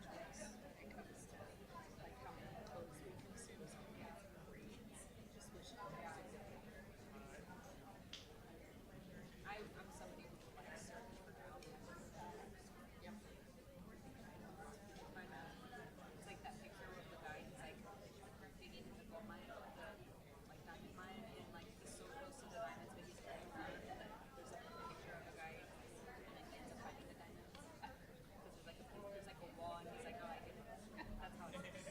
choice when it comes to like how many clothes we consume. So yeah, it's great. Just wish it was. I'm somebody who likes search for value. Yep. It's like that picture with the guy. He's like digging in the gold mine, like diamond mine, and like he's so close to the diamonds, but he's turning around, and then there's like a picture of a guy, and then he ends up finding the diamonds because there's like a wall, and he's like, oh, I get it. That's how it is.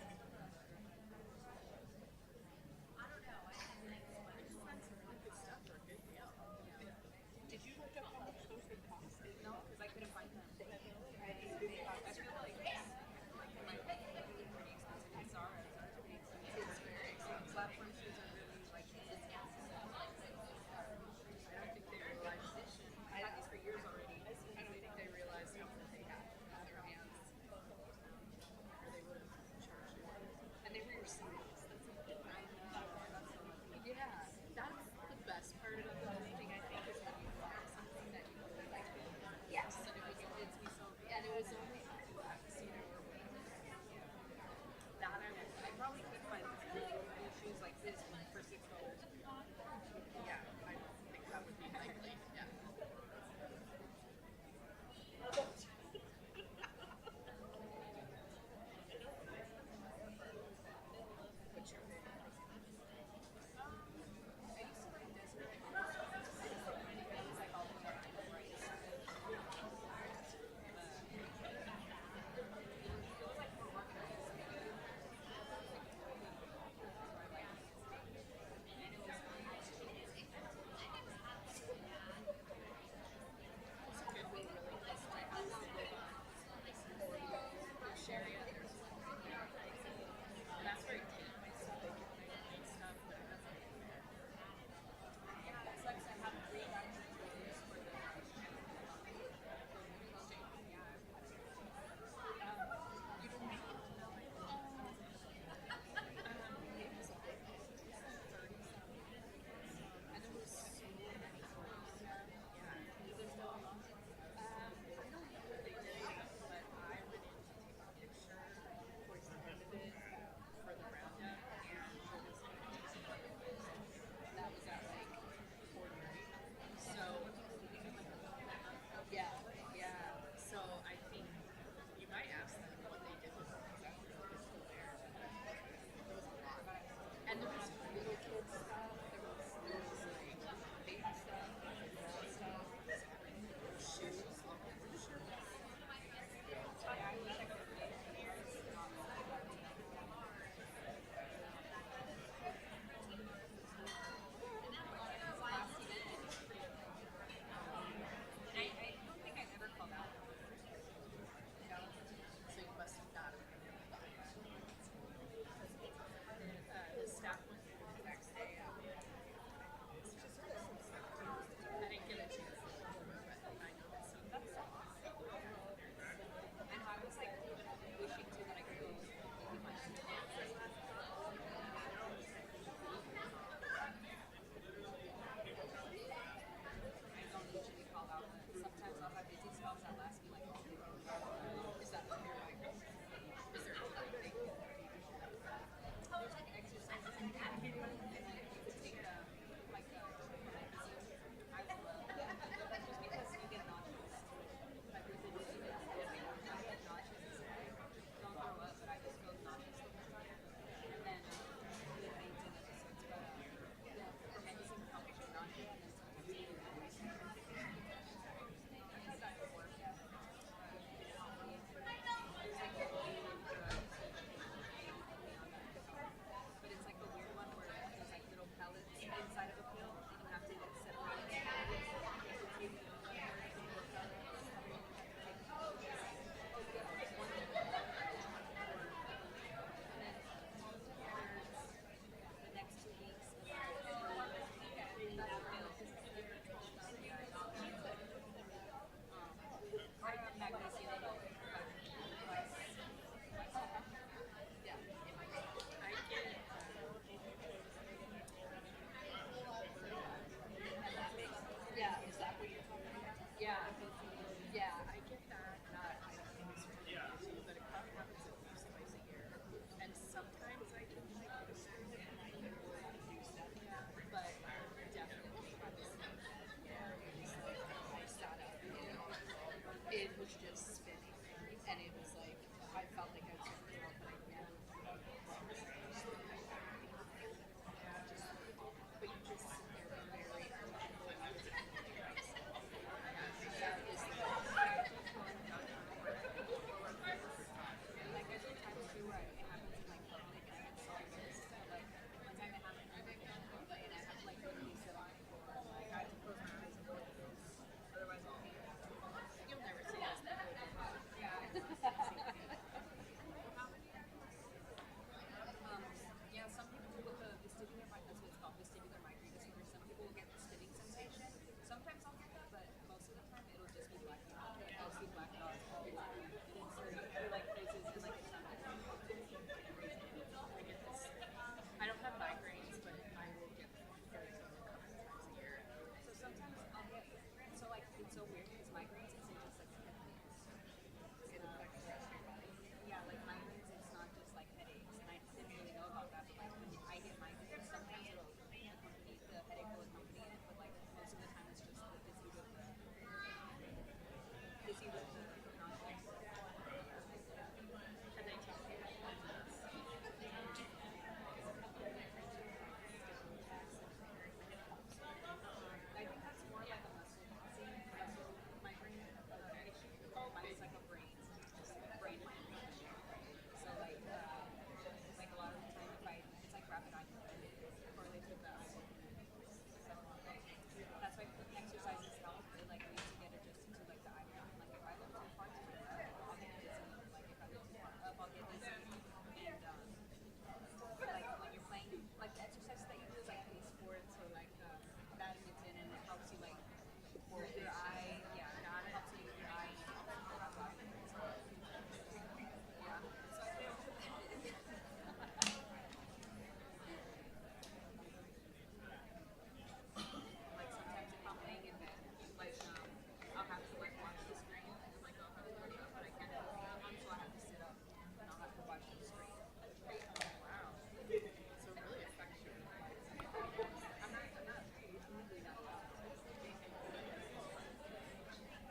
I don't know. I just find some really good stuff for a good deal. Yeah. Did you look up how much those would cost? No, because I couldn't find them. I feel like it might be pretty expensive. It's Zara. Zara's pretty expensive. It's very expensive. Platform shoes are really like I don't think they realize. I've had these for years already. I don't think they realized how much they had on their hands. Or they would have charged more. And they were your size. That's I know. That's so lucky. yeah, that's the best part about the whole thing, I think, is when you find something that you really like. Yes. And it's me so And it was only $100, you know, or whatever. that I probably could find really cool shoes like this for $6. Yeah, I don't think that would be likely. Yeah. What's your favorite? I used to like Desert. I used to like many things like all the way up to the right. It was like more organized. And it felt like I was doing well, but I never felt but you just sit there very uncomfortable with it. That is the Like there's times too where it happens in like public and I get so embarrassed. Like one time it happened in like and I have to like really sit on it. Like I had to close my eyes and look at this. Otherwise I'll pee. you'll never see us that way. Yeah, yeah, some people do with the vestibular migraine, that's what it's called, vestibular migraine disorder. Some people will get the sitting sensation. Sometimes I'll get that, but most of the time it'll just be black out. I'll see black dots all the time. And it's like places and like it's not I get this. I don't have migraines, but I will get them a couple times a year. so sometimes I'll get so like it's so weird because migraines isn't just like a headache. It affects the rest of your body. Yeah, like migraines, it's not just like headaches, and I didn't really know about that. But like when I get migraines, sometimes it'll accompany the headache will accompany it, but like most of the time it's just the busy with the nausea. And they tell me that I think that's more like a muscle migraine. Oh, mine's like a brain migraine. So like a lot of the time, if it's like rapid eye movement, it correlates with the eye movement. So that's why exercises help. It like needs to get adjusted to like the eye movement. Like if I look too far to my left, I'll get dizzy. Like if I look too far up, I'll get dizzy. And like when you're playing, like the exercises that you do is like play sports or like badminton, and it helps you like with your eye. Yeah, it helps you with your eye. And it helps you with your body. Yeah. Like sometimes if I'm laying in bed, like I'll have to like watch the screen and like I'll have it up, but I can't have it on, so I have to sit up and I'll have to watch the screen. wow. So it really affects your life. I'm not usually not well.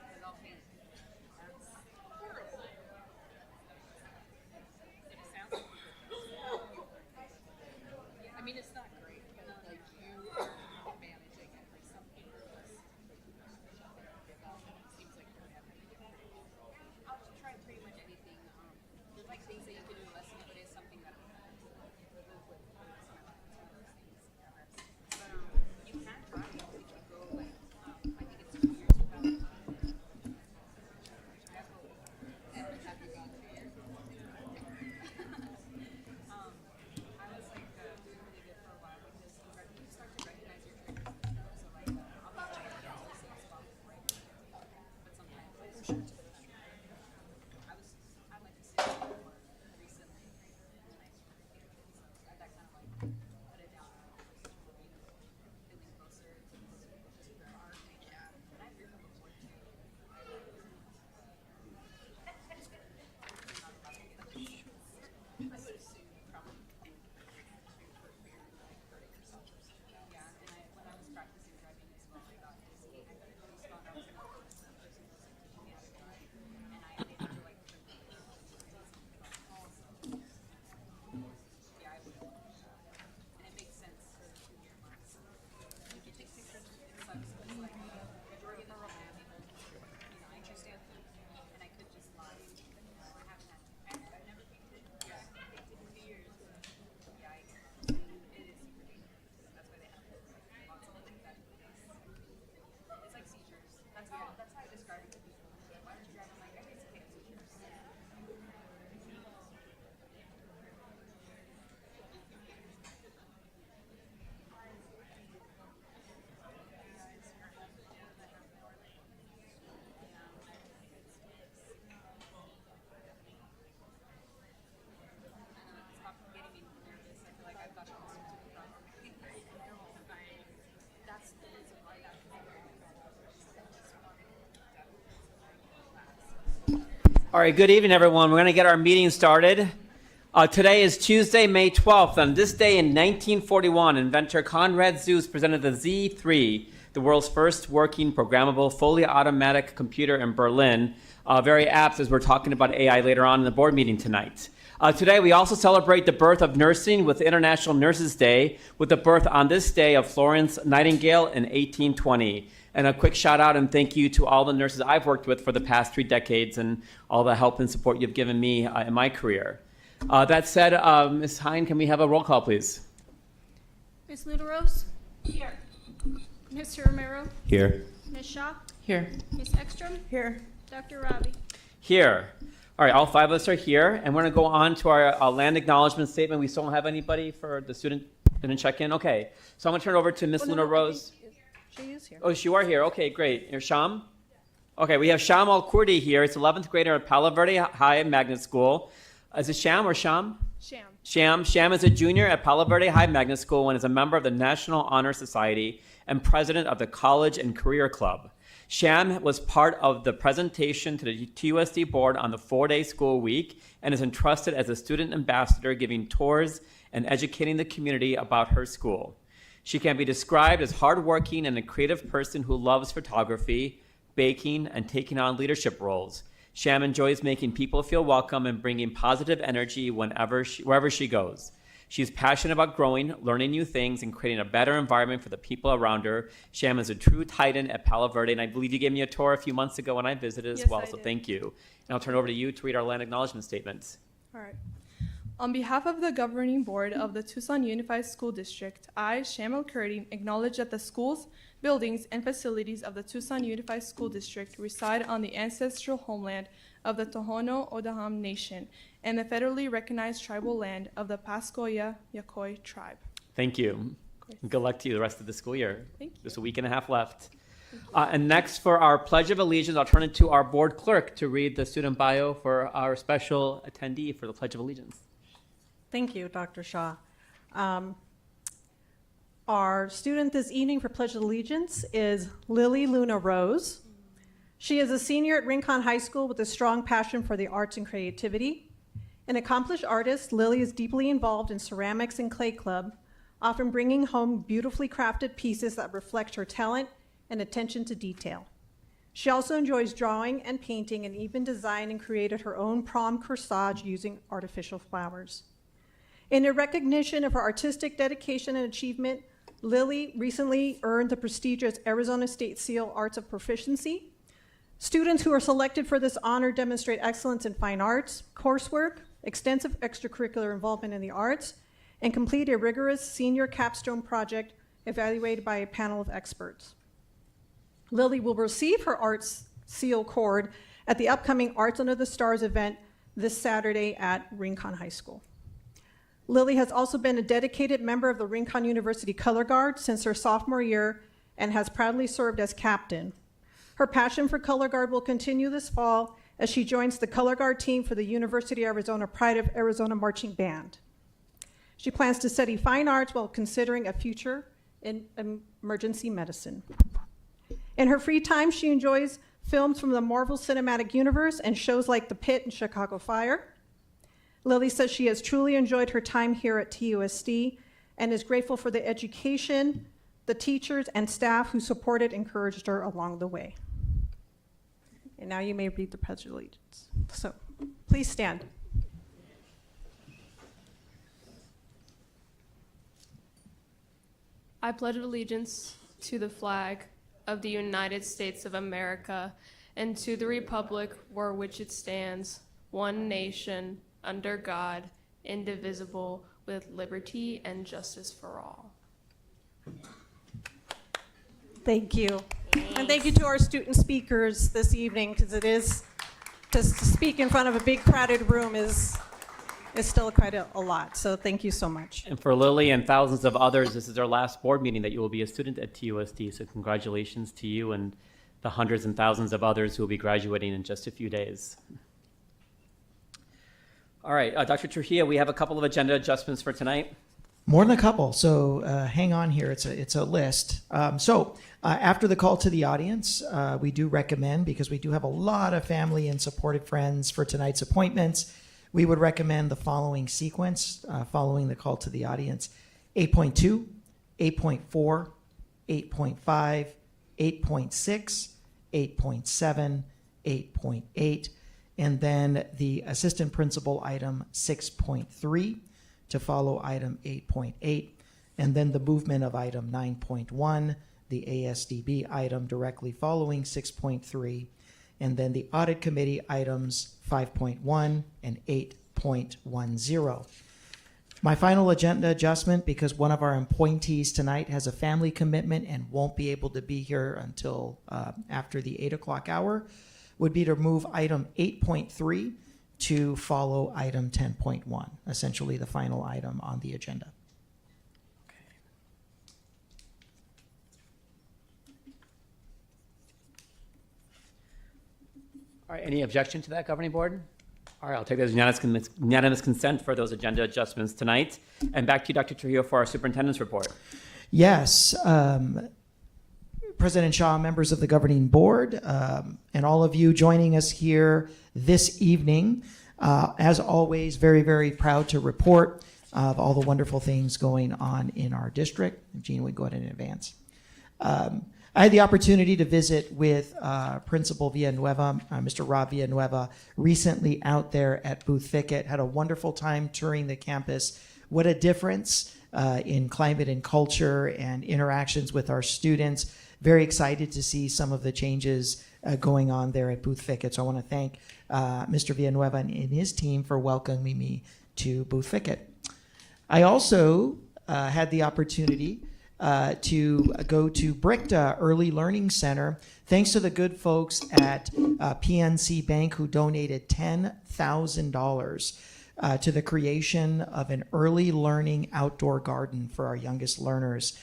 Because I'll faint. That's horrible. It sounds like I mean, it's not great, but like you are managing it. Like some people just give up. It seems like you're having to get pretty I'll try pretty much anything. There's like things that you can do less of, but it's something that I'm live with. It's one of those things. But you can try it if you go like I think it's 2 years without. And have you gone 2 years? I was like doing really good for a while because you start to recognize your triggers and stuff. So like I'll be like the same spot right now. But sometimes I was I like to sit more recently and I so that kind of like put it down feeling closer to just the art. Yeah. And I've written before too. I would assume you probably would too for fear of like hurting yourself or something. Yeah, and when I was practicing driving as well, I got dizzy. I got really spun. I was in the person was like teaching me how to drive, and I had to like yeah, I would. And it makes sense for 2 year marks. Did you take pictures? It sucks because like majority of them are family homes. I understand them, and I could just lie. I haven't had. I've never painted. Yeah, I haven't painted in 2 years. Yeah, it is super dangerous. That's why they have like lots of like that movies. It's like seizures. That's how I describe it to people. Why don't you drive? I'm like, I basically have seizures. Stop getting me nervous. I feel like I've got to listen to the problem. That's the reason why that All right, good evening, everyone. We're going to get our meeting started. Today is Tuesday, May 12th. On this day in 1941, inventor Conrad Zuse presented the Z3, the world's first working programmable, fully automatic computer in Berlin. Very apt as we're talking about AI later on in the board meeting tonight. Today, we also celebrate the birth of nursing with International Nurses Day, with the birth on this day of Florence Nightingale in 1820. And a quick shout out and thank you to all the nurses I've worked with for the past 3 decades and all the help and support you've given me in my career. That said, Ms. Hine, can we have a roll call, please? Ms. Luderos? Here. Mr. Romero? Here. Ms. Shaw? Here. Ms. Ekstrom? Here. Dr. Ravi? Here. All right, all 5 of us are here, and we're going to go on to our land acknowledgement statement. We still don't have anybody for the student didn't check in? Okay. So I'm going to turn it over to Ms. Luna Rose. She is here. Oh, you are here. Okay, great. You're Sham? Okay, we have Sham Al-Kurdi here. It's 11th grader at Palo Verde High Magnet School. Is it Sham or Sham? Sham. Sham is a junior at Palo Verde High Magnet School and is a member of the National Honor Society and president of the College and Career Club. Sham was part of the presentation to the TUSD board on the 4-day school week and is entrusted as a student ambassador, giving tours and educating the community about her school. She can be described as hardworking and a creative person who loves photography, baking, and taking on leadership roles. Sham enjoys making people feel welcome and bringing positive energy wherever she goes. She's passionate about growing, learning new things, and creating a better environment for the people around her. Sham is a true titan at Palo Verde, and I believe you gave me a tour a few months ago when I visited as Yes, well, I so did. thank you. And I'll turn it over to you to read our land acknowledgement statements. All right. On behalf of the governing board of the Tucson Unified School District, I, Shamil Kurdi, acknowledge that the schools, buildings, and facilities of the Tucson Unified School District reside on the ancestral homeland of the Tohono O'odham Nation and the federally recognized tribal land of the Pascoya Yaqui tribe. Thank you. Good luck to you the rest of the school year. Thank you. Just a week and a half left. And next, for our Pledge of Allegiance, I'll turn it to our board clerk to read the student bio for our special attendee for the Pledge of Allegiance. Thank you, Dr. Shaw. Our student this evening for Pledge of Allegiance is Lily Luna Rose. She is a senior at Rincon High School with a strong passion for the arts and creativity. An accomplished artist, Lily is deeply involved in ceramics and clay club, often bringing home beautifully crafted pieces that reflect her talent and attention to detail. She also enjoys drawing and painting and even designed and created her own prom corsage using artificial flowers. In a recognition of her artistic dedication and achievement, Lily recently earned the prestigious Arizona State Seal Arts of Proficiency. Students who are selected for this honor demonstrate excellence in fine arts, coursework, extensive extracurricular involvement in the arts, and complete a rigorous senior capstone project evaluated by a panel of experts. Lily will receive her Arts Seal Cord at the upcoming Arts Under the Stars event this Saturday at Rincon High School. Lily has also been a dedicated member of the Rincon University Color Guard since her sophomore year and has proudly served as captain. Her passion for Color Guard will continue this fall as she joins the Color Guard team for the University of Arizona Pride of Arizona Marching Band. She plans to study fine arts while considering a future in emergency medicine. In her free time, she enjoys films from the Marvel Cinematic Universe and shows like The Pit and Chicago Fire. Lily says she has truly enjoyed her time here at TUSD and is grateful for the education, the teachers, and staff who supported and encouraged her along the way. And now you may read the Pledge of Allegiance. So please stand. I pledge allegiance to the flag of the United States of America and to the republic for which it stands, one nation, under God, indivisible, with liberty and justice for all. Thank you. And thank you to our student speakers this evening, because it is, to speak in front of a big crowded room is still quite a lot. So thank you so much. And for Lily and thousands of others, this is our last board meeting that you will be a student at TUSD. So congratulations to you and the hundreds and thousands of others who will be graduating in just a few days. All right, Dr. Trujillo, we have a couple of agenda adjustments for tonight. More than a couple, so hang on here. It's a list. After the call to the audience, we do recommend, because we do have a lot of family and supportive friends for tonight's appointments, we would recommend the following sequence following the call to the audience: 8.2, 8.4, 8.5, 8.6, 8.7, 8.8, and then the assistant principal item 6.3 to follow item 8.8, and then the movement of item 9.1, the ASDB item directly following 6.3, and then the audit committee items 5.1 and 8.10. My final agenda adjustment, because one of our appointees tonight has a family commitment and won't be able to be here until after the 8 o'clock hour, would be to move item 8.3 to follow item 10.1, essentially the final item on the agenda. All right, any objection to that, Governing Board? All right, I'll take that as unanimous consent for those agenda adjustments tonight. And back to you, Dr. Trujillo, for our superintendent's report. Yes, President Shaw, members of the governing board, and all of you joining us here this evening. As always, very, very proud to report of all the wonderful things going on in our district. Gene, we go ahead in advance. I had the opportunity to visit with Principal Villanueva, Mr. Rob Villanueva, recently out there at Booth Thicket. Had a wonderful time touring the campus. What a difference in climate and culture and interactions with our students. Very excited to see some of the changes going on there at Booth Thicket. So I want to thank Mr. Villanueva and his team for welcoming me to Booth Thicket. I also had the opportunity to go to Brickta Early Learning Center, thanks to the good folks at PNC Bank who donated $10,000 to the creation of an early learning outdoor garden for our youngest learners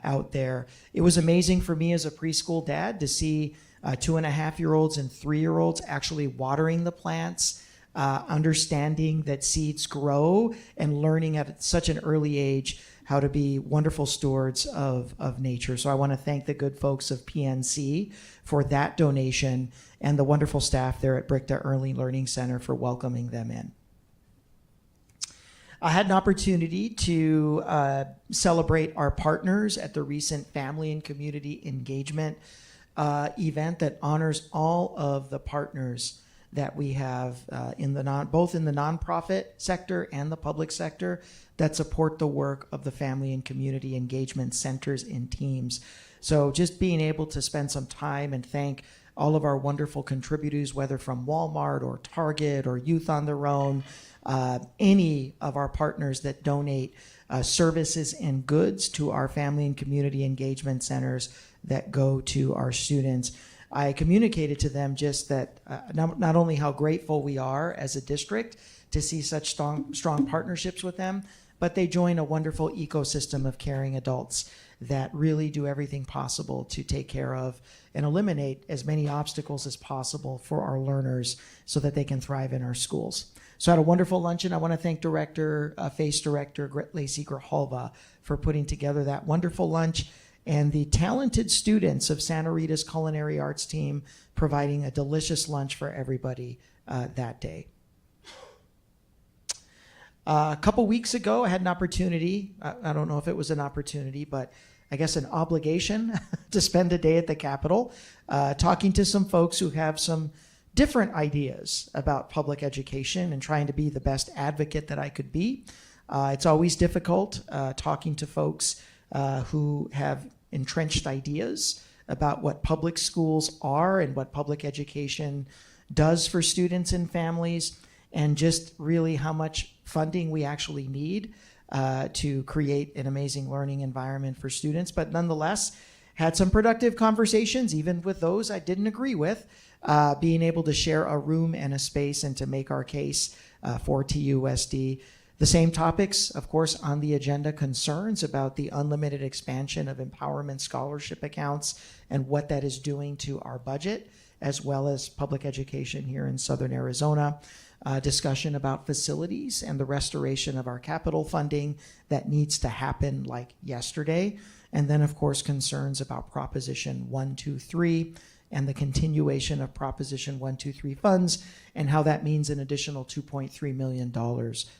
out there. It was amazing for me as a preschool dad to see 2.5-year-olds and 3-year-olds actually watering the plants, understanding that seeds grow, and learning at such an early age how to be wonderful stewards of nature. So I want to thank the good folks of PNC for that donation and the wonderful staff there at Brickta Early Learning Center for welcoming them in. I had an opportunity to celebrate our partners at the recent Family and Community Engagement event that honors all of the partners that we have both in the nonprofit sector and the public sector that support the work of the Family and Community Engagement Centers and teams. So just being able to spend some time and thank all of our wonderful contributors, whether from Walmart or Target or Youth on Their Own, any of our partners that donate services and goods to our Family and Community Engagement Centers that go to our students. I communicated to them just that not only how grateful we are as a district to see such strong partnerships with them, but they join a wonderful ecosystem of caring adults that really do everything possible to take care of and eliminate as many obstacles as possible for our learners so that they can thrive in our schools. So I had a wonderful luncheon. I want to thank FACE Director Lacey Grijalva for putting together that wonderful lunch, and the talented students of Santa Rita's Culinary Arts team providing a delicious lunch for everybody that day. A couple weeks ago, I had an opportunity, I don't know if it was an opportunity, but I guess an obligation to spend a day at the Capitol talking to some folks who have some different ideas about public education and trying to be the best advocate that I could be. It's always difficult talking to folks who have entrenched ideas about what public schools are and what public education does for students and families, and just really how much funding we actually need to create an amazing learning environment for students. But nonetheless, had some productive conversations, even with those I didn't agree with, being able to share a room and a space and to make our case for TUSD. The same topics, of course, on the agenda: concerns about the unlimited expansion of empowerment scholarship accounts and what that is doing to our budget, as well as public education here in Southern Arizona. Discussion about facilities and the restoration of our capital funding that needs to happen like yesterday. And then, of course, concerns about Proposition 123 and the continuation of Proposition 123 funds, and how that means an additional $2.3 million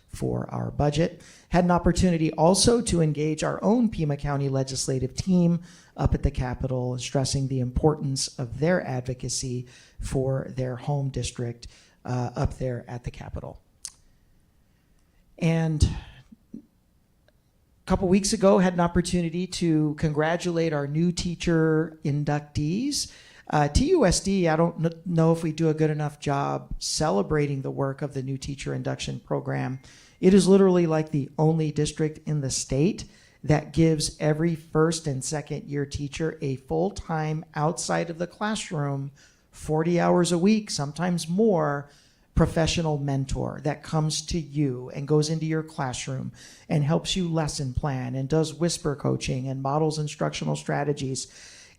for our budget. Had an opportunity also to engage our own Pima County legislative team up at the Capitol, stressing the importance of their advocacy for their home district up there at the Capitol. And a couple weeks ago, had an opportunity to congratulate our new teacher inductees. TUSD, I don't know if we do a good enough job celebrating the work of the new teacher induction program. It is literally like the only district in the state that gives every first and second year teacher a full-time, outside of the classroom, 40 hours a week, sometimes more, professional mentor that comes to you and goes into your classroom and helps you lesson plan and does whisper coaching and models instructional strategies.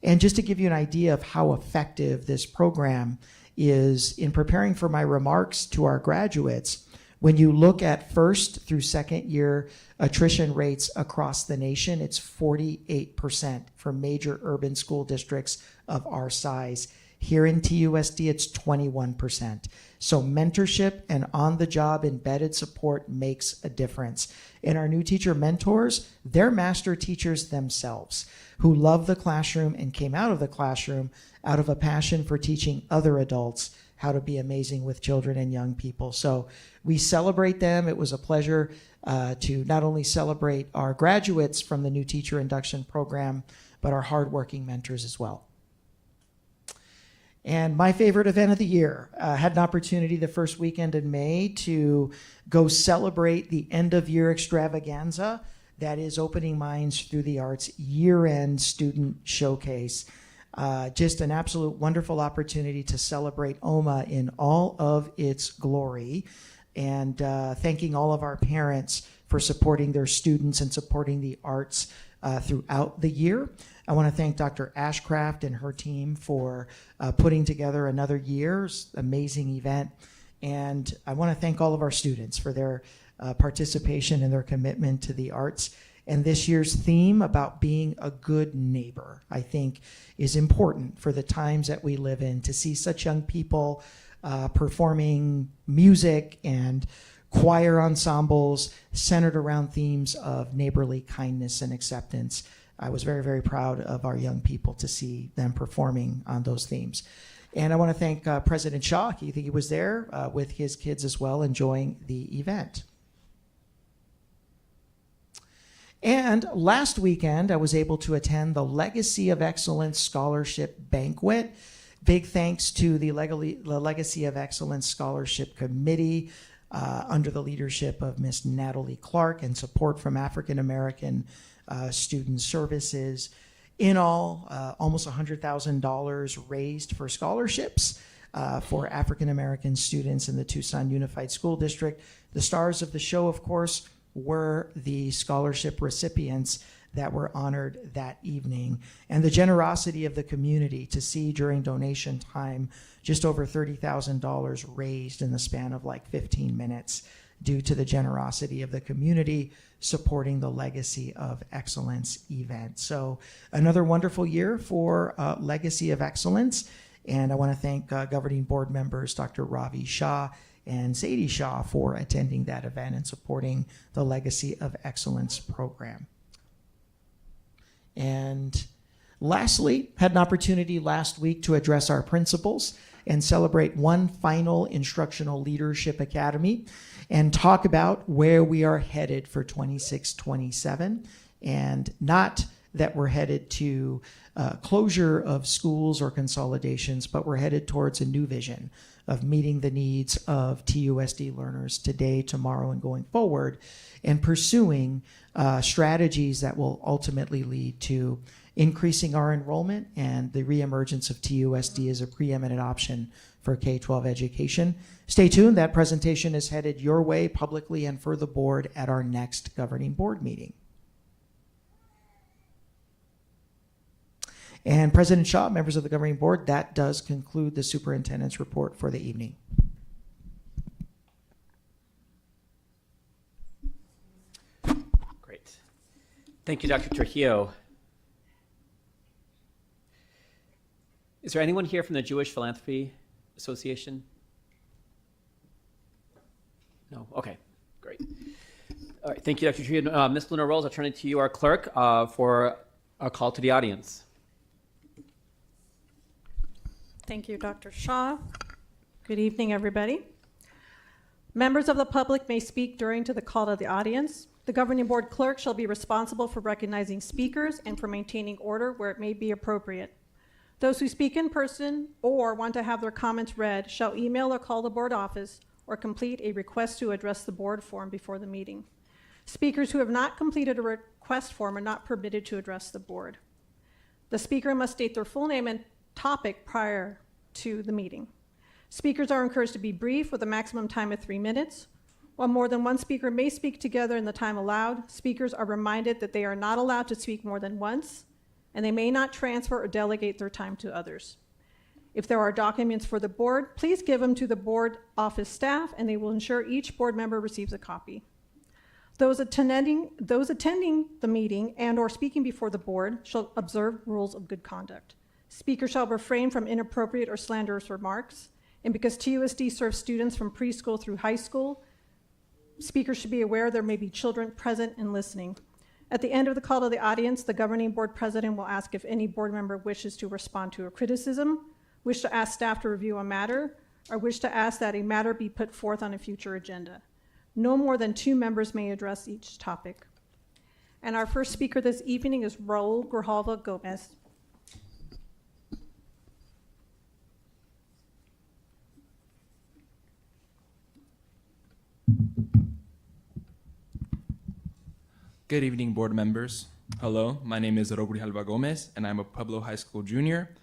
And just to give you an idea of how effective this program is in preparing for my remarks to our graduates, when you look at first through second year attrition rates across the nation, it's 48% for major urban school districts of our size. Here in TUSD, it's 21%. So mentorship and on-the-job embedded support makes a difference. And our new teacher mentors, they're master teachers themselves who love the classroom and came out of the classroom out of a passion for teaching other adults how to be amazing with children and young people. So we celebrate them. It was a pleasure to not only celebrate our graduates from the new teacher induction program, but our hardworking mentors as well. And my favorite event of the year, had an opportunity the first weekend in May to go celebrate the end of year extravaganza that is Opening Minds Through the Arts year-end student showcase. Just an absolute wonderful opportunity to celebrate OMA in all of its glory, and thanking all of our parents for supporting their students and supporting the arts throughout the year. I want to thank Dr. Ashcraft and her team for putting together another year's amazing event. And I want to thank all of our students for their participation and their commitment to the arts. And this year's theme about being a good neighbor, I think, is important for the times that we live in, to see such young people performing music and choir ensembles centered around themes of neighborly kindness and acceptance. I was very, very proud of our young people to see them performing on those themes. And I want to thank President Shaw. I think he was there with his kids as well, enjoying the event. And last weekend, I was able to attend the Legacy of Excellence Scholarship Banquet. Big thanks to the Legacy of Excellence Scholarship Committee under the leadership of Miss Natalie Clark and support from African American Student Services. In all, almost $100,000 raised for scholarships for African American students in the Tucson Unified School District. The stars of the show, of course, were the scholarship recipients that were honored that evening, and the generosity of the community to see during donation time just over $30,000 raised in the span of like 15 minutes due to the generosity of the community supporting the Legacy of Excellence event. So another wonderful year for Legacy of Excellence, and I want to thank governing board members Dr. Ravi Shah and Sadie Shah for attending that event and supporting the Legacy of Excellence program. And lastly, had an opportunity last week to address our principals and celebrate one final Instructional Leadership Academy and talk about where we are headed for 26-27, and not that we're headed to closure of schools or consolidations, but we're headed towards a new vision of meeting the needs of TUSD learners today, tomorrow, and going forward, and pursuing strategies that will ultimately lead to increasing our enrollment and the reemergence of TUSD as a preeminent option for K-12 education. Stay tuned. That presentation is headed your way publicly and for the board at our next governing board meeting. And President Shaw, members of the governing board, that does conclude the superintendent's report for the evening. Great. Thank you, Dr. Trujillo. Is there anyone here from the Jewish Philanthropy Association? No? Okay, great. All right, thank you, Dr. Tree. Ms. Luna Rose, I'll turn it to you, our clerk, for a call to the audience. Thank you, Dr. Shaw. Good evening, everybody. Members of the public may speak during to the call to the audience. The governing board clerk shall be responsible for recognizing speakers and for maintaining order where it may be appropriate. Those who speak in person or want to have their comments read shall email or call the board office or complete a request to address the board form before the meeting. Speakers who have not completed a request form are not permitted to address the board. The speaker must state their full name and topic prior to the meeting. Speakers are encouraged to be brief with a maximum time of 3 minutes. While more than one speaker may speak together in the time allowed, speakers are reminded that they are not allowed to speak more than once, and they may not transfer or delegate their time to others. If there are documents for the board, please give them to the board office staff, and they will ensure each board member receives a copy. Those attending the meeting and or speaking before the board shall observe rules of good conduct. Speakers shall refrain from inappropriate or slanderous remarks. And because TUSD serves students from preschool through high school, speakers should be aware there may be children present and listening. At the end of the call to the audience, the governing board president will ask if any board member wishes to respond to a criticism, wish to ask staff to review a matter, or wish to ask that a matter be put forth on a future agenda. No more than 2 members may address each topic. And our first speaker this evening is Raul Grijalva Gomez. Good evening, board members. Hello, my name is Raul Grijalva Gomez, and I'm a Pueblo High School junior.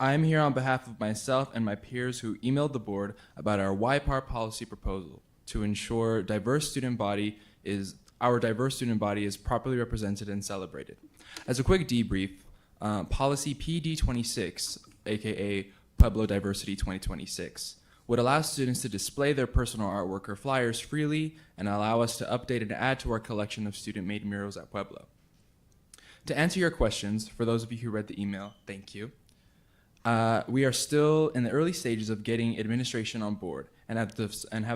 I'm here on behalf of myself and my peers who emailed the board about our YPAR policy proposal to ensure our diverse student body is properly represented and celebrated. As a quick debrief, policy PD26, aka Pueblo Diversity 2026, would allow students to display their personal artwork or flyers freely and allow us to update and add to our collection of student-made murals at Pueblo. To answer your questions, for those of you who read the email, thank you. We are still in the early stages of getting administration on board and have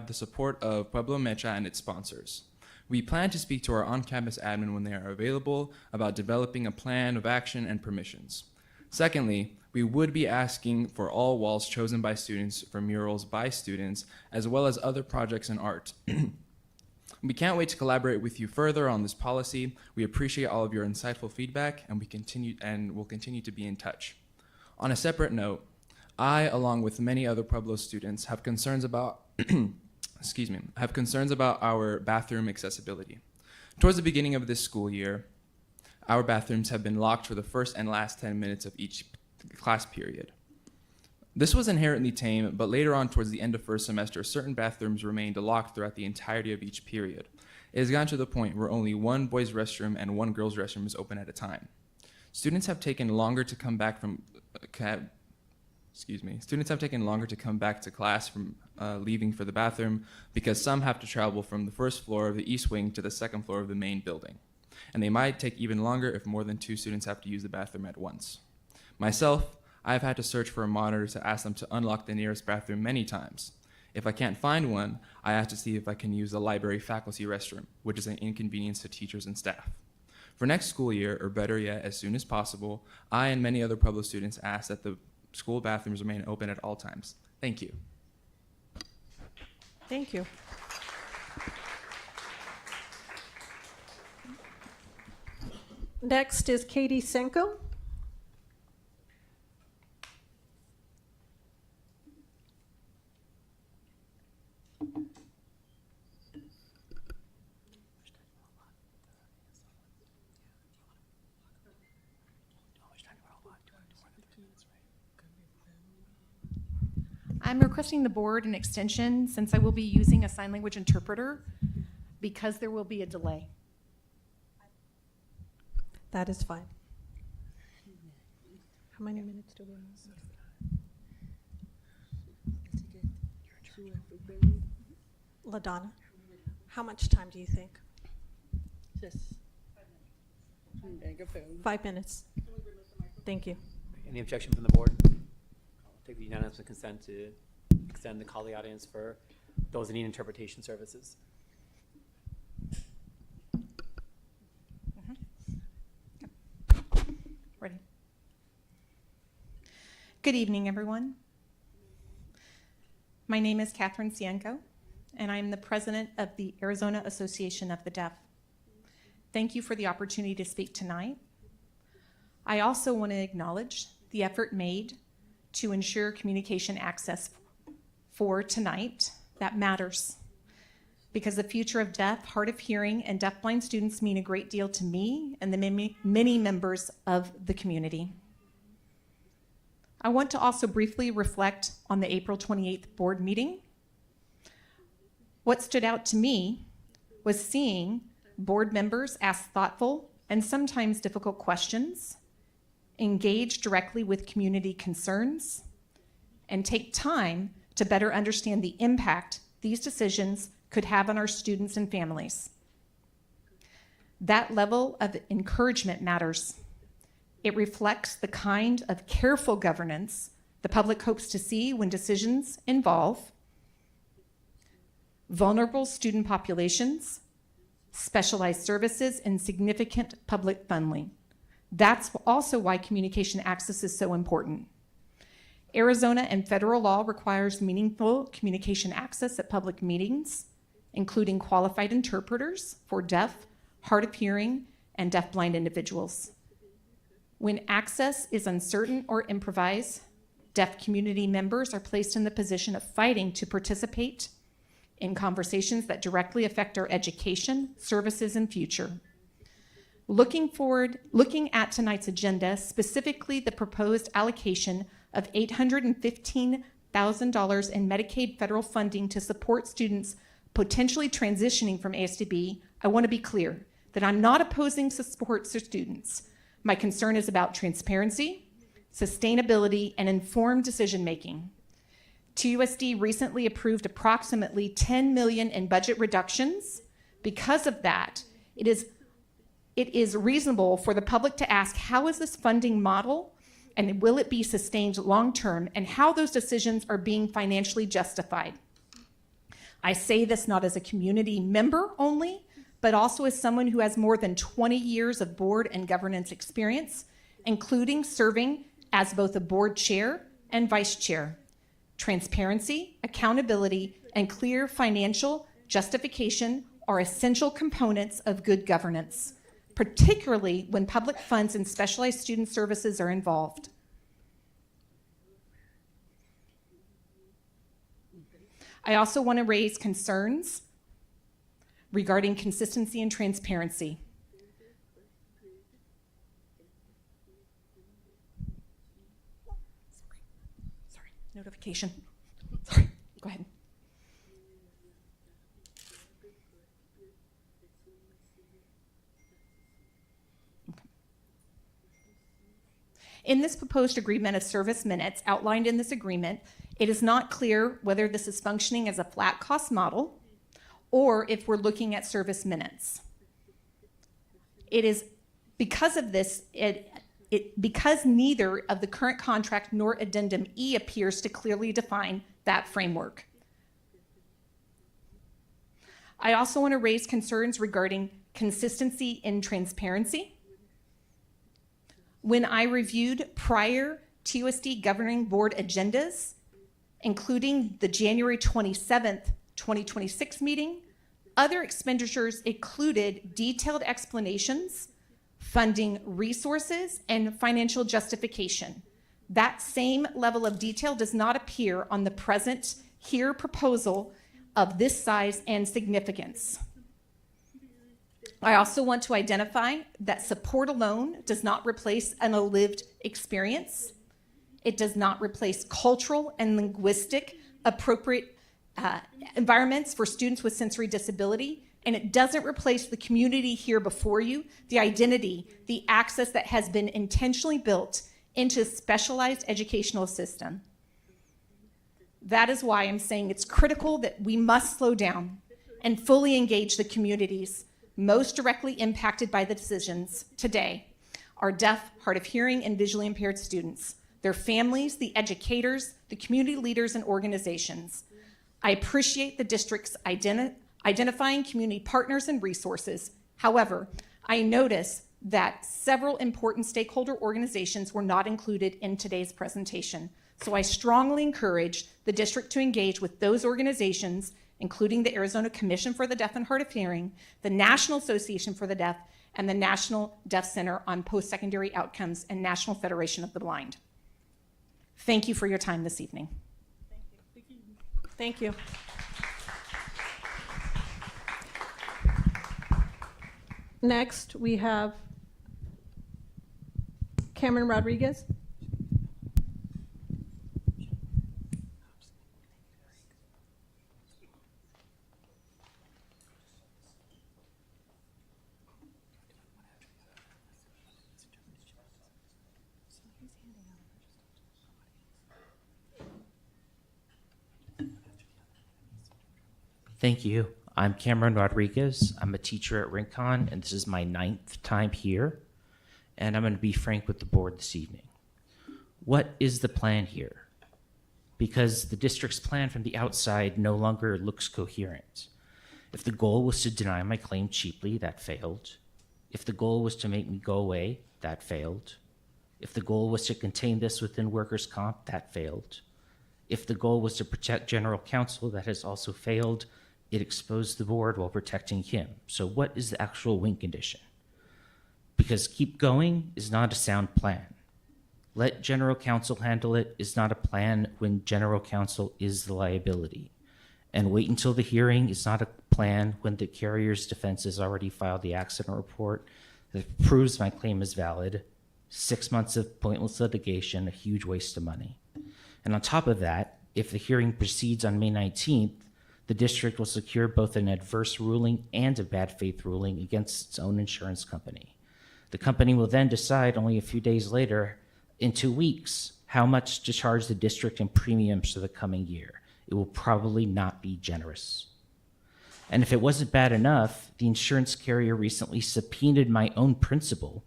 the support of Pueblo Mecha and its sponsors. We plan to speak to our on-campus admin when they are available about developing a plan of action and permissions. Secondly, we would be asking for all walls chosen by students for murals by students, as well as other projects in art. We can't wait to collaborate with you further on this policy. We appreciate all of your insightful feedback, and will continue to be in touch. On a separate note, I, along with many other Pueblo students, have concerns about our bathroom accessibility. Towards the beginning of this school year, our bathrooms have been locked for the first and last 10 minutes of each class period. This was inherently tame, but later on towards the end of first semester, certain bathrooms remained locked throughout the entirety of each period. It has gotten to the point where only one boys' restroom and one girls' restroom is open at a time. Students have taken longer to come back to class from leaving for the bathroom because some have to travel from the first floor of the east wing to the second floor of the main building. And they might take even longer if more than 2 students have to use the bathroom at once. Myself, I've had to search for a monitor to ask them to unlock the nearest bathroom many times. If I can't find one, I have to see if I can use the library faculty restroom, which is an inconvenience to teachers and staff. For next school year, or better yet, as soon as possible, I and many other Pueblo students ask that the school bathrooms remain open at all times. Thank you. Thank you. Next is Katie Senko. I'm requesting the board an extension since I will be using a sign language interpreter because there will be a delay. That is fine. How many minutes do we have? LaDonna, how much time do you think? Just 5 minutes. Thank you. Any objection from the board? take the unanimous consent to extend the call to the audience for those that need interpretation services. Ready. Good evening, everyone. My name is Catherine Cienko, and I'm the president of the Arizona Association of the Deaf. Thank you for the opportunity to speak tonight. I also want to acknowledge the effort made to ensure communication access for tonight. That matters, because the future of deaf, hard of hearing, and deafblind students mean a great deal to me and the many members of the community. I want to also briefly reflect on the April 28th board meeting. What stood out to me was seeing board members ask thoughtful and sometimes difficult questions, engage directly with community concerns, and take time to better understand the impact these decisions could have on our students and families. That level of encouragement matters. It reflects the kind of careful governance the public hopes to see when decisions involve vulnerable student populations, specialized services, and significant public funding. That's also why communication access is so important. Arizona and federal law requires meaningful communication access at public meetings, including qualified interpreters for deaf, hard of hearing, and deafblind individuals. When access is uncertain or improvised, deaf community members are placed in the position of fighting to participate in conversations that directly affect our education, services, and future. Looking at tonight's agenda, specifically the proposed allocation of $815,000 in Medicaid federal funding to support students potentially transitioning from ASDB, I want to be clear that I'm not opposing support for students. My concern is about transparency, sustainability, and informed decision-making. TUSD recently approved approximately $10 million in budget reductions. Because of that, it is reasonable for the public to ask, how is this funding model, and will it be sustained long-term, and how those decisions are being financially justified? I say this not as a community member only, but also as someone who has more than 20 years of board and governance experience, including serving as both a board chair and vice chair. Transparency, accountability, and clear financial justification are essential components of good governance, particularly when public funds and specialized student services are involved. I also want to raise concerns regarding consistency and transparency. Sorry, notification. Sorry, go ahead. In this proposed agreement of service minutes outlined in this agreement, it is not clear whether this is functioning as a flat cost model or if we're looking at service minutes. It is because of this, because neither of the current contract nor addendum E appears to clearly define that framework. I also want to raise concerns regarding consistency and transparency. When I reviewed prior TUSD governing board agendas, including the January 27th, 2026 meeting, other expenditures included detailed explanations, funding resources, and financial justification. That same level of detail does not appear on the present here proposal of this size and significance. I also want to identify that support alone does not replace an lived experience. It does not replace cultural and linguistic appropriate environments for students with sensory disability, and it doesn't replace the community here before you, the identity, the access that has been intentionally built into a specialized educational system. That is why I'm saying it's critical that we must slow down and fully engage the communities most directly impacted by the decisions today, our deaf, hard of hearing, and visually impaired students. their families, the educators, the community leaders, and organizations. I appreciate the district's identifying community partners and resources. However, I notice that several important stakeholder organizations were not included in today's presentation. So I strongly encourage the district to engage with those organizations, including the Arizona Commission for the Deaf and Hard of Hearing, the National Association for the Deaf, and the National Deaf Center on Post-Secondary Outcomes and National Federation of the Blind. Thank you for your time this evening. Thank you. Next, we have Cameron Rodriguez. Thank you. I'm Cameron Rodriguez. I'm a teacher at Rincon, and this is my 9th time here. And I'm going to be frank with the board this evening. What is the plan here? Because the district's plan from the outside no longer looks coherent. If the goal was to deny my claim cheaply, that failed. If the goal was to make me go away, that failed. If the goal was to contain this within workers' comp, that failed. If the goal was to protect general counsel, that has also failed. It exposed the board while protecting him. So what is the actual win condition? Because keep going is not a sound plan. Let general counsel handle it is not a plan when general counsel is the liability. And wait until the hearing is not a plan when the carrier's defense has already filed the accident report that proves my claim is valid. 6 months of pointless litigation, a huge waste of money. And on top of that, if the hearing proceeds on May 19th, the district will secure both an adverse ruling and a bad faith ruling against its own insurance company. The company will then decide only a few days later, in 2 weeks, how much to charge the district in premiums for the coming year. It will probably not be generous. And if it wasn't bad enough, the insurance carrier recently subpoenaed my own principal,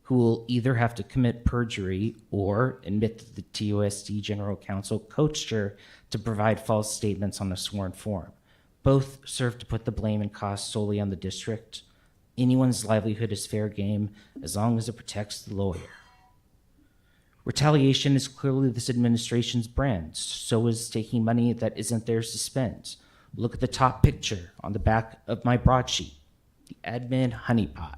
who will either have to commit perjury or admit that the TUSD general counsel coached her to provide false statements on a sworn form. Both serve to put the blame and cost solely on the district. Anyone's livelihood is fair game as long as it protects the lawyer. Retaliation is clearly this administration's brand. So is taking money that isn't theirs to spend. Look at the top picture on the back of my broadsheet, the admin honeypot.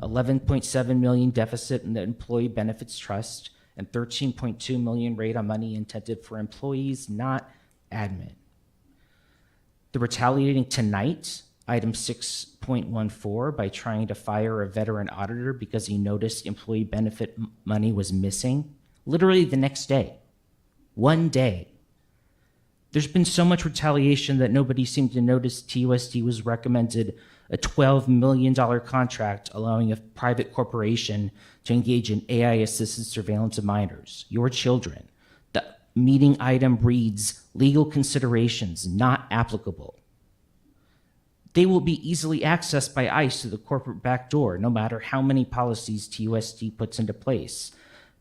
11.7 million deficit in the Employee Benefits Trust and 13.2 million rate on money intended for employees, not admin. The retaliating tonight, item 6.14, by trying to fire a veteran auditor because he noticed employee benefit money was missing, literally the next day, 1 day. There's been so much retaliation that nobody seemed to notice TUSD was recommended a $12 million contract allowing a private corporation to engage in AI-assisted surveillance of minors, your children. The meeting item reads, legal considerations not applicable. They will be easily accessed by ICE through the corporate backdoor, no matter how many policies TUSD puts into place.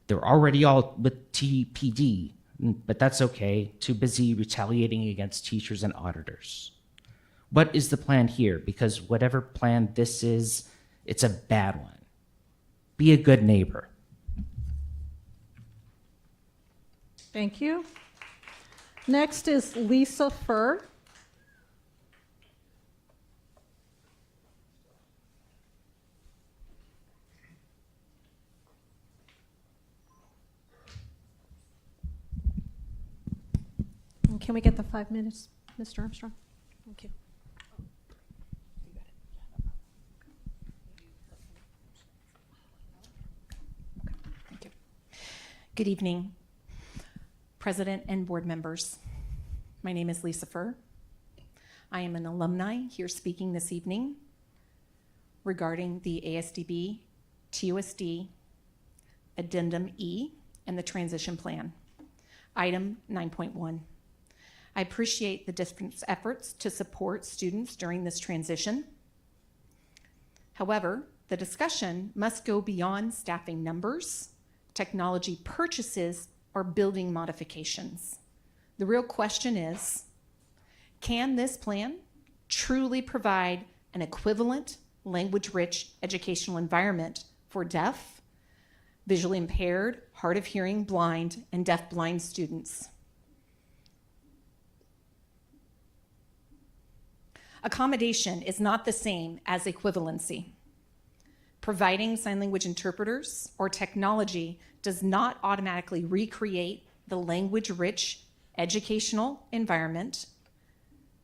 They're already all with TPD, but that's okay, too busy retaliating against teachers and auditors. What is the plan here? Because whatever plan this is, it's a bad one. Be a good neighbor. Thank you. Next is Lisa Furr. And can we get the 5 minutes, Mr. Armstrong? Thank you. Good evening, President and board members. My name is Lisa Furr. I am an alumni here speaking this evening regarding the ASDB TUSD Addendum E and the transition plan. Item 9.1. I appreciate the district's efforts to support students during this transition. However, the discussion must go beyond staffing numbers technology purchases or building modifications. The real question is, can this plan truly provide an equivalent, language-rich educational environment for deaf, visually impaired, hard of hearing, blind, and deaf-blind students? Accommodation is not the same as equivalency. Providing sign language interpreters or technology does not automatically recreate the language-rich educational environment,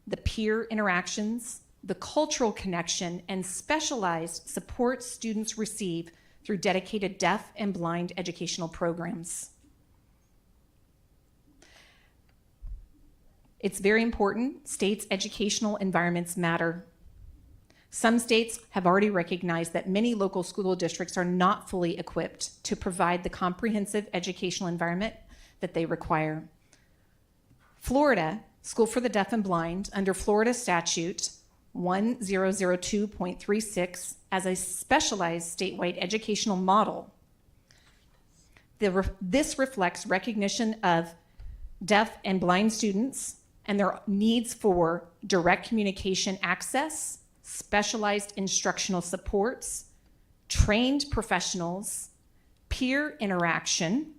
the peer interactions, the cultural connection, and specialized support students receive through dedicated deaf and blind educational programs. It's very important. States' educational environments matter. Some states have already recognized that many local school districts are not fully equipped to provide the comprehensive educational environment that they require. Florida, School for the Deaf and Blind, under Florida Statute 1002.36, as a specialized statewide educational model. This reflects recognition of deaf and blind students and their needs for direct communication access, specialized instructional supports, trained professionals, peer interaction,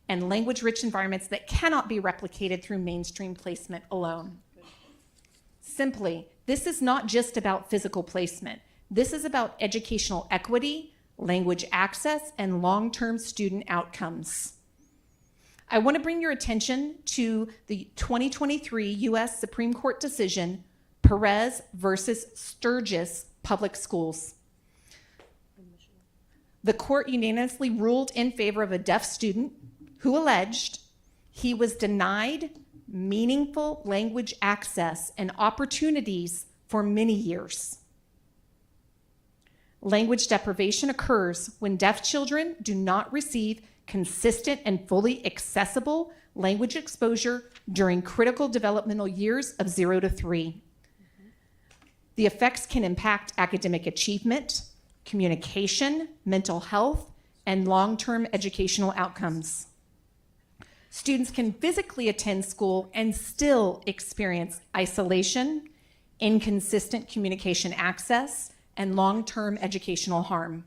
and language-rich environments that cannot be replicated through mainstream placement alone. Simply, this is not just about physical placement. This is about educational equity, language access, and long-term student outcomes. I want to bring your attention to the 2023 U.S. Supreme Court decision, Perez versus Sturgis Public Schools. The court unanimously ruled in favor of a deaf student who alleged he was denied meaningful language access and opportunities for many years. Language deprivation occurs when deaf children do not receive consistent and fully accessible language exposure during critical developmental years of 0 to 3. The effects can impact academic achievement, communication, mental health, and long-term educational outcomes. Students can physically attend school and still experience isolation, inconsistent communication access, and long-term educational harm.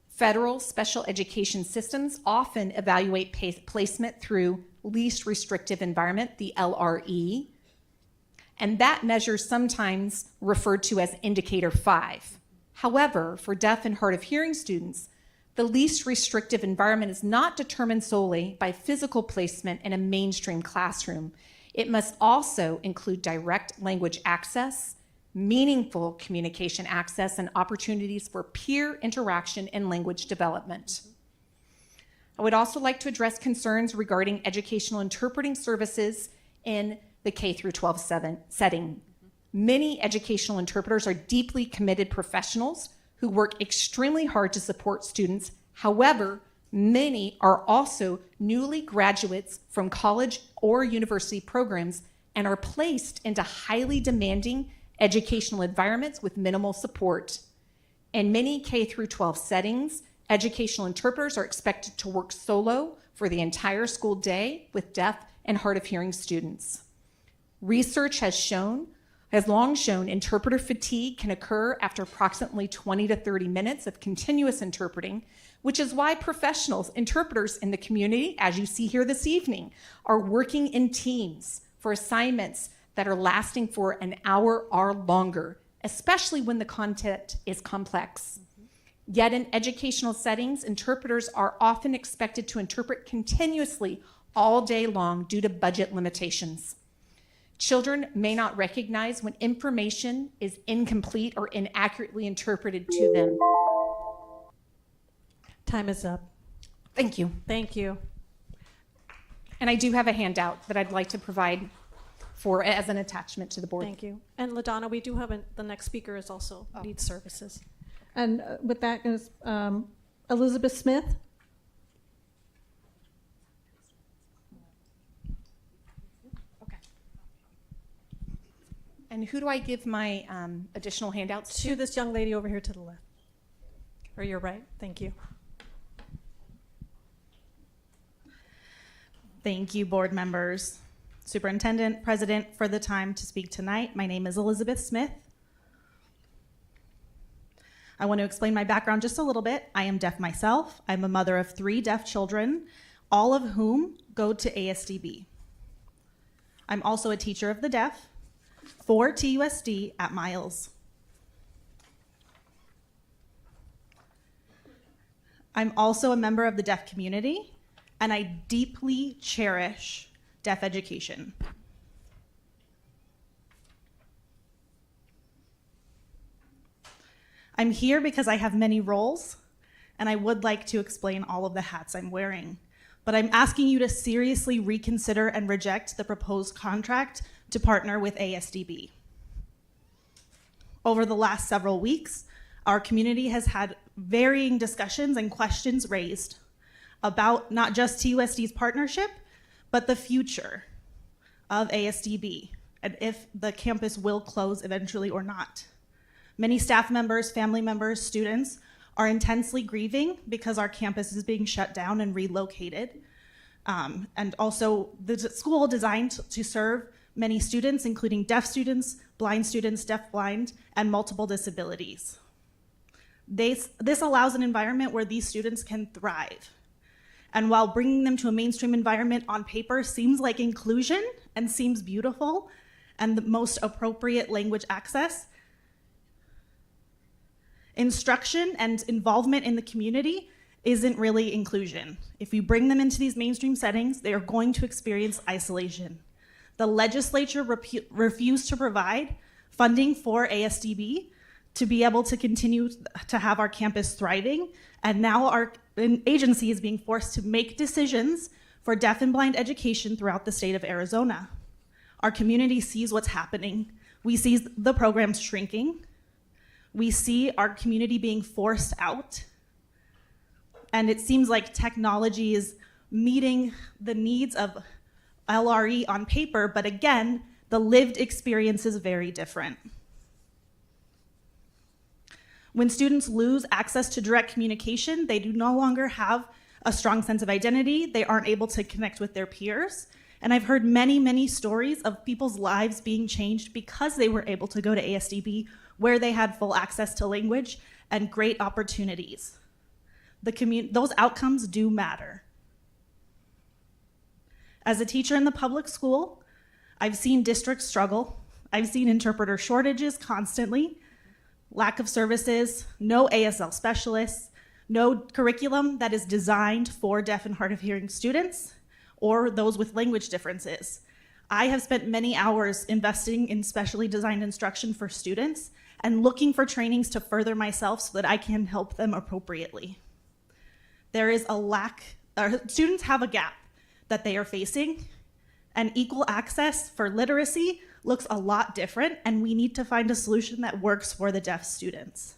Federal special education systems often evaluate placement through least restrictive environment, the LRE, and that measure is sometimes referred to as indicator 5. However, for deaf and hard of hearing students, the least restrictive environment is not determined solely by physical placement in a mainstream classroom. It must also include direct language access, meaningful communication access, and opportunities for peer interaction and language development. I would also like to address concerns regarding educational interpreting services in the K-12 setting. Many educational interpreters are deeply committed professionals who work extremely hard to support students. However, many are also newly graduates from college or university programs and are placed into highly demanding educational environments with minimal support. In many K-12 settings, educational interpreters are expected to work solo for the entire school day with deaf and hard of hearing students. Research has long shown interpreter fatigue can occur after approximately 20 to 30 minutes of continuous interpreting, which is why professionals, interpreters in the community, as you see here this evening, are working in teams for assignments that are lasting for an hour or longer, especially when the content is complex. Yet in educational settings, interpreters are often expected to interpret continuously all day long due to budget limitations. Children may not recognize when information is incomplete or inaccurately interpreted to them. Time is up. Thank you. Thank you. And I do have a handout that I'd like to provide as an attachment to the board. Thank you. And LaDonna, we do have the next speaker is also needs services. And with that is Elizabeth Smith. Okay. And who do I give my additional handouts To this young lady over here to the left. Or your right. Thank you. Thank you, board members, superintendent, president, for the time to speak tonight. My name is Elizabeth Smith. I want to explain my background just a little bit. I am deaf myself. I'm a mother of 3 deaf children, all of whom go to ASDB. I'm also a teacher of the deaf for TUSD at Miles. I'm also a member of the deaf community, and I deeply cherish deaf education. I'm here because I have many roles, and I would like to explain all of the hats I'm wearing. But I'm asking you to seriously reconsider and reject the proposed contract to partner with ASDB. Over the last several weeks, our community has had varying discussions and questions raised about not just TUSD's partnership, but the future of ASDB and if the campus will close eventually or not. Many staff members, family members, students are intensely grieving because our campus is being shut down and relocated. And also the school designed to serve many students, including deaf students, deaf-blind, and multiple disabilities. This allows an environment where these students can thrive. And while bringing them to a mainstream environment on paper seems like inclusion and seems beautiful and the most appropriate language access, instruction and involvement in the community isn't really inclusion. If you bring them into these mainstream settings, they are going to experience isolation. The legislature refused to provide funding for ASDB to be able to continue to have our campus thriving, and now our agency is being forced to make decisions for deaf and blind education throughout the state of Arizona. Our community sees what's happening. We see the programs shrinking. We see our community being forced out. And it seems like technology is meeting the needs of LRE on paper, but again, the lived experience is very different. When students lose access to direct communication, they do no longer have a strong sense of identity. They aren't able to connect with their peers. And I've heard many, many stories of people's lives being changed because they were able to go to ASDB, where they had full access to language and great opportunities. Those outcomes do matter. As a teacher in the public school, I've seen districts struggle. I've seen interpreter shortages constantly, lack of services, no ASL specialists, no curriculum that is designed for deaf and hard of hearing students or those with language differences. I have spent many hours investing in specially designed instruction for students and looking for trainings to further myself so that I can help them appropriately. There is a lack, students have a gap that they are facing, and equal access for literacy looks a lot different, and we need to find a solution that works for the deaf students.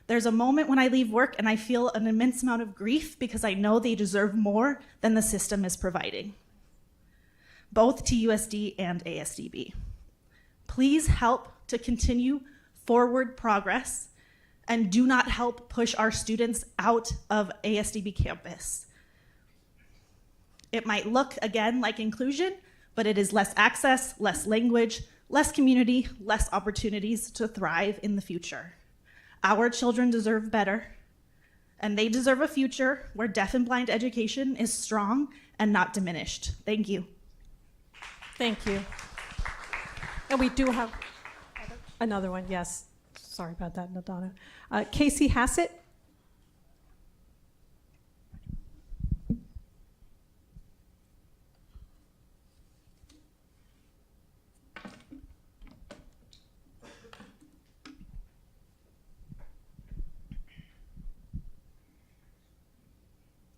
There's a moment when I leave work and I feel an immense amount of grief because I know they deserve more than the system is providing, both TUSD and ASDB. Please help to continue forward progress and do not help push our students out of ASDB campus. It might look, again, like inclusion, but it is less access, less language, less community, less opportunities to thrive in the future. Our children deserve better, and they deserve a future where deaf and blind education is strong and not diminished. Thank you. Thank you. And we do have another one, yes. Sorry about that, Nadana. Casey Hassett.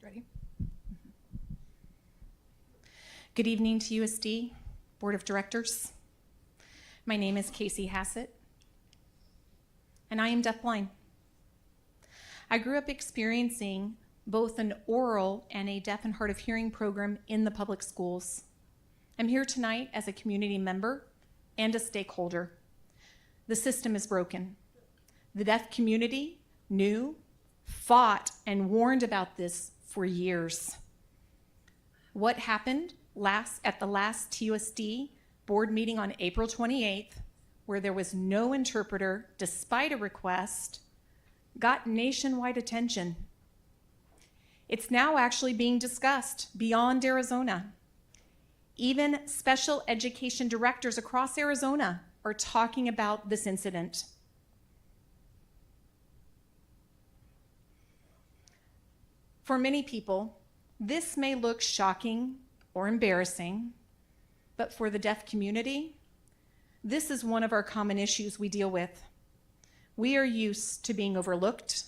Ready? Good evening to USD, Board of Directors. My name is Casey Hassett, and I am deafblind. I grew up experiencing both an oral and a deaf and hard of hearing program in the public schools. I'm here tonight as a community member and a stakeholder. The system is broken. The deaf community knew, fought, and warned about this for years. what happened at the last TUSD board meeting on April 28th, where there was no interpreter despite a request, got nationwide attention. It's now actually being discussed beyond Arizona. Even special education directors across Arizona are talking about this incident. For many people, this may look shocking or embarrassing, but for the deaf community, this is one of our common issues we deal with. We are used to being overlooked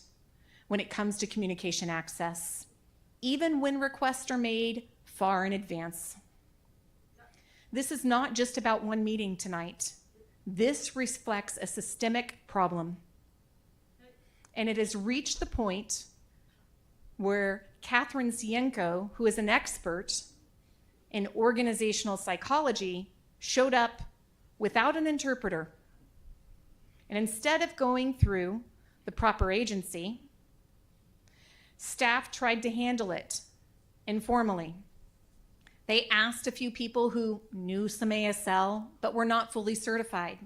when it comes to communication access, even when requests are made far in advance. This is not just about one meeting tonight. This reflects a systemic problem. And it has reached the point where Catherine Sienko, who is an expert in organizational psychology, showed up without an interpreter. And instead of going through the proper agency, staff tried to handle it informally. They asked a few people who knew some ASL but were not fully certified.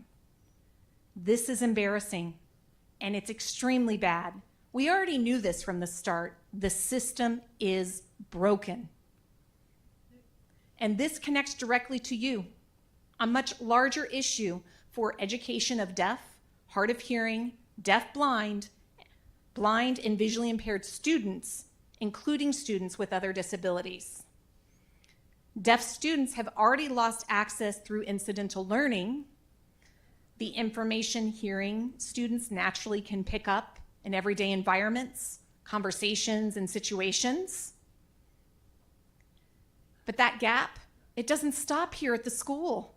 This is embarrassing, and it's extremely bad. We already knew this from the start. The system is broken. And this connects directly to you. A much larger issue for education of deaf, hard of hearing, deaf-blind, blind and visually impaired students, including students with other disabilities. Deaf students have already lost access through incidental learning, the information hearing students naturally can pick up in everyday environments, conversations, and situations. But that gap, it doesn't stop here at the school.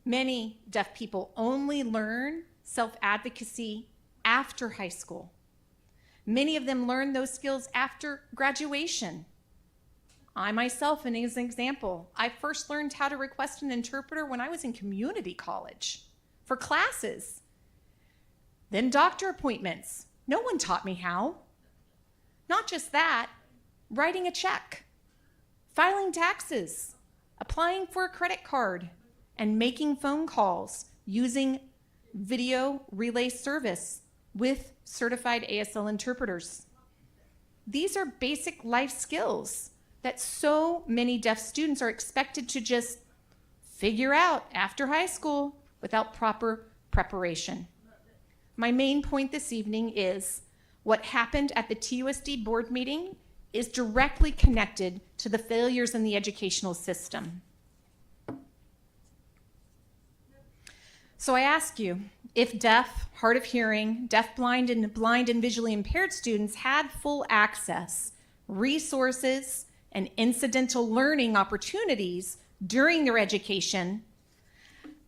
Many deaf people only learn self-advocacy after high school. Many of them learn those skills after graduation. I myself, as an example, I first learned how to request an interpreter when I was in community college for classes. Then doctor appointments. No one taught me how. Not just that, writing a check, filing taxes, applying for a credit card, and making phone calls using video relay service with certified ASL interpreters. These are basic life skills that so many deaf students are expected to just figure out after high school without proper preparation. My main point this evening is what happened at the TUSD board meeting is directly connected to the failures in the educational system. So I ask you, if deaf, hard of hearing, deaf-blind, and blind and visually impaired students had full access, resources, and incidental learning opportunities during their education,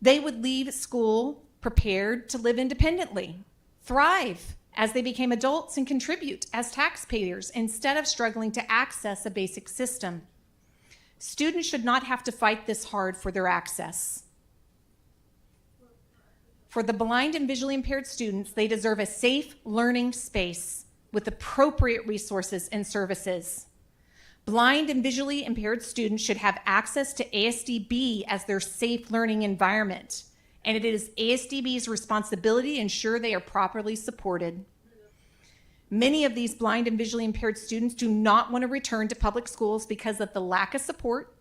they would leave school prepared to live independently, thrive as they became adults, and contribute as taxpayers instead of struggling to access a basic system. Students should not have to fight this hard for their access. For the blind and visually impaired students, they deserve a safe learning space with appropriate resources and services. Blind and visually impaired students should have access to ASDB as their safe learning environment, and it is ASDB's responsibility to ensure they are properly supported. Many of these blind and visually impaired students do not want to return to public schools because of the lack of support,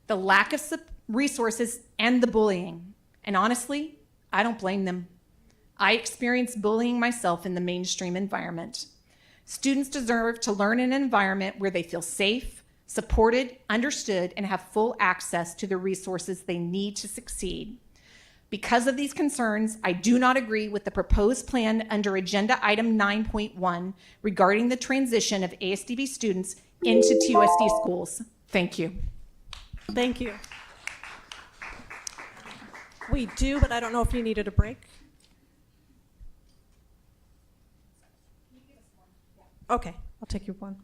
the lack of resources, and the bullying. And honestly, I don't blame them. I experienced bullying myself in the mainstream environment. Students deserve to learn in an environment where they feel safe, supported, understood, and have full access to the resources they need to succeed. Because of these concerns, I do not agree with the proposed plan under Agenda Item 9.1 regarding the transition of ASDB students into TUSD schools. Thank you. Thank you. We do, but I don't know if you needed a break. Okay, I'll take you one.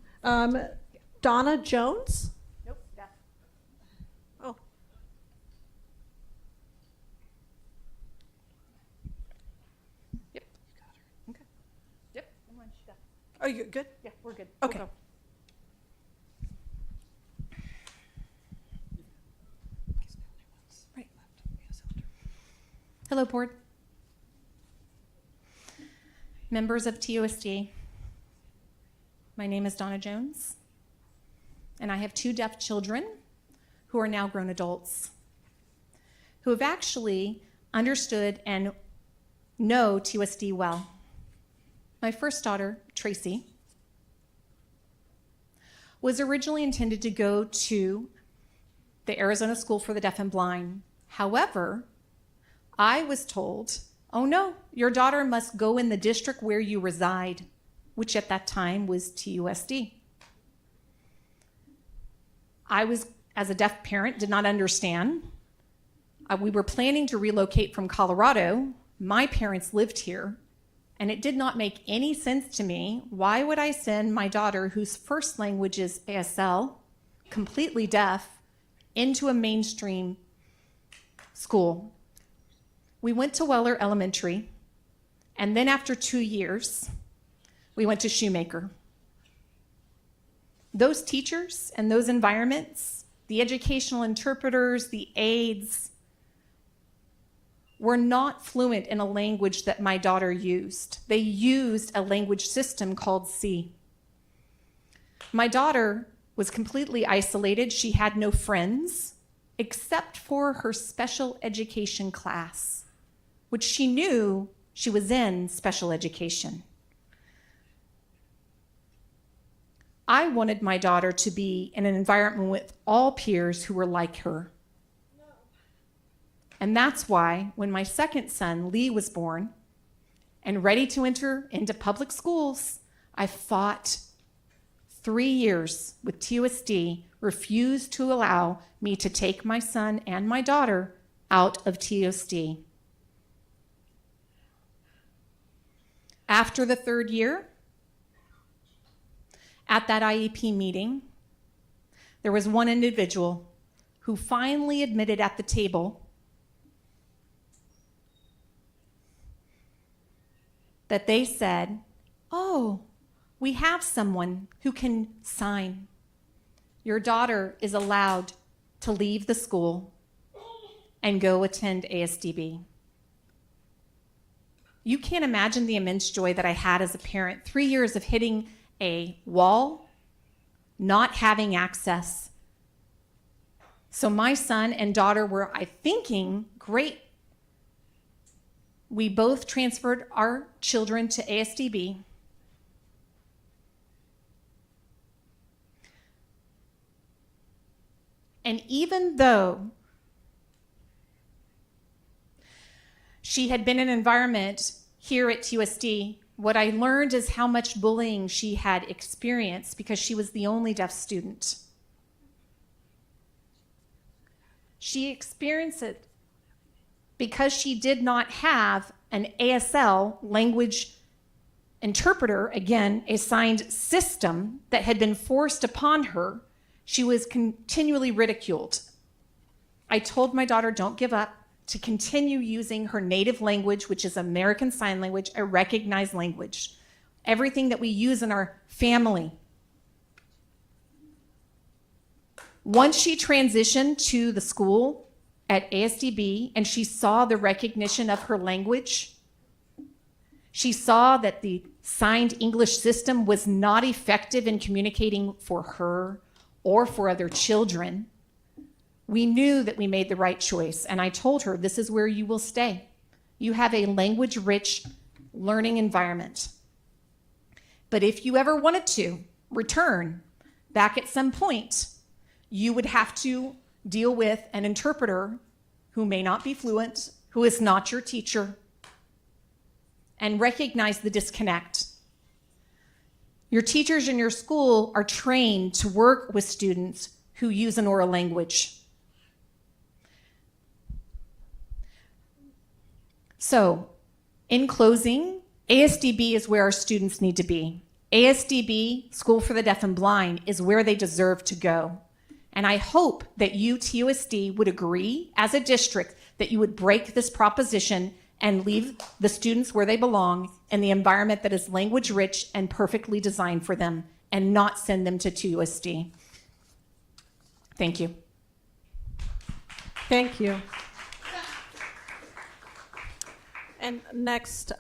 Donna Jones? Nope, deaf. Oh. Yep. Okay. Yep. Oh, you're good? Yeah, we're good. Okay. We'll go. Right. Hello, board. Members of TUSD. My name is Donna Jones, and I have 2 deaf children who are now grown adults who have actually understood and know TUSD well. My first daughter, Tracy, was originally intended to go to the Arizona School for the Deaf and Blind. However, I was told, oh no, your daughter must go in the district where you reside, which at that time was TUSD. I was, as a deaf parent, did not understand. We were planning to relocate from Colorado. My parents lived here, and it did not make any sense to me. Why would I send my daughter, whose first language is ASL, completely deaf, into a mainstream school? We went to Weller Elementary, and then after 2 years, we went to Shoemaker. Those teachers and those environments, the educational interpreters, the aides, were not fluent in a language that my daughter used. They used a language system called C. My daughter was completely isolated. She had no friends except for her special education class, which she knew she was in special education. I wanted my daughter to be in an environment with all peers who were like her. And that's why when my second son, Lee, was born and ready to enter into public schools, I fought 3 years with TUSD, refused to allow me to take my son and my daughter out of TUSD. After the 3rd year, at that IEP meeting, there was one individual who finally admitted at the table that they said, oh, we have someone who can sign. Your daughter is allowed to leave the school and go attend ASDB. You can't imagine the immense joy that I had as a parent. 3 years of hitting a wall, not having access. So my son and daughter were, I thinking, great. We both transferred our children to ASDB. And even though she had been in an environment here at TUSD, what I learned is how much bullying she had experienced because she was the only deaf student. She experienced it because she did not have an ASL language interpreter, again, a signed system that had been forced upon her. She was continually ridiculed. I told my daughter, don't give up, to continue using her native language, which is American Sign Language, a recognized language. Everything that we use in our family. Once she transitioned to the school at ASDB and she saw the recognition of her language, she saw that the signed English system was not effective in communicating for her or for other children. We knew that we made the right choice, and I told her, this is where you will stay. You have a language-rich learning environment. But if you ever wanted to return back at some point, you would have to deal with an interpreter who may not be fluent, who is not your teacher, and recognize the disconnect. Your teachers in your school are trained to work with students who use an oral language. So, in closing, ASDB is where our students need to be. ASDB, School for the Deaf and Blind, is where they deserve to go. And I hope that you, TUSD, would agree as a district that you would break this proposition and leave the students where they belong in the environment that is language rich and perfectly designed for them, and not send them to TUSD. Thank you. Thank you. And next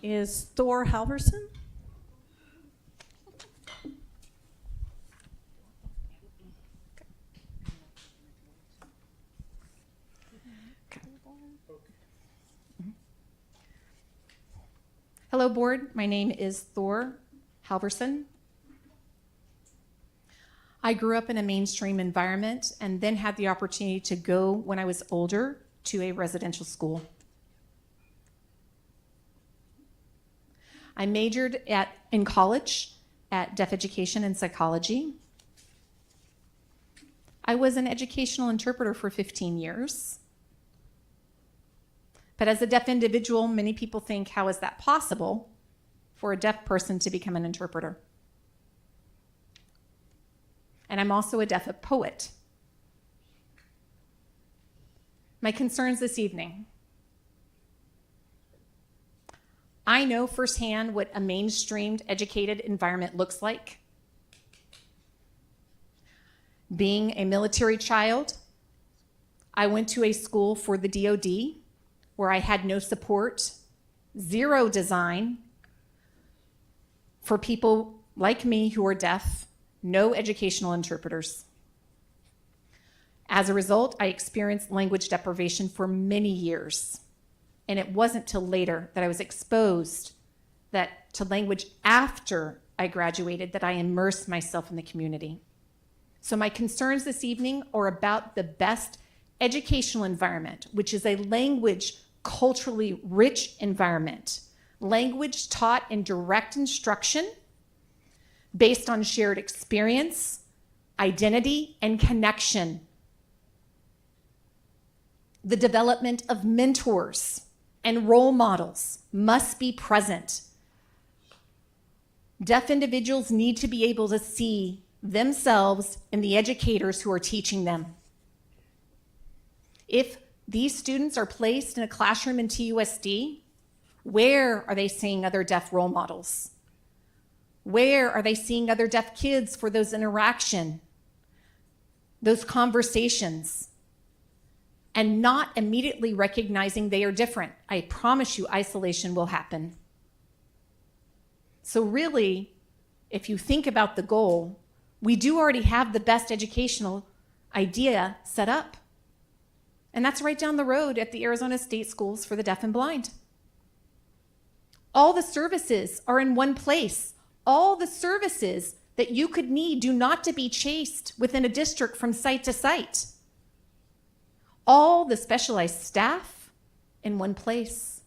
is Thor Halverson. Hello, board. My name is Thor Halverson. I grew up in a mainstream environment and then had the opportunity to go, when I was older, to a residential school. I majored in college at deaf education and psychology. I was an educational interpreter for 15 years. But as a deaf individual, many people think, how is that possible for a deaf person to become an interpreter? And I'm also a deaf poet. My concerns this evening. I know firsthand what a mainstreamed, educated environment looks like. Being a military child, I went to a school for the DoD where I had no support, zero design for people like me who are deaf, no educational interpreters. As a result, I experienced language deprivation for many years. And it wasn't till later that I was exposed to language after I graduated that I immersed myself in the community. So my concerns this evening are about the best educational environment, which is a language culturally rich environment, language taught in direct instruction based on shared experience, identity, and connection. The development of mentors and role models must be present. Deaf individuals need to be able to see themselves in the educators who are teaching them. If these students are placed in a classroom in TUSD, where are they seeing other deaf role models? Where are they seeing other deaf kids for those interaction, those conversations, and not immediately recognizing they are different? I promise you isolation will happen. So really, if you think about the goal, we do already have the best educational idea set up. And that's right down the road at the Arizona State Schools for the Deaf and Blind. All the services are in one place. All the services that you could need do not to be chased within a district from site to site. All the specialized staff in one place.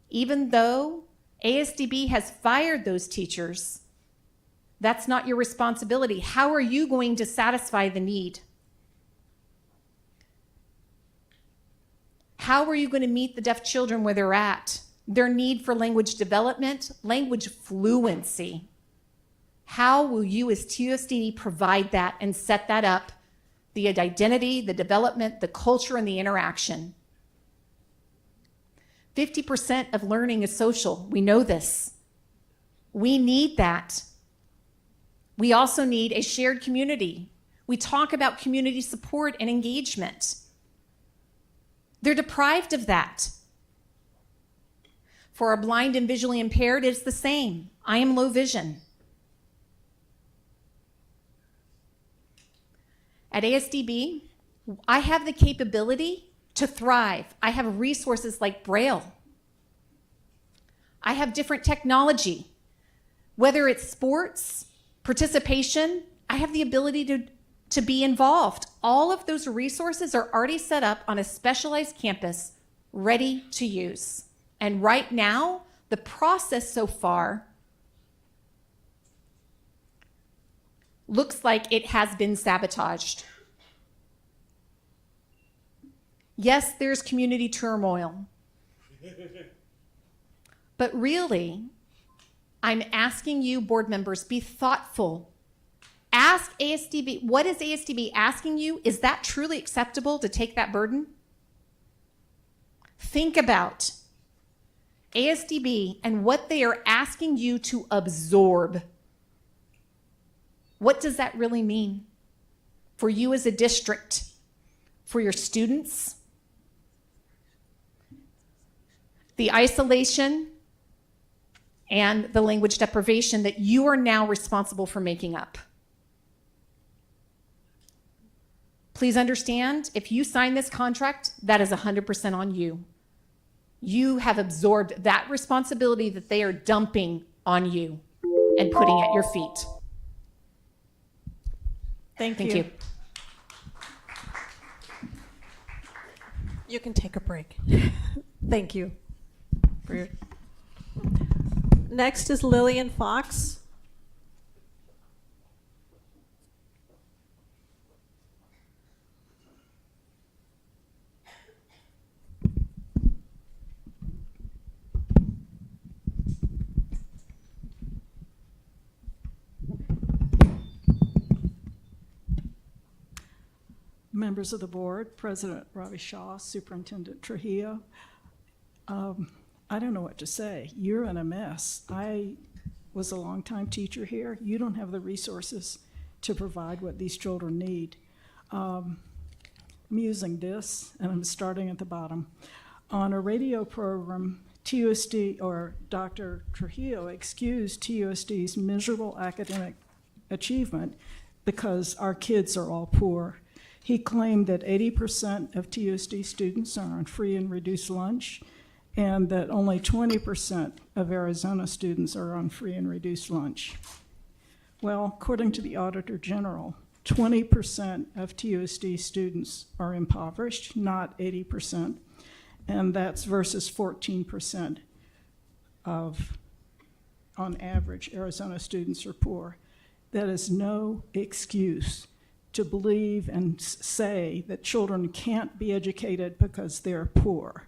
Even though ASDB has fired those teachers, that's not your responsibility. How are you going to satisfy the need? How are you going to meet the deaf children where they're at? Their need for language development, language fluency. How will you as TUSD provide that and set that up? The identity, the development, the culture, and the interaction. 50% of learning is social. We know this. We need that. We also need a shared community. We talk about community support and engagement. They're deprived of that. For our blind and visually impaired, it's the same. I am low vision. At ASDB, I have the capability to thrive. I have resources like Braille. I have different technology. Whether it's sports, participation, I have the ability to be involved. All of those resources are already set up on a specialized campus, ready to use. And right now, the process so far looks like it has been sabotaged. Yes, there's community turmoil. But really, I'm asking you, board members, be thoughtful. Ask ASDB, what is ASDB asking you? Is that truly acceptable to take that burden? Think about ASDB and what they are asking you to absorb. What does that really mean for you as a district, for your students? The isolation and the language deprivation that you are now responsible for making up. Please understand, if you sign this contract, that is 100% on you. You have absorbed that responsibility that they are dumping on you and putting at your feet. Thank Thank you. you. You can take a break. Thank you. Next is Lillian Fox. Members of the board, President Ravi Shah, Superintendent Trujillo. I don't know what to say. You're in a mess. I was a longtime teacher here. You don't have the resources to provide what these children need. I'm using this, and I'm starting at the bottom. On a radio program, TUSD, or Dr. Trujillo, excused TUSD's miserable academic achievement because our kids are all poor. He claimed that 80% of TUSD students are on free and reduced lunch, and that only 20% of Arizona students are on free and reduced lunch. Well, according to the Auditor General, 20% of TUSD students are impoverished, not 80%, and that's versus 14% of, on average, Arizona students are poor. That is no excuse to believe and say that children can't be educated because they're poor.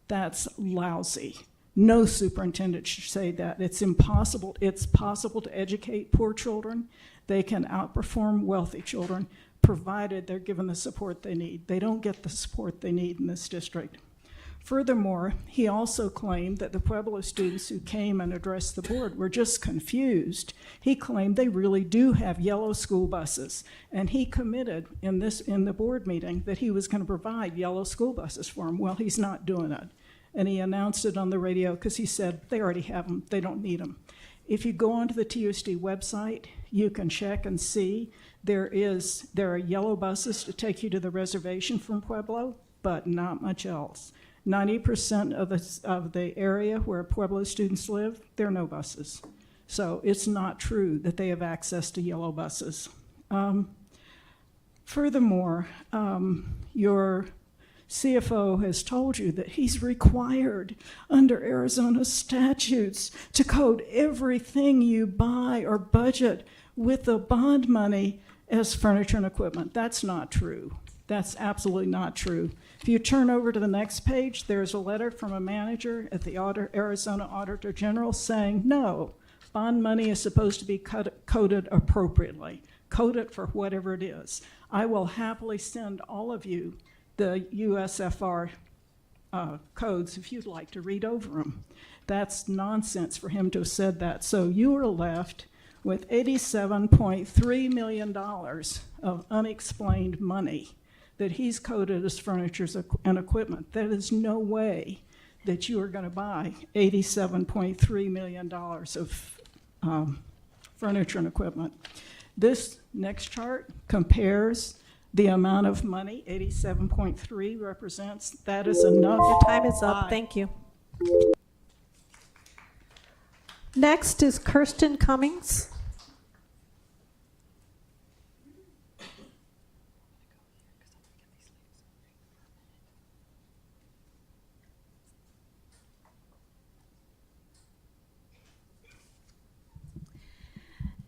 That's lousy. No superintendent should say that. It's impossible. It's possible to educate poor children. They can outperform wealthy children, provided they're given the support they need. They don't get the support they need in this district. Furthermore, he also claimed that the Pueblo students who came and addressed the board were just confused. He claimed they really do have yellow school buses, and he committed in the board meeting that he was going to provide yellow school buses for them. Well, he's not doing it. And he announced it on the radio because he said they already have them, they don't need them. If you go onto the TUSD website, you can check and see there are yellow buses to take you to the reservation from Pueblo, but not much else. 90% of the area where Pueblo students live, there are no buses. So it's not true that they have access to yellow buses. Furthermore, your CFO has told you that he's required under Arizona statutes to code everything you buy or budget with the bond money as furniture and equipment. That's not true. That's absolutely not true. If you turn over to the next page, there's a letter from a manager at the Arizona Auditor General saying, no, bond money is supposed to be coded appropriately. Code it for whatever it is. I will happily send all of you the USFR codes if you'd like to read over them. That's nonsense for him to have said that. So you are left with $87.3 million of unexplained money that he's coded as furniture and equipment. There is no way that you are going to buy $87.3 million of furniture and equipment. This next chart compares the amount of money 87.3 represents. That is enough. Your time is up. Thank you. Next is Kirsten Cummings.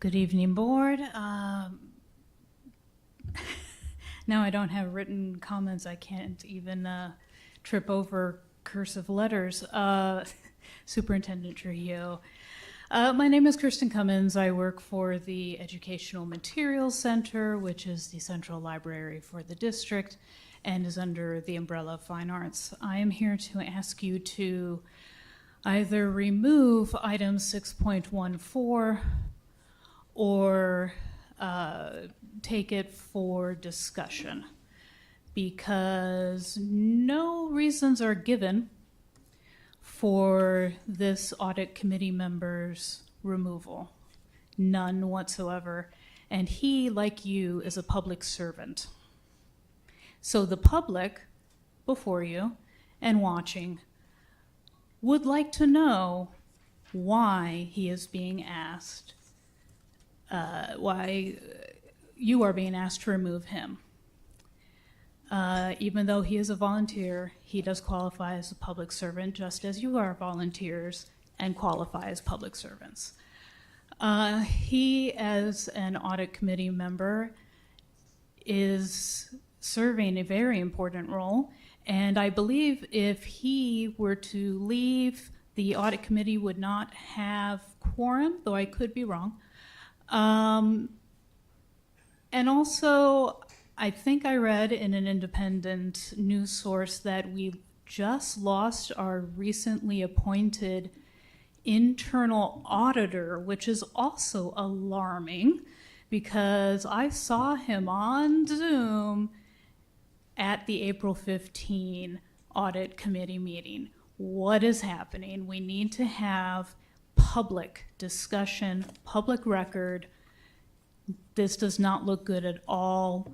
Good evening, board. Now I don't have written comments. I can't even trip over cursive letters. Superintendent Trujillo. My name is Kirsten Cummins. I work for the Educational Materials Center, which is the central library for the district and is under the umbrella of Fine Arts. I am here to ask you to either remove item 6.14 or take it for discussion, because no reasons are given for this audit committee member's removal. None whatsoever. And he, like you, is a public servant. So the public before you and watching would like to know why he is being asked, why you are being asked to remove him. Even though he is a volunteer, he does qualify as a public servant, just as you are volunteers and qualify as public servants. He, as an audit committee member, is serving a very important role. And I believe if he were to leave, the audit committee would not have quorum, though I could be wrong. And also, I think I read in an independent news source that we just lost our recently appointed internal auditor, which is also alarming because I saw him on Zoom at the April 15 audit committee meeting. What is happening? We need to have public discussion, public record. This does not look good at all.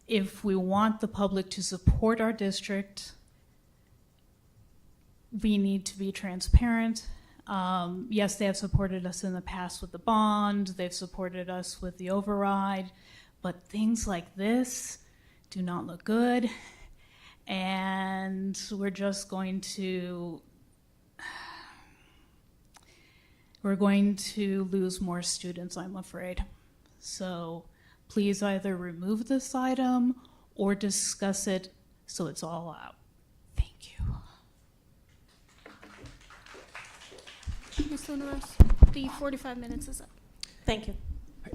If we want the public to support our district, we need to be transparent. Yes, they have supported us in the past with the bond, they've supported us with the override, but things like this do not look good. And we're just going to lose more students, I'm afraid. So please either remove this item or discuss it so it's all out. Thank you. Ms. Lunaros, the 45 minutes is up. Thank you.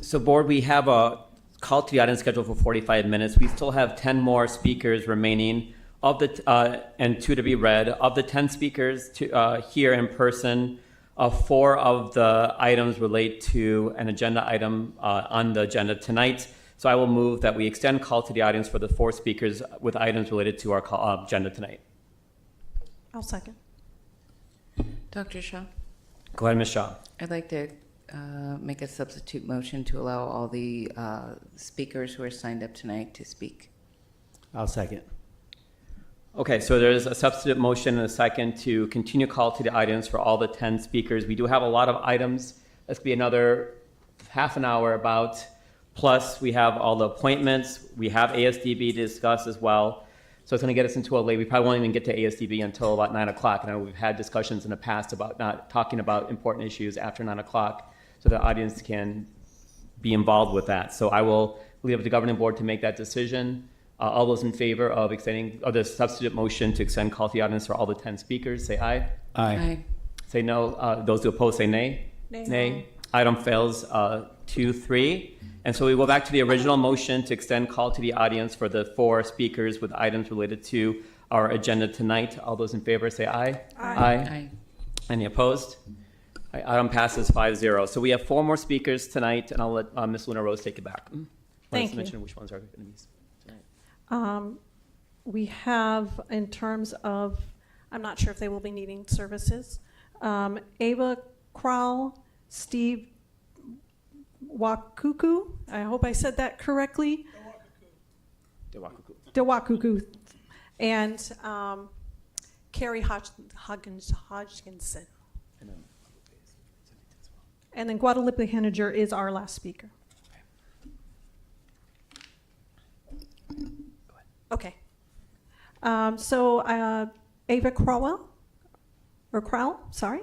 So board, we have a call to the audience scheduled for 45 minutes. We still have 10 more speakers remaining of the and 2 to be read. Of the 10 speakers here in person, 4 of the items relate to an agenda item on the agenda tonight. So I will move that we extend call to the audience for the 4 speakers with items related to our agenda tonight. I'll second. Dr. Shaw, Go ahead, Ms. Shaw. I'd like to make a substitute motion to allow all the speakers who are signed up tonight to speak. I'll second. Okay, so there's a substitute motion and a second to continue call to the audience for all the 10 speakers. We do have a lot of items. That's going to be another half an hour about. Plus, we have all the appointments. We have ASDB to discuss as well. So it's going to get us into a late. We probably won't even get to ASDB until about 9 o'clock. I know we've had discussions in the past about not talking about important issues after 9 o'clock so the audience can be involved with that. So I will leave it to the governing board to make that decision. All those in favor of extending the substitute motion to extend call to the audience for all the 10 speakers, say aye. Aye. Aye. Say no. Those who oppose, say nay. Nay. Nay. Item fails 2-3. And so we go back to the original motion to extend call to the audience for the 4 speakers with items related to our agenda tonight. All those in favor say aye. Aye. Aye. Any opposed? Item passes 5-0. So we have 4 more speakers tonight, and I'll let Ms. Luna Rose take it back. Thank you. Mention which ones are going to be. We have, in terms of, I'm not sure if they will be needing services, Ava Crowell, Steve Wakuku, I hope I said that correctly. Dewakuku. And Carrie Hodgkinson. And then Guadalupe Henninger is our last speaker. Okay. So Ava Crowell, or Crowell, sorry.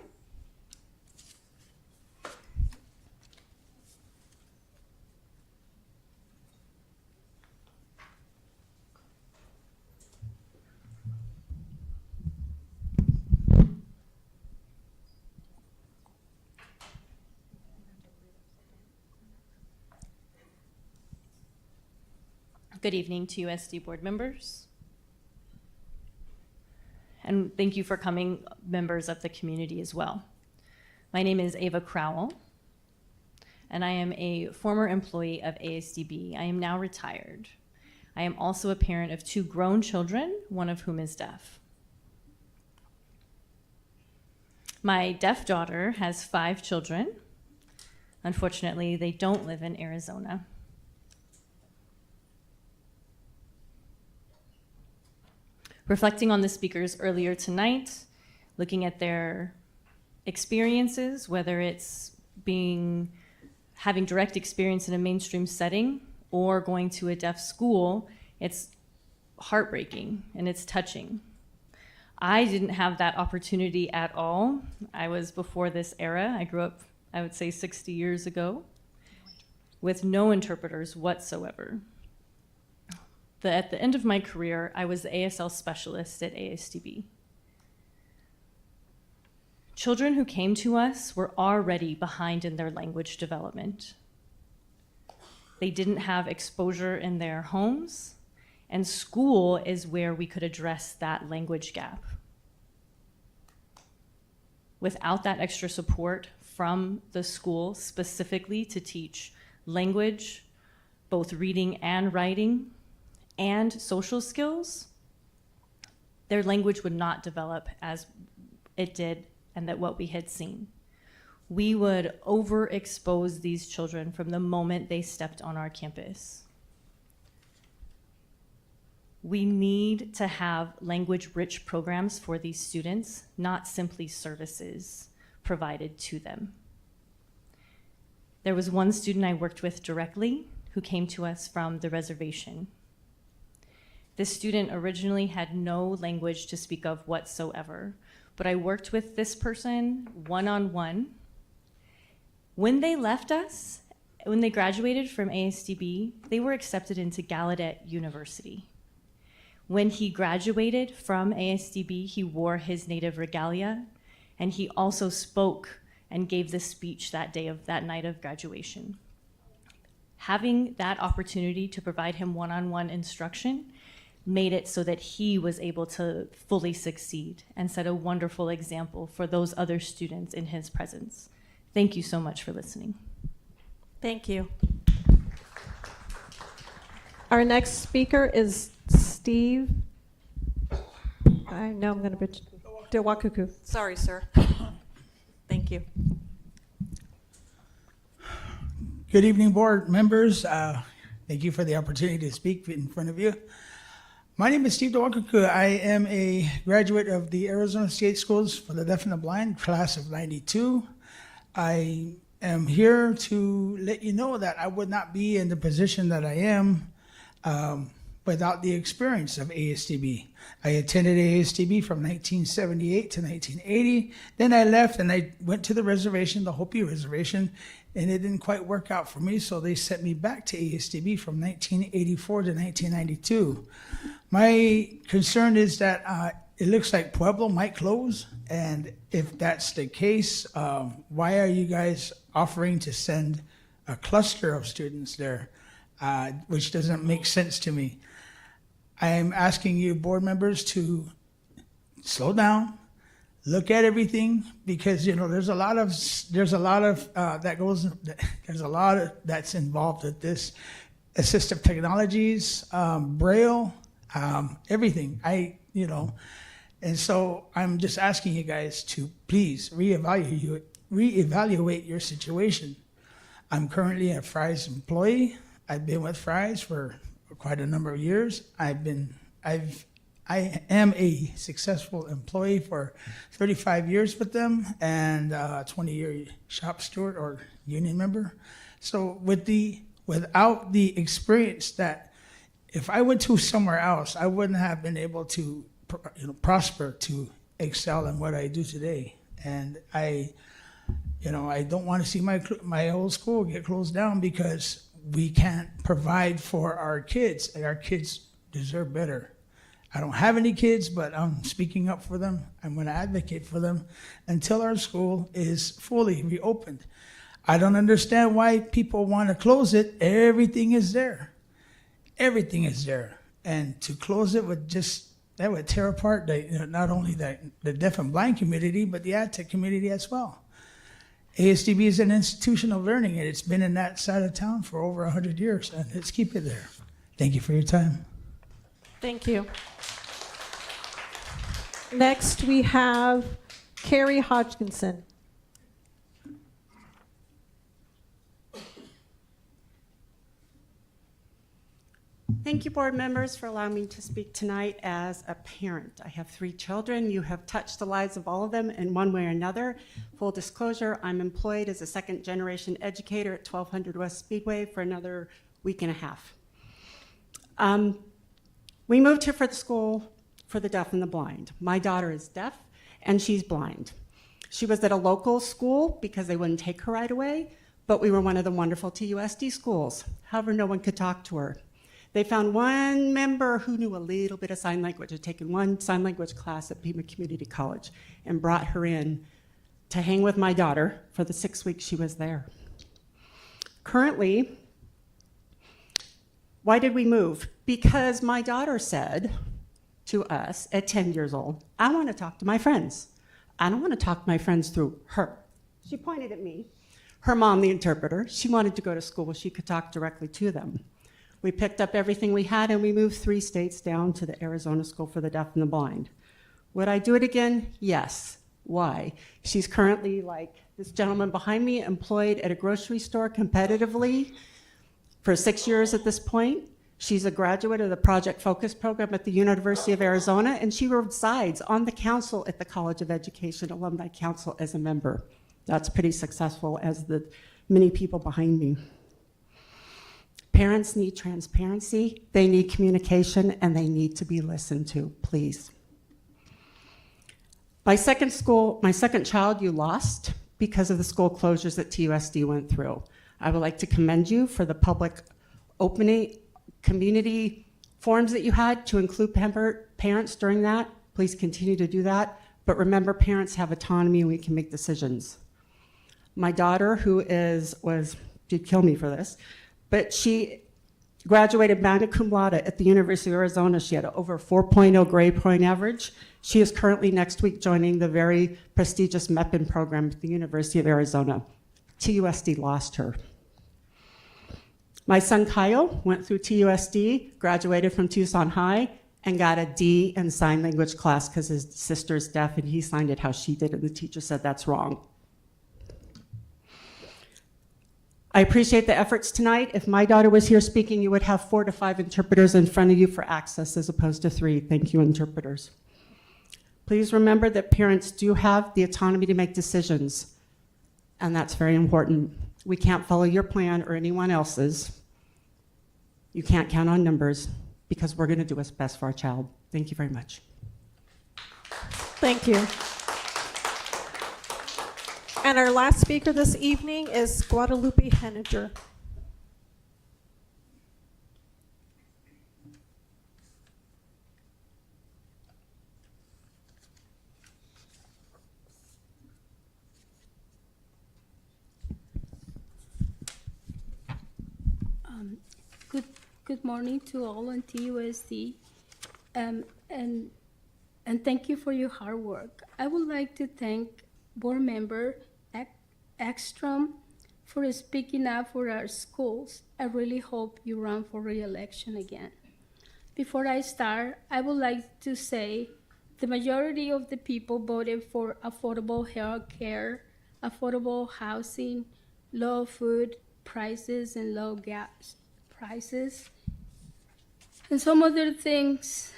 Good evening to USD board members. and thank you for coming, members of the community as well. My name is Ava Crowell, and I am a former employee of ASDB. I am now retired. I am also a parent of 2 grown children, one of whom is deaf. My deaf daughter has 5 children. Unfortunately, they don't live in Arizona. Reflecting on the speakers earlier tonight, looking at their experiences, whether it's having direct experience in a mainstream setting or going to a deaf school, it's heartbreaking and it's touching. I didn't have that opportunity at all. I was before this era. I grew up, I would say, 60 years ago with no interpreters whatsoever. At the end of my career, I was the ASL specialist at ASDB. Children who came to us were already behind in their language development. They didn't have exposure in their homes, and school is where we could address that language gap. Without that extra support from the school specifically to teach language, both reading and writing, and social skills, their language would not develop as it did and that what we had seen. We would overexpose these children from the moment they stepped on our campus. We need to have language-rich programs for these students, not simply services provided to them. There was one student I worked with directly who came to us from the reservation. This student originally had no language to speak of whatsoever, but I worked with this person one-on-one. When they left us, when they graduated from ASDB, they were accepted into Gallaudet University. When he graduated from ASDB, he wore his native regalia, and he also spoke and gave the speech that night of graduation. Having that opportunity to provide him one-on-one instruction made it so that he was able to fully succeed and set a wonderful example for those other students in his presence. Thank you so much for listening. Thank you. Our next speaker is Steve. I know I'm going to butcher. Dewakuku. Sorry, sir. Thank you. Good evening, board members. Thank you for the opportunity to speak in front of you. My name is Steve Dewakuku. I am a graduate of the Arizona State Schools for the Deaf and the Blind, class of '92. I am here to let you know that I would not be in the position that I am without the experience of ASDB. I attended ASDB from 1978 to 1980. Then I left and I went to the reservation, the Hopi Reservation, and it didn't quite work out for me, so they sent me back to ASDB from 1984 to 1992. My concern is that it looks like Pueblo might close, and if that's the case, why are you guys offering to send a cluster of students there, which doesn't make sense to me? I am asking you, board members, to slow down, look at everything, because there's a lot of that's involved with this, assistive technologies, Braille, everything. And so I'm just asking you guys to please reevaluate your situation. I'm currently a Fry's employee. I've been with Fry's for quite a number of years. I am a successful employee for 35 years with them and 20-year shop steward or union member. So without the experience that if I went to somewhere else, I wouldn't have been able to prosper to excel in what I do today. And I don't want to see my old school get closed down because we can't provide for our kids, and our kids deserve better. I don't have any kids, but I'm speaking up for them. I'm going to advocate for them until our school is fully reopened. I don't understand why people want to close it. Everything is there. Everything is there. And to close it with just that would tear apart not only the deaf and blind community, but the ad tech community as well. ASDB is an institution of learning, and it's been in that side of town for over 100 years, and let's keep it there. Thank you for your time. Thank you. Next, we have Carrie Hodgkinson. Thank you, board members, for allowing me to speak tonight as a parent. I have 3 children. You have touched the lives of all of them in one way or another. Full disclosure, I'm employed as a second-generation educator at 1200 West Speedway for another week and a half. We moved here for the school for the deaf and the blind. My daughter is deaf, and she's blind. She was at a local school because they wouldn't take her right away, but we were one of the wonderful TUSD schools. However, no one could talk to her. They found one member who knew a little bit of sign language, had taken one sign language class at Pima Community College, and brought her in to hang with my daughter for the 6 weeks she was there. Currently, why did we move? Because my daughter said to us at 10 years old, I want to talk to my friends. I don't want to talk to my friends through her. She pointed at me. Her mom, the interpreter, she wanted to go to school where she could talk directly to them. We picked up everything we had and we moved 3 states down to the Arizona School for the Deaf and the Blind. Would I do it again? Yes. Why? She's currently, like this gentleman behind me, employed at a grocery store competitively for 6 years at this point. She's a graduate of the Project Focus program at the University of Arizona, and she resides on the council at the College of Education Alumni Council as a member. That's pretty successful, as the many people behind me. Parents need transparency, they need communication, and they need to be listened to, please. My second child you lost because of the school closures that TUSD went through. I would like to commend you for the public opening community forums that you had to include parents during that. Please continue to do that. But remember, parents have autonomy and we can make decisions. My daughter, who did kill me for this, but she graduated magna cum laude at the University of Arizona. She had over 4.0 grade point average. She is currently next week joining the very prestigious MEPIN program at the University of Arizona. TUSD lost her. My son Kyle went through TUSD, graduated from Tucson High, and got a D in sign language class because his sister's deaf and he signed it how she did it. The teacher said that's wrong. I appreciate the efforts tonight. If my daughter was here speaking, you would have 4 to 5 interpreters in front of you for access as opposed to 3. Thank you, interpreters. Please remember that parents do have the autonomy to make decisions, and that's very important. We can't follow your plan or anyone else's. You can't count on numbers because we're going to do what's best for our child. Thank you very much. Thank you. And our last speaker this evening is Guadalupe Henninger. Good morning to all on TUSD, and thank you for your hard work. I would like to thank board member Ekstrom for speaking up for our schools. I really hope you run for re-election again. Before I start, I would like to say the majority of the people voted for affordable health care, affordable housing, low food prices, and low gas prices, and some other things.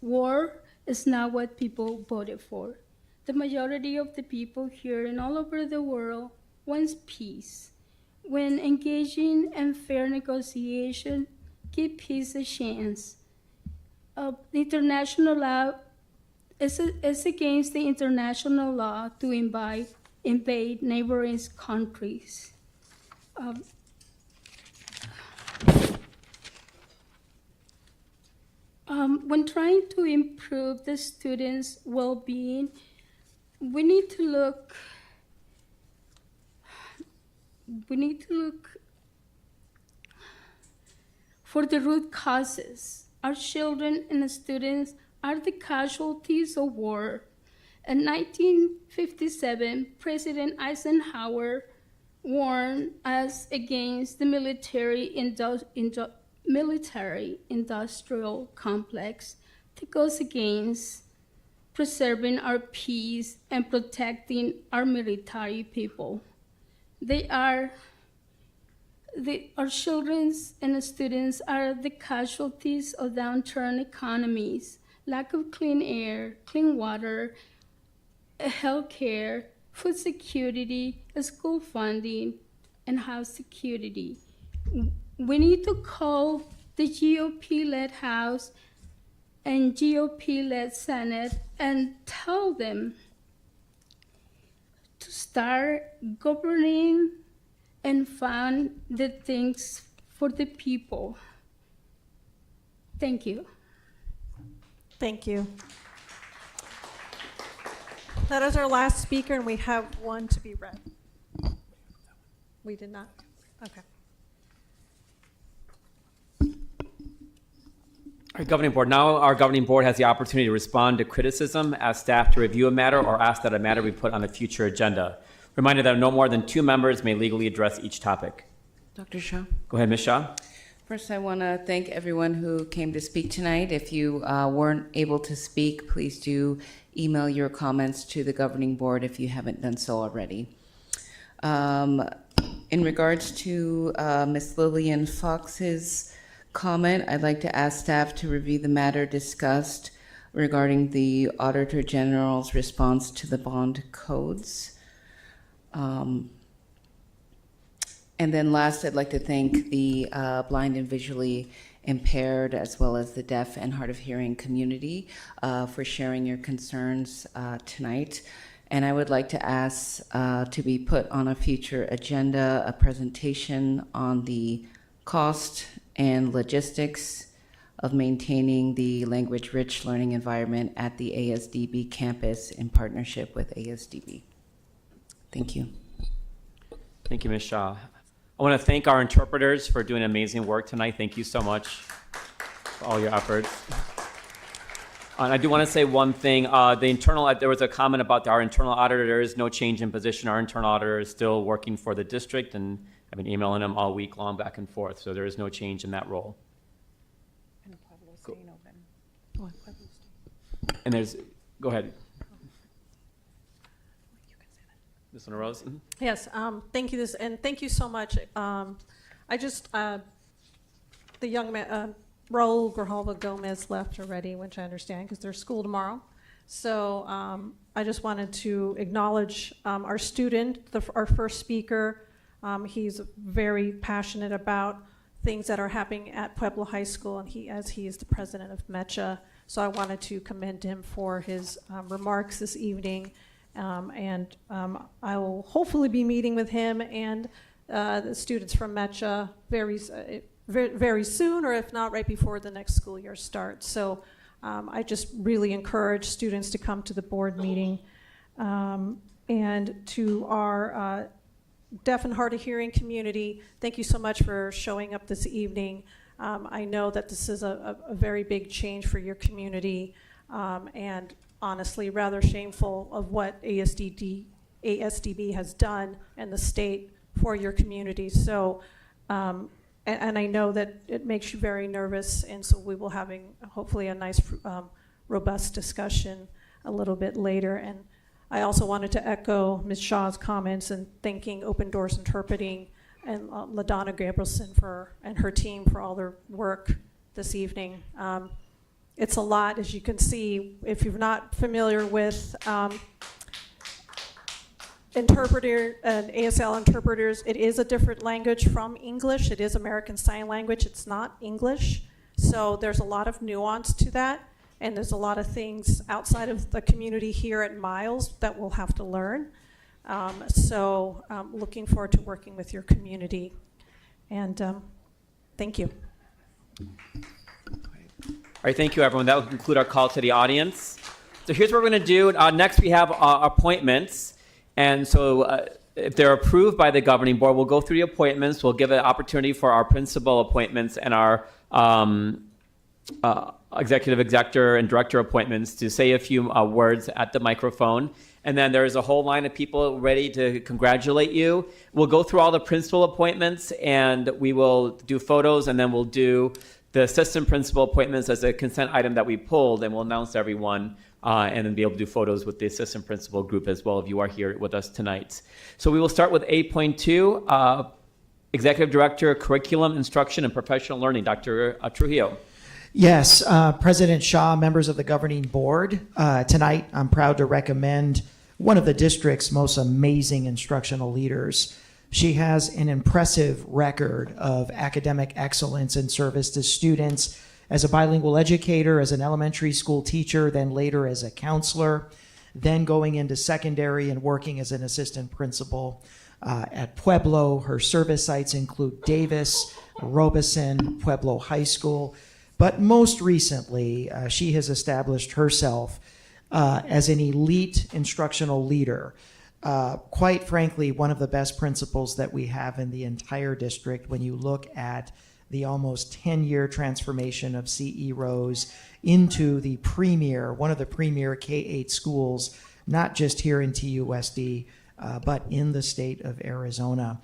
War is not what people voted for. The majority of the people here and all over the world wants peace. When engaging in fair negotiation, give peace a chance. The international law is against the international law to invade neighboring countries. When trying to improve the students' well-being, we need to look for the root causes. Our children and students are the casualties of war. In 1957, President Eisenhower warned us against the military-industrial complex that goes against preserving our peace and protecting our military people. Our children and students are the casualties of downturn economies, lack of clean air, clean water, health care, food security, school funding, and house security. We need to call the GOP-led House and GOP-led Senate and tell them to start governing and fund the things for the people. Thank you. Thank you. That is our last speaker, and we have one to be read. We did not? Okay. Our governing board. Now our governing board has the opportunity to respond to criticism, ask staff to review a matter, or ask that a matter be put on a future agenda. Reminder that no more than 2 members may legally address each topic. Dr. Shaw? Go ahead, Ms. Shaw. First, I want to thank everyone who came to speak tonight. If you weren't able to speak, please do email your comments to the governing board if you haven't done so already. In regards to Ms. Lillian Fox's comment, I'd like to ask staff to review the matter discussed regarding the Auditor General's response to the bond codes. And then last, I'd like to thank the blind and visually impaired, as well as the deaf and hard of hearing community for sharing your concerns tonight. And I would like to ask to be put on a future agenda, a presentation on the cost and logistics of maintaining the language-rich learning environment at the ASDB campus in partnership with ASDB. Thank you. Thank you, Ms. Shaw. I want to thank our interpreters for doing amazing work tonight. Thank you so much for all your efforts. And I do want to say one thing. There was a comment about our internal auditor. There is no change in position. Our internal auditor is still working for the district, and I've been emailing him all week long back and forth. So there is no change in that role. And Pueblo's staying open. And go ahead. Ms. Rose? Mm-hmm. Yes, thank you, and thank you so much. The young man, Raul Grijalva Gomez left already, which I understand because there's school tomorrow. So I just wanted to acknowledge our student, our first speaker. He's very passionate about things that are happening at Pueblo High School, and he is the president of MECHA. So I wanted to commend him for his remarks this evening. I will hopefully be meeting with him and the students from MECHA very soon, or if not, right before the next school year starts. So I just really encourage students to come to the board meeting. And to our deaf and hard of hearing community, thank you so much for showing up this evening. I know that this is a very big change for your community, and honestly rather shameful of what ASDB has done and the state for your community. So, and I know that it makes you very nervous, and so we will having hopefully a nice, robust discussion a little bit later. And I also wanted to echo Ms. Shaw's comments and thanking Open Doors Interpreting and LaDonna Gabrielson and her team for all their work this evening. It's a lot, as you can see. If you're not familiar with interpreter and ASL interpreters, it is a different language from English. It is American Sign Language. It's not English. So there's a lot of nuance to that, and there's a lot of things outside of the community here at Miles that we'll have to learn. So looking forward to working with your community. And thank you. All right, thank you, everyone. That will conclude our call to the audience. So here's what we're going to do. Next, we have appointments. And so if they're approved by the governing board, we'll go through the appointments. We'll give an opportunity for our principal appointments and our executive executor and director appointments to say a few words at the microphone. And then there's a whole line of people ready to congratulate you. We'll go through all the principal appointments and we will do photos, and then we'll do the assistant principal appointments as a consent item that we pulled, and we'll announce everyone and then be able to do photos with the assistant principal group as well if you are here with us tonight. So we will start with 8.2, Executive Director, Curriculum, Instruction, and Professional Learning, Dr. Trujillo. Yes, President Shaw, members of the governing board, tonight I'm proud to recommend one of the district's most amazing instructional leaders. She has an impressive record of academic excellence and service to students as a bilingual educator, as an elementary school teacher, then later as a counselor, then going into secondary and working as an assistant principal at Pueblo. Her service sites include Davis, Robeson, Pueblo High School. But most recently, she has established herself as an elite instructional leader. Quite frankly, one of the best principals that we have in the entire district when you look at the almost 10-year transformation of C.E. Rose into the premier, one of the premier K-8 schools, not just here in TUSD, but in the state of Arizona.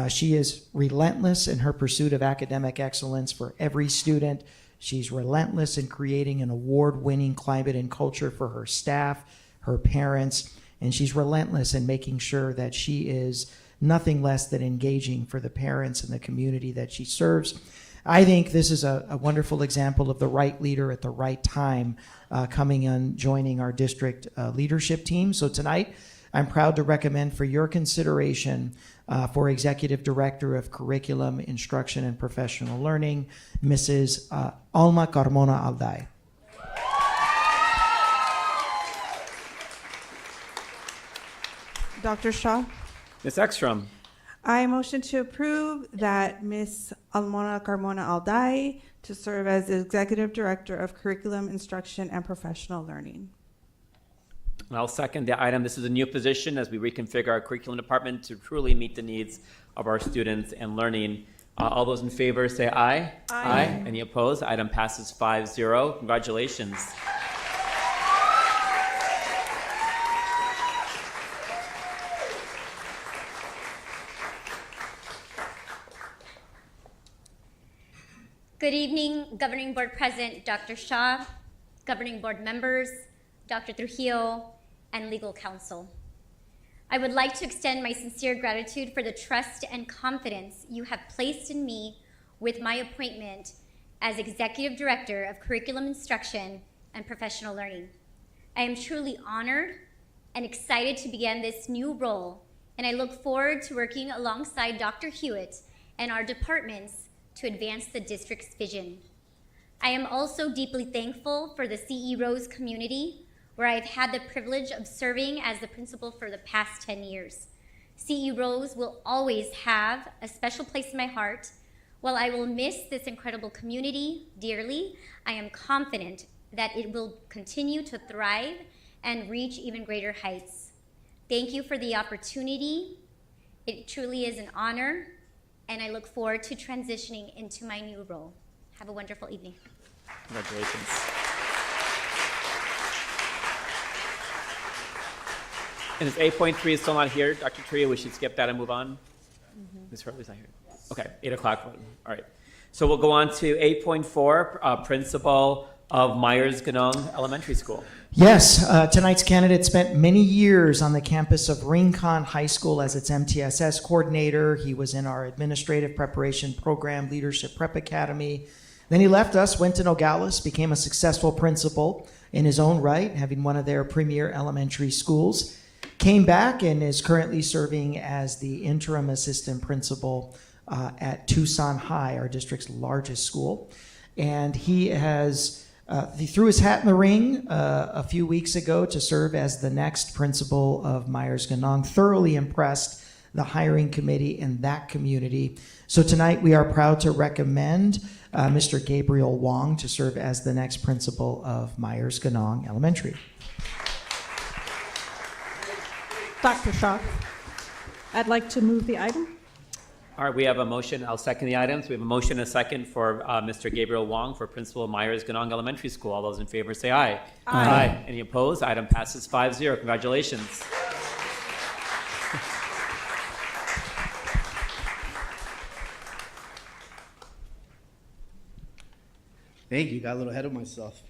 She is relentless in her pursuit of academic excellence for every student. She's relentless in creating an award-winning climate and culture for her staff, her parents, and she's relentless in making sure that she is nothing less than engaging for the parents and the community that she serves. I think this is a wonderful example of the right leader at the right time coming and joining our district leadership team. So tonight, I'm proud to recommend for your consideration for Executive Director of Curriculum, Instruction, and Professional Learning, Mrs. Alma Carmona Alday. Dr. Shaw, Ms. Ekstrom. I motion to approve that Ms. Almona Carmona Alday to serve as the Executive Director of Curriculum, Instruction, and Professional Learning. And I'll second the item. This is a new position as we reconfigure our curriculum department to truly meet the needs of our students and learning. All those in favor say aye. Aye. Any opposed? Item passes 5-0. Congratulations. Good evening, Governing Board President Dr. Shaw, Governing Board members, Dr. Trujillo, and legal counsel. I would like to extend my sincere gratitude for the trust and confidence you have placed in me with my appointment as Executive Director of Curriculum Instruction and Professional Learning. I am truly honored and excited to begin this new role, and I look forward to working alongside Dr. Hewitt and our departments to advance the district's vision. I am also deeply thankful for the C.E. Rose community, where I've had the privilege of serving as the principal for the past 10 years. C.E. Rose will always have a special place in my heart. While I will miss this incredible community dearly, I am confident that it will continue to thrive and reach even greater heights. Thank you for the opportunity. It truly is an honor, and I look forward to transitioning into my new role. Have a wonderful evening. Congratulations. And if 8.3 is still not here, Dr. Tria, we should skip that and move on. Ms. Hurley's not here. Okay, 8 o'clock. All right. So we'll go on to 8.4, Principal of Myers-Ganong Elementary School. Yes, tonight's candidate spent many years on the campus of Rincon High School as its MTSS coordinator. He was in our administrative preparation program, Leadership Prep Academy. Then he left us, went to Nogales, became a successful principal in his own right, having one of their premier elementary schools. Came back and is currently serving as the interim assistant principal at Tucson High, our district's largest school. And he threw his hat in the ring a few weeks ago to serve as the next principal of Myers-Ganong. Thoroughly impressed the hiring committee in that community. So tonight we are proud to recommend Mr. Gabriel Wong to serve as the next principal of Myers-Ganong Elementary. Dr. Shaw, I'd like to move the item. All right, we have a motion. I'll second the items. We have a motion and a second for Mr. Gabriel Wong for Principal of Myers-Ganong Elementary School. All those in favor say aye. Aye. Any opposed? Item passes 5-0. Congratulations. Thank you. Got a little ahead of myself.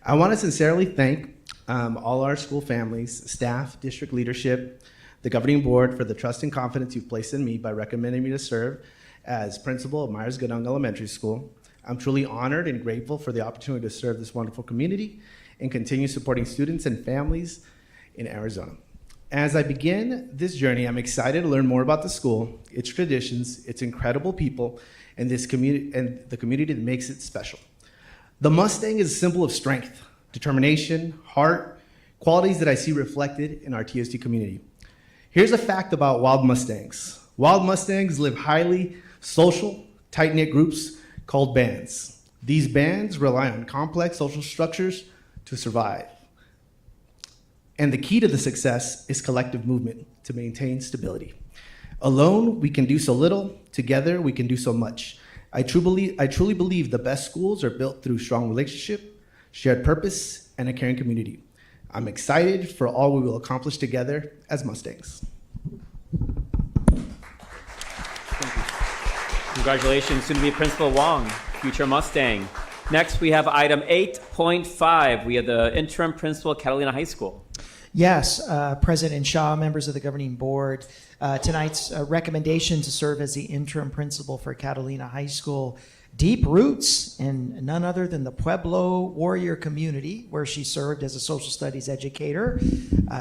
I want to sincerely thank all our school families, staff, district leadership, the governing board for the trust and confidence you've placed in me by recommending me to serve as principal of Myers-Ganong Elementary School. I'm truly honored and grateful for the opportunity to serve this wonderful community and continue supporting students and families in Arizona. As I begin this journey, I'm excited to learn more about the school, its traditions, its incredible people, and this community and the community that makes it special. The Mustang is a symbol of strength, determination, heart, qualities that I see reflected in our TUSD community. Here's a fact about wild Mustangs. Wild Mustangs live highly social, tight-knit groups called bands. These bands rely on complex social structures to survive. And the key to the success is collective movement to maintain stability. Alone, we can do so little. Together, we can do so much. I truly believe the best schools are built through strong relationship, shared purpose, and a caring community. I'm excited for all we will accomplish together as Mustangs. Congratulations, soon-to-be Principal Wong, future Mustang. Next, we have item 8.5. We have the interim principal at Catalina High School. Yes, President Shaw, members of the governing board, tonight's recommendation to serve as the interim principal for Catalina High School. Deep roots in none other than the Pueblo warrior community, where she served as a social studies educator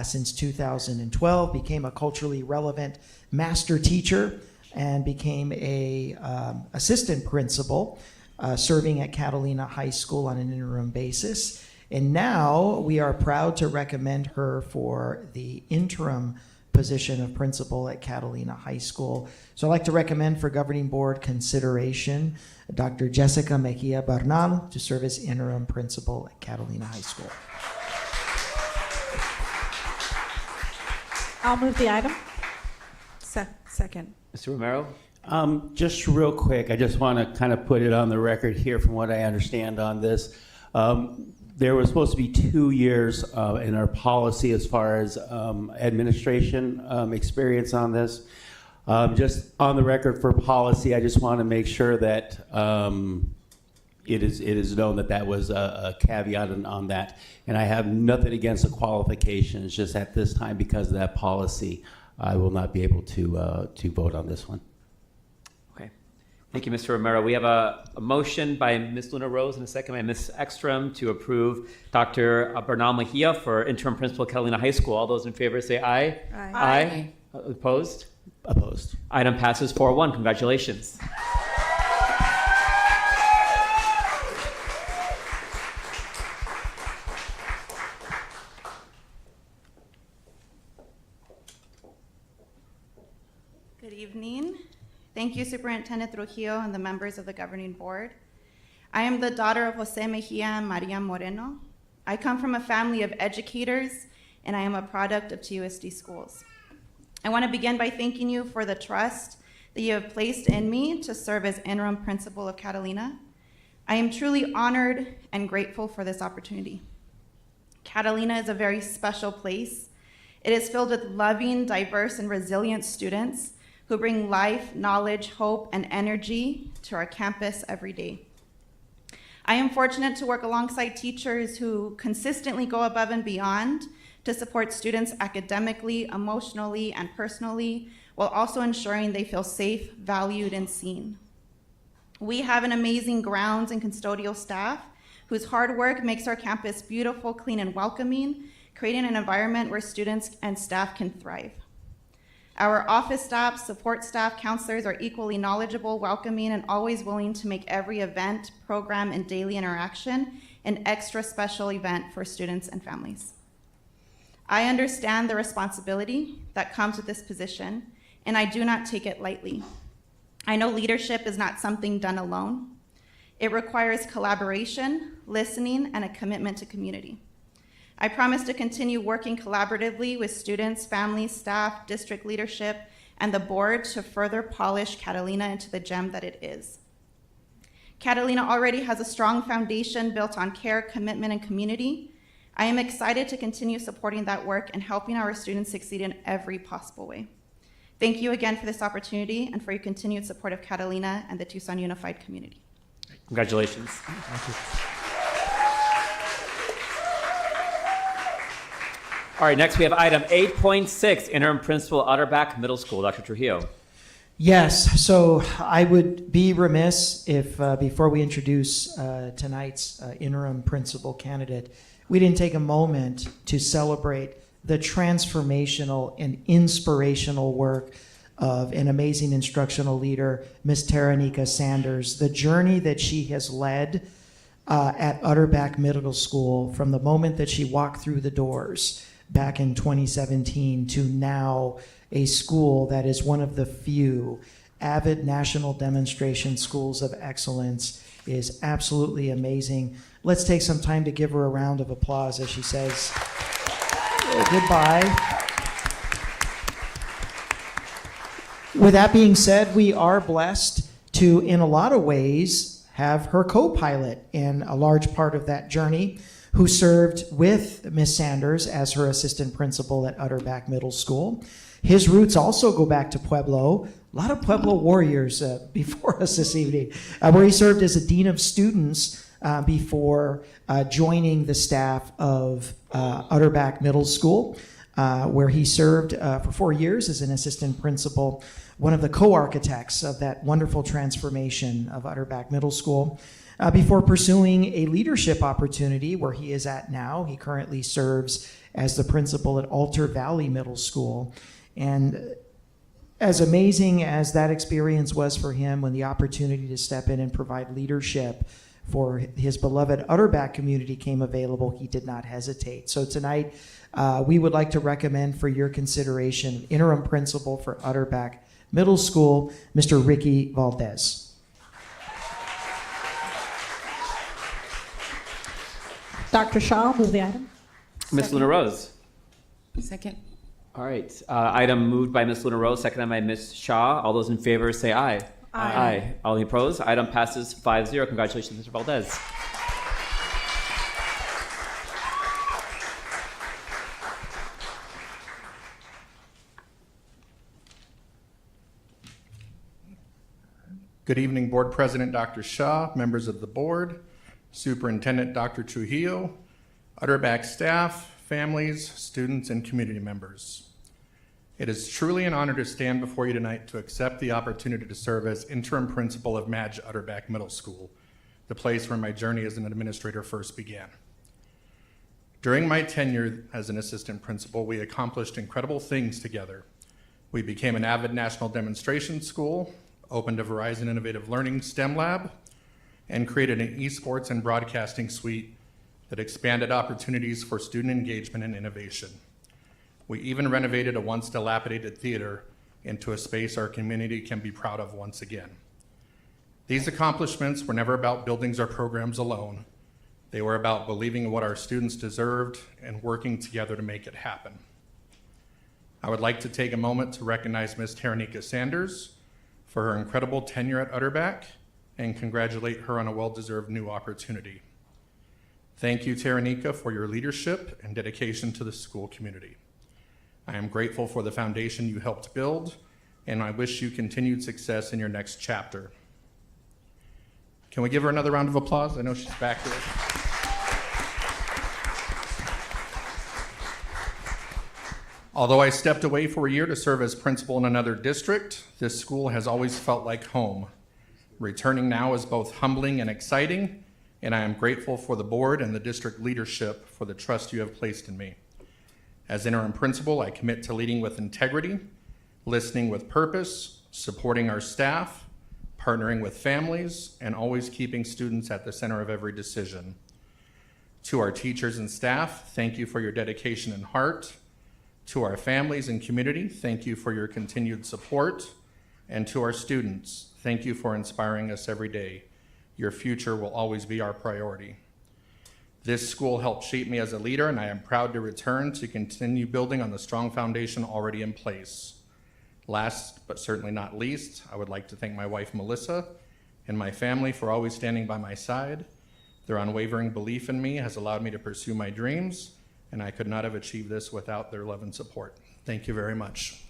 since 2012, became a culturally relevant master teacher, and became a assistant principal, serving at Catalina High School on an interim basis. And now we are proud to recommend her for the interim position of principal at Catalina High School. So I'd like to recommend for governing board consideration Dr. Jessica Mejia Bernal to serve as interim principal at Catalina High School. I'll move the item. Second. Mr. Romero? Just real quick, I just want to kind of put it on the record here from what I understand on this. There was supposed to be 2 years in our policy as far as administration experience on this. Just on the record for policy, I just want to make sure that it is known that that was a caveat on that. And I have nothing against the qualifications, just at this time because of that policy, I will not be able to vote on this one. Thank you, Mr. Romero. We have a motion by Ms. Luna Rose and a second by Ms. Ekstrom to approve Dr. Bernal Mejia for interim principal at Catalina High School. All those in favor say aye. Aye. Aye. Opposed? Opposed. Item passes 4-1. Congratulations. Good evening. Thank you, Superintendent Trujillo and the members of the governing board. I am the daughter of Jose Mejia and Maria Moreno. I come from a family of educators, and I am a product of TUSD schools. I want to begin by thanking you for the trust that you have placed in me to serve as interim principal of Catalina. I am truly honored and grateful for this opportunity. Catalina is a very special place. It is filled with loving, diverse, and resilient students who bring life, knowledge, hope, and energy to our campus every day. I am fortunate to work alongside teachers who consistently go above and beyond to support students academically, emotionally, and personally, while also ensuring they feel safe, valued, and seen. We have an amazing grounds and custodial staff whose hard work makes our campus beautiful, clean, and welcoming, creating an environment where students and staff can thrive. Our office staff, support staff, counselors are equally knowledgeable, welcoming, and always willing to make every event, program, and daily interaction an extra special event for students and families. I understand the responsibility that comes with this position, and I do not take it lightly. I know leadership is not something done alone. It requires collaboration, listening, and a commitment to community. I promise to continue working collaboratively with students, families, staff, district leadership, and the board to further polish Catalina into the gem that it is. Catalina already has a strong foundation built on care, commitment, and community. I am excited to continue supporting that work and helping our students succeed in every possible way. Thank you again for this opportunity and for your continued support of Catalina and the Tucson Unified community. Congratulations. All right, next we have item 8.6, Interim Principal, Otterback Middle School. Dr. Trujillo. Yes, so I would be remiss if before we introduce tonight's interim principal candidate, we didn't take a moment to celebrate the transformational and inspirational work of an amazing instructional leader, Ms. Taranika Sanders. The journey that she has led at Otterback Middle School from the moment that she walked through the doors back in 2017 to now a school that is one of the few avid national demonstration schools of excellence is absolutely amazing. Let's take some time to give her a round of applause as she says goodbye. With that being said, we are blessed to, in a lot of ways, have her co-pilot in a large part of that journey, who served with Ms. Sanders as her assistant principal at Otterback Middle School. His roots also go back to Pueblo. A lot of Pueblo warriors before us this evening, where he served as a dean of students before joining the staff of Otterback Middle School, where he served for 4 years as an assistant principal, one of the co-architects of that wonderful transformation of Otterback Middle School. Before pursuing a leadership opportunity where he is at now. He currently serves as the principal at Altar Valley Middle School. And as amazing as that experience was for him, when the opportunity to step in and provide leadership for his beloved Otterback community came available, he did not hesitate. So tonight, we would like to recommend for your consideration interim principal for Otterback Middle School, Mr. Ricky Valdez. Dr. Shaw, move the item. Ms. Luna Rose. Second. All right. Item moved by Ms. Luna Rose, seconded by Ms. Shaw. All those in favor say aye. Aye. All opposed? Item passes 5-0. Congratulations, Mr. Valdez. Good evening, Board President Dr. Shaw, members of the board, Superintendent Dr. Trujillo, Otterback staff, families, students, and community members. It is truly an honor to stand before you tonight to accept the opportunity to serve as interim principal of Madge Otterback Middle School, the place where my journey as an administrator first began. During my tenure as an assistant principal, we accomplished incredible things together. We became an avid national demonstration school, opened a Verizon Innovative Learning STEM lab, and created an esports and broadcasting suite that expanded opportunities for student engagement and innovation. We even renovated a once dilapidated theater into a space our community can be proud of once again. These accomplishments were never about buildings or programs alone. They were about believing in what our students deserved and working together to make it happen. I would like to take a moment to recognize Ms. Taranika Sanders for her incredible tenure at Otterback and congratulate her on a well-deserved new opportunity. Thank you, Taranika, for your leadership and dedication to the school community. I am grateful for the foundation you helped build, and I wish you continued success in your next chapter. Can we give her another round of applause? I know she's back there. Although I stepped away for a year to serve as principal in another district, this school has always felt like home. Returning now is both humbling and exciting, and I am grateful for the board and the district leadership for the trust you have placed in me. As interim principal, I commit to leading with integrity, listening with purpose, supporting our staff, partnering with families, and always keeping students at the center of every decision. To our teachers and staff, thank you for your dedication and heart. To our families and community, thank you for your continued support. And to our students, thank you for inspiring us every day. Your future will always be our priority. This school helped shape me as a leader, and I am proud to return to continue building on the strong foundation already in place. Last but certainly not least, I would like to thank my wife Melissa and my family for always standing by my side. Their unwavering belief in me has allowed me to pursue my dreams, and I could not have achieved this without their love and support. Thank you very much.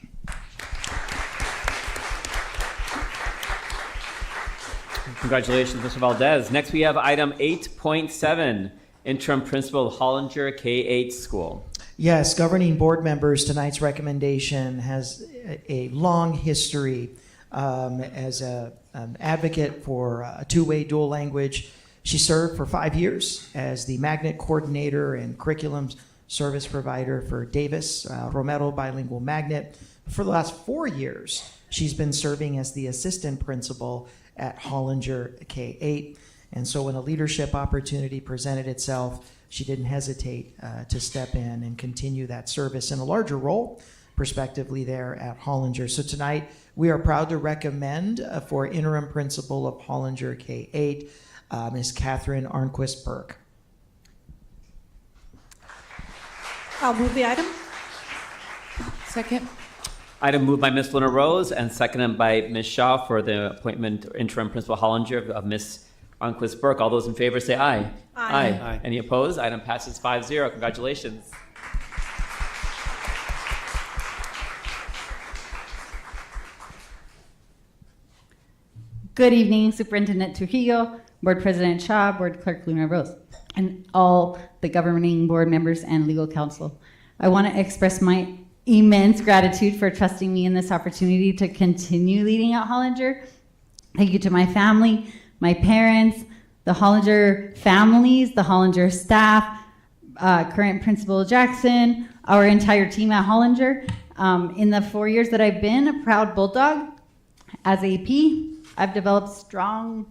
Congratulations, Mr. Valdez. Next, we have item 8.7, interim principal of Hollinger K-8 school. Yes, governing board members, tonight's recommendation has a long history as an advocate for a two-way dual language. She served for 5 years as the magnet coordinator and curriculum service provider for Davis Romero Bilingual Magnet. For the last 4 years, she's been serving as the assistant principal at Hollinger K-8. And so when a leadership opportunity presented itself, she didn't hesitate to step in and continue that service in a larger role, prospectively there at Hollinger. So tonight, we are proud to recommend for interim principal of Hollinger K-8, Ms. Catherine Arnquist-Burke. I'll move the item. Second. Item moved by Ms. Luna Rose and seconded by Ms. Shaw for the appointment interim principal Hollinger of Ms. Arnquist Burke. All those in favor say aye. Aye. Aye. Any opposed? Item passes 5-0. Congratulations. Good evening, Superintendent Trujillo, Board President Shaw, Board Clerk Luna Rose, and all the governing board members and legal counsel. I want to express my immense gratitude for trusting me in this opportunity to continue leading at Hollinger. Thank you to my family, my parents, the Hollinger families, the Hollinger staff, current Principal Jackson, our entire team at Hollinger. In the 4 years that I've been a proud Bulldog, as AP, I've developed strong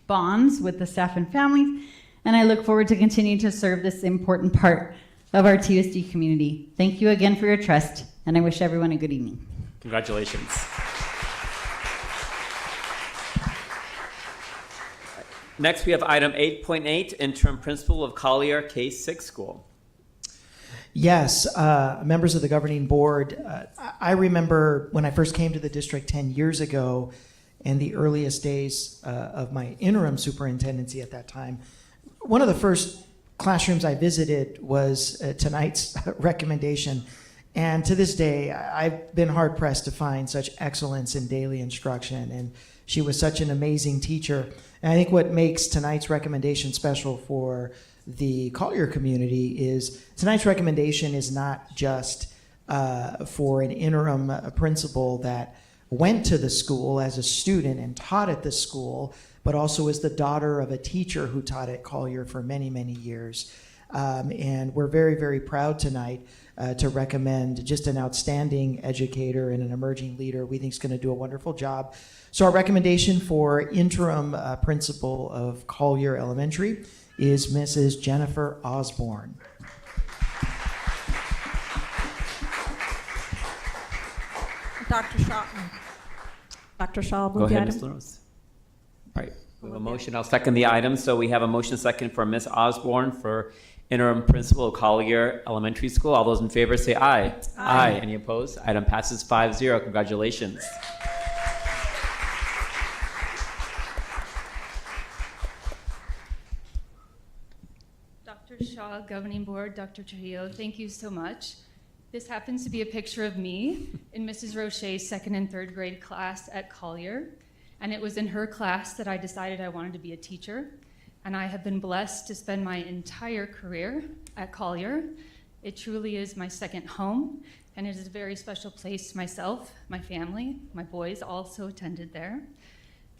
bonds with the staff and families, and I look forward to continuing to serve this important part of our TUSD community. Thank you again for your trust, and I wish everyone a good evening. Congratulations. Next, we have item 8.8, interim principal of Collier K-6 school. Yes, members of the governing board, I remember when I first came to the district 10 years ago, in the earliest days of my interim superintendency at that time, one of the first classrooms I visited was tonight's recommendation. And to this day, I've been hard pressed to find such excellence in daily instruction. And she was such an amazing teacher. And I think what makes tonight's recommendation special for the Collier community is tonight's recommendation is not just for an interim principal that went to the school as a student and taught at the school, but also as the daughter of a teacher who taught at Collier for many, many years. And we're very, very proud tonight to recommend just an outstanding educator and an emerging leader we think is going to do a wonderful job. So our recommendation for interim principal of Collier Elementary is Mrs. Jennifer Osborne. Dr. Shaw. Dr. Shaw, Go move the ahead, item. Ms. Lewis. All right, we have a motion. I'll second the item. So we have a motion second for Ms. Osborne for interim principal of Collier Elementary School. All those in favor say aye. Aye. Any opposed? Item passes 5-0. Congratulations. Dr. Shaw, Governing Board, Dr. Trujillo, thank you so much. This happens to be a picture of me in Mrs. Roche's second and third grade class at Collier. And it was in her class that I decided I wanted to be a teacher. And I have been blessed to spend my entire career at Collier. It truly is my second home, and it is a very special place to myself, my family, my boys also attended there.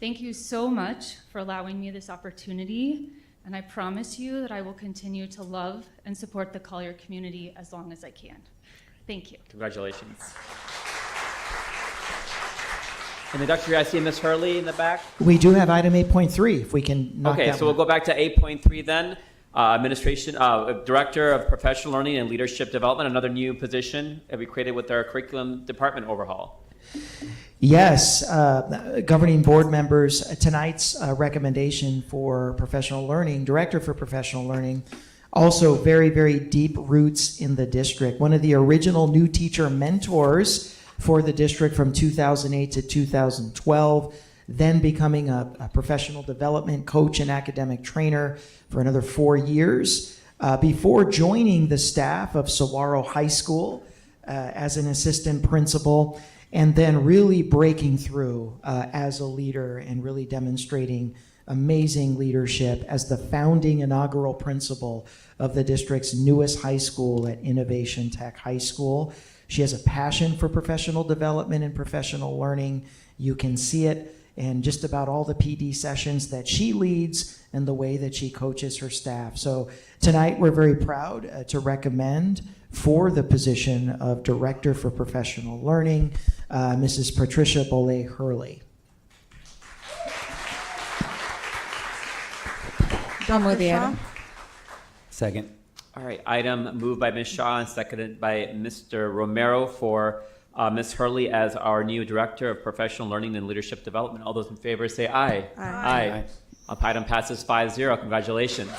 Thank you so much for allowing me this opportunity, and I promise you that I will continue to love and support the Collier community as long as I can. Thank you. Congratulations. And then Dr. I see Ms. Hurley in the back. We do have item 8.3, if we can knock Okay, that so one. we'll go back to 8.3 then. Administration, Director of Professional Learning and Leadership Development, another new position that we created with our curriculum department overhaul. Yes, governing board members, tonight's recommendation for professional learning, Director for Professional Learning, also very, very deep roots in the district. One of the original new teacher mentors for the district from 2008 to 2012, then becoming a professional development coach and academic trainer for another 4 years, before joining the staff of Saguaro High School as an assistant principal, and then really breaking through as a leader and really demonstrating amazing leadership as the founding inaugural principal of the district's newest high school at Innovation Tech High School. She has a passion for professional development and professional learning. You can see it in just about all the PD sessions that she leads and the way that she coaches her staff. So tonight we're very proud to recommend for the position of Director for Professional Learning, Mrs. Patricia Bolle Hurley. I'll move the item. Second. All right, item moved by Ms. Shaw and seconded by Mr. Romero for Ms. Hurley as our new Director of Professional Learning and Leadership Development. All those in favor say aye. Aye. Item passes 5-0. Congratulations.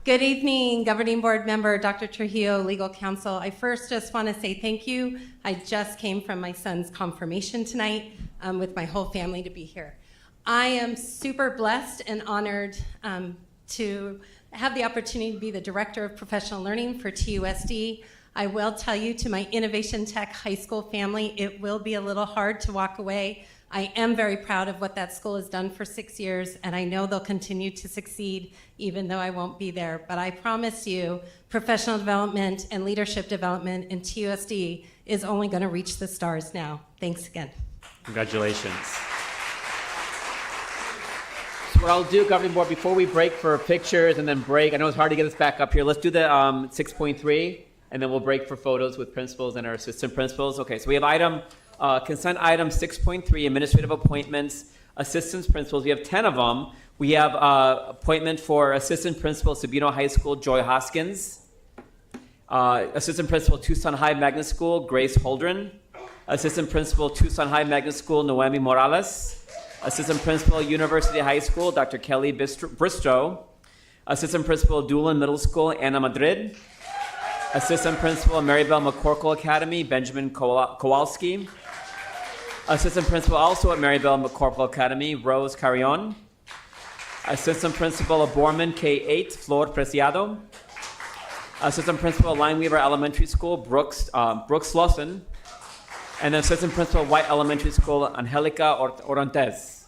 Good evening, Governing Board Member Dr. Trujillo, Legal Counsel. I first just want to say thank you. I just came from my son's confirmation tonight with my whole family to be here. I am super blessed and honored to have the opportunity to be the Director of Professional Learning for TUSD. I will tell you, to my Innovation Tech High School family, it will be a little hard to walk away. I am very proud of what that school has done for 6 years, and I know they'll continue to succeed even though I won't be there. But I promise you, professional development and leadership development in TUSD is only going to reach the stars now. Thanks again. Congratulations. So what I'll do, Governing Board, before we break for pictures and then break, I know it's hard to get us back up here. Let's do the 6.3, and then we'll break for photos with principals and our assistant principals. Okay, so we have consent item 6.3, administrative appointments, assistants principals. We have 10 of them. We have appointment for assistant principal, Sabino High School, Joy Hoskins. Assistant principal, Tucson High Magnet School, Grace Holdren. Assistant principal, Tucson High Magnet School, Noemi Morales. Assistant principal, University High School, Dr. Kelly Bristow. Assistant principal, Doolin Middle School, Anna Madrid. Assistant principal, Marybelle McCorkle Academy, Benjamin Kowalski. Assistant principal also at Marybelle McCorkle Academy, Rose Carrion. Assistant principal of Borman K-8, Flor Preciado. Assistant principal of Lineweaver Elementary School, Brooks Lawson. And then assistant principal of White Elementary School, Angelica Orontes.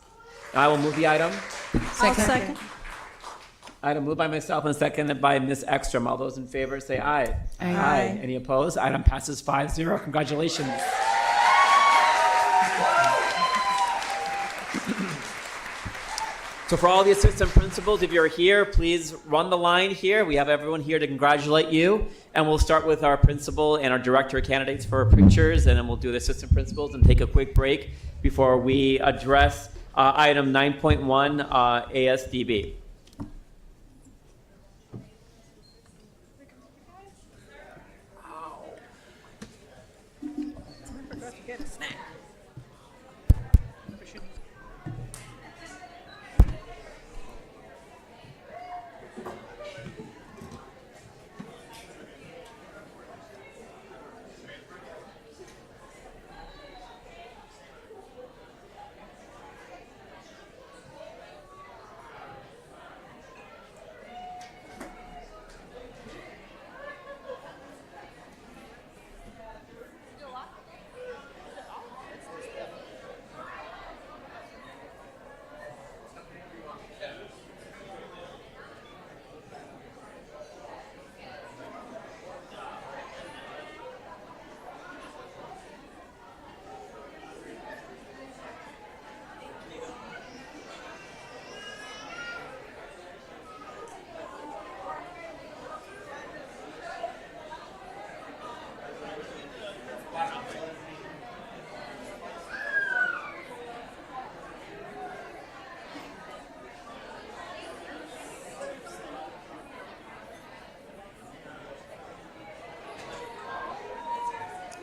Now I will move the item. Second. Item moved by myself and seconded by Ms. Ekstrom. All those in favor say aye. Aye. Any opposed? Item passes 5-0. Congratulations. So for all the assistant principals, if you're here, please run the line here. We have everyone here to congratulate you. And we'll start with our principal and our director candidates for pictures, and then we'll do the assistant principals and take a quick break before we address item 9.1 ASDB.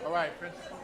All right, principal.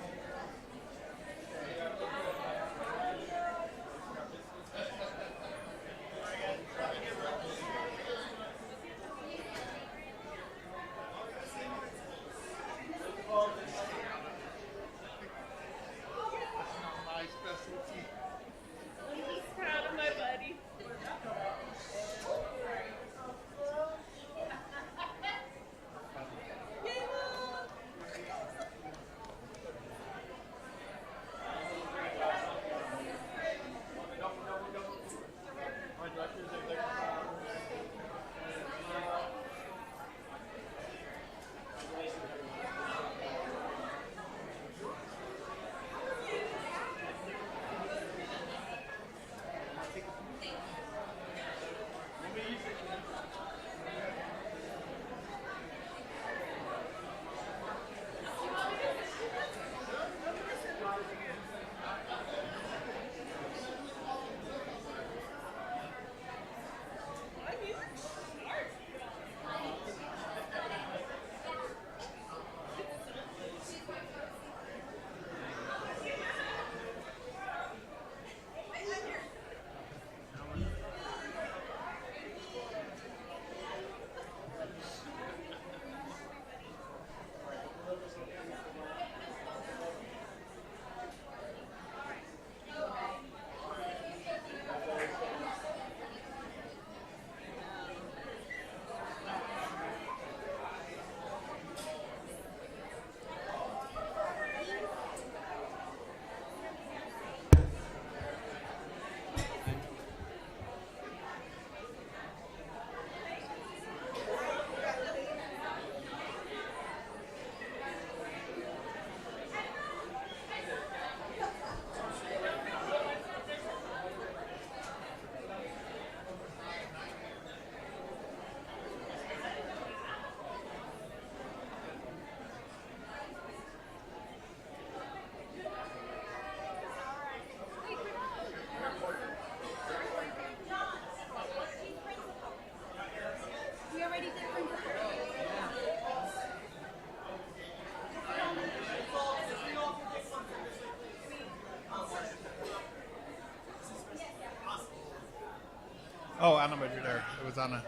Oh, I don't know if you're there. It was on a.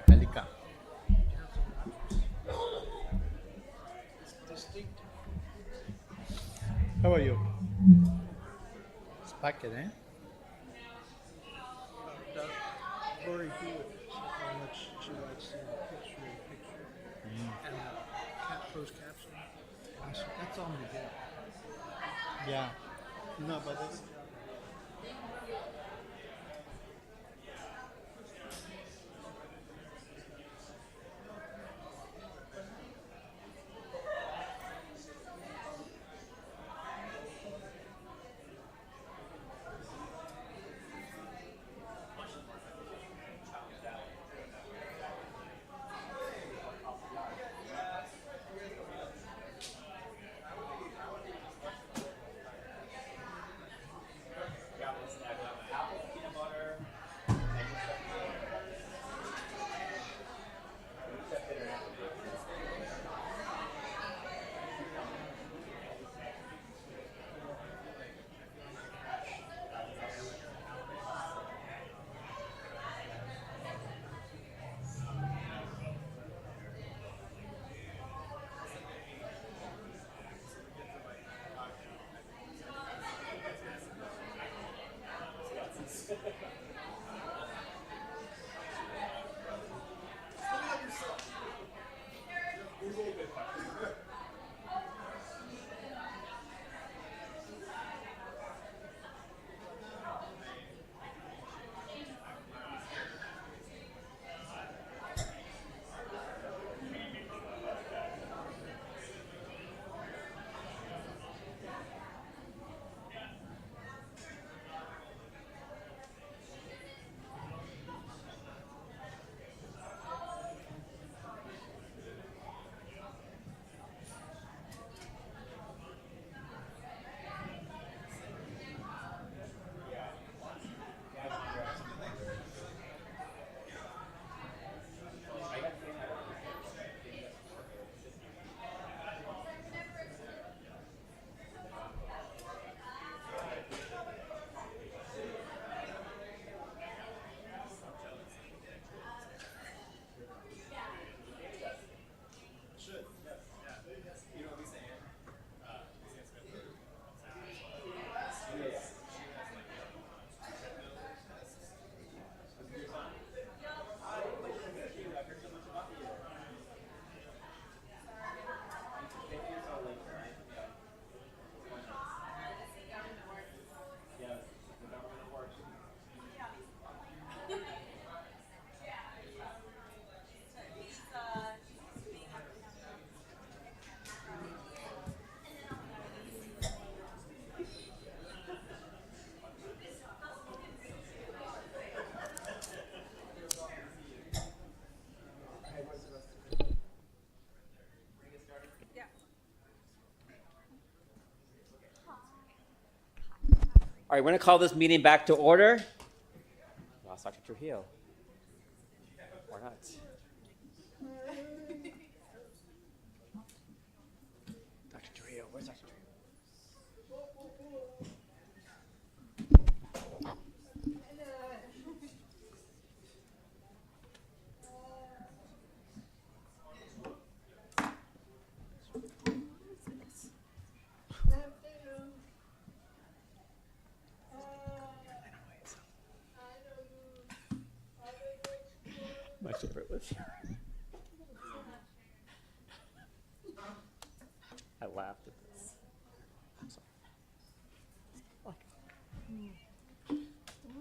Halika. How are you? It's packet, eh? Lori Hewitt, how much she likes the picture and closed caption. I said, that's all we get. Yeah. No, but that's. All right, we're going to call this meeting back to order. Lost Dr. Trujillo. Or not. Dr. Trujillo, where's Dr. Trujillo? My favorite was I laughed at this.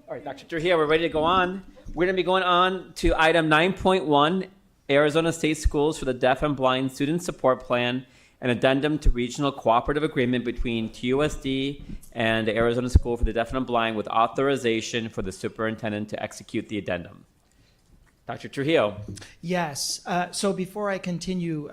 All right, Dr. Trujillo, we're ready to go on. We're going to be going on to item 9.1, Arizona State Schools for the Deaf and Blind Student Support Plan, an addendum to regional cooperative agreement between TUSD and the Arizona School for the Deaf and Blind with authorization for the superintendent to execute the addendum. Dr. Trujillo. Yes. So before I continue,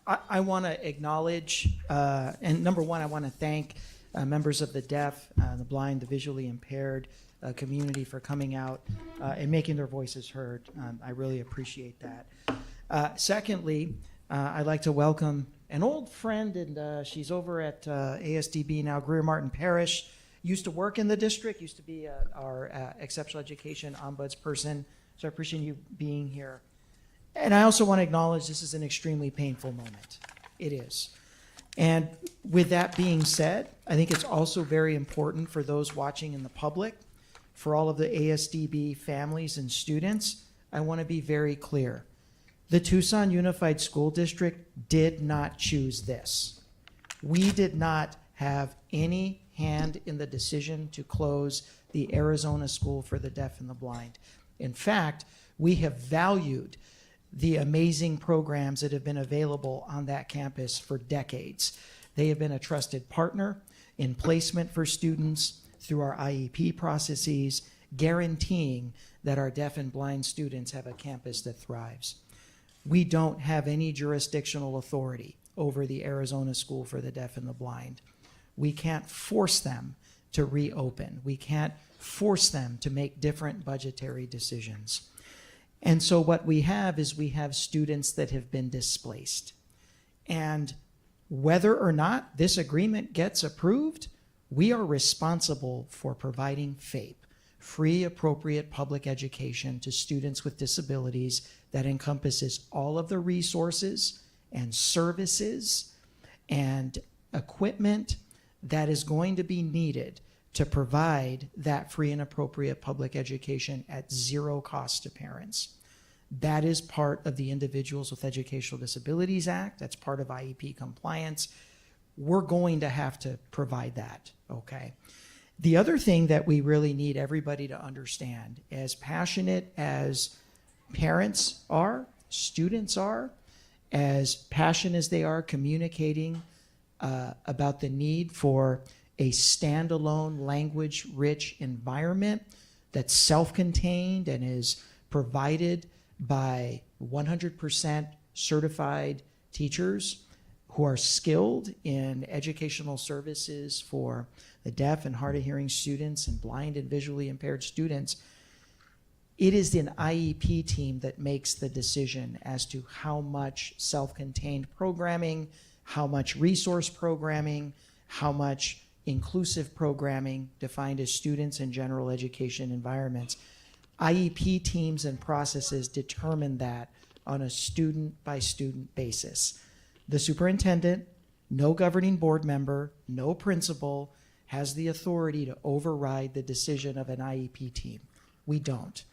I want to acknowledge, and number one, I want to thank members of the deaf, the blind, the visually impaired community for coming out and making their voices heard. I really appreciate that. Secondly, I'd like to welcome an old friend, and she's over at ASDB now, Greer Martin Parish. Used to work in the district, used to be our exceptional education ombudsperson. So I appreciate you being here. And I also want to acknowledge this is an extremely painful moment. It is. And with that being said, I think it's also very important for those watching in the public, for all of the ASDB families and students, I want to be very clear. The Tucson Unified School District did not choose this. We did not have any hand in the decision to close the Arizona School for the Deaf and the Blind. In fact, we have valued the amazing programs that have been available on that campus for decades. They have been a trusted partner in placement for students through our IEP processes, guaranteeing that our deaf and blind students have a campus that thrives. We don't have any jurisdictional authority over the Arizona School for the Deaf and the Blind. We can't force them to reopen. We can't force them to make different budgetary decisions. And so what we have is we have students that have been displaced. And whether or not this agreement gets approved, we are responsible for providing FAPE, free appropriate public education to students with disabilities that encompasses all of the resources and services and equipment that is going to be needed to provide that free and appropriate public education at zero cost to parents. That is part of the Individuals with Educational Disabilities Act. That's part of IEP compliance. We're going to have to provide that, okay? The other thing that we really need everybody to understand, as passionate as parents are, students are, as passionate as they are communicating about the need for a standalone language-rich environment that's self-contained and is provided by 100% certified teachers who are skilled in educational services for the deaf and hard of hearing students and blind and visually impaired students. It is an IEP team that makes the decision as to how much self-contained programming, how much resource programming, how much inclusive programming defined as students in general education environments. IEP teams and processes determine that on a student-by-student basis. The superintendent, no governing board member, no principal has the authority to override the decision of an IEP team. We don't.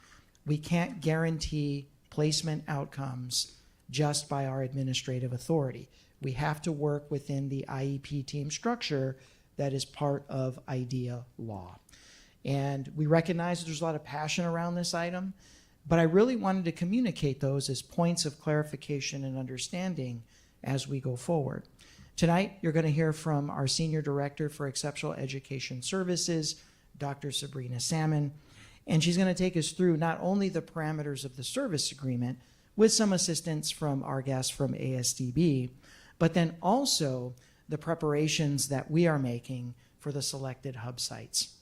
We can't guarantee placement outcomes just by our administrative authority. We have to work within the IEP team structure that is part of IDEA law. And we recognize there's a lot of passion around this item, but I really wanted to communicate those as points of clarification and understanding as we go forward. Tonight, you're going to hear from our Senior Director for Exceptional Education Services, Dr. Sabrina Salmon, and she's going to take us through not only the parameters of the service agreement with some assistance from our guests from ASDB, but then also the preparations that we are making for the selected hub sites.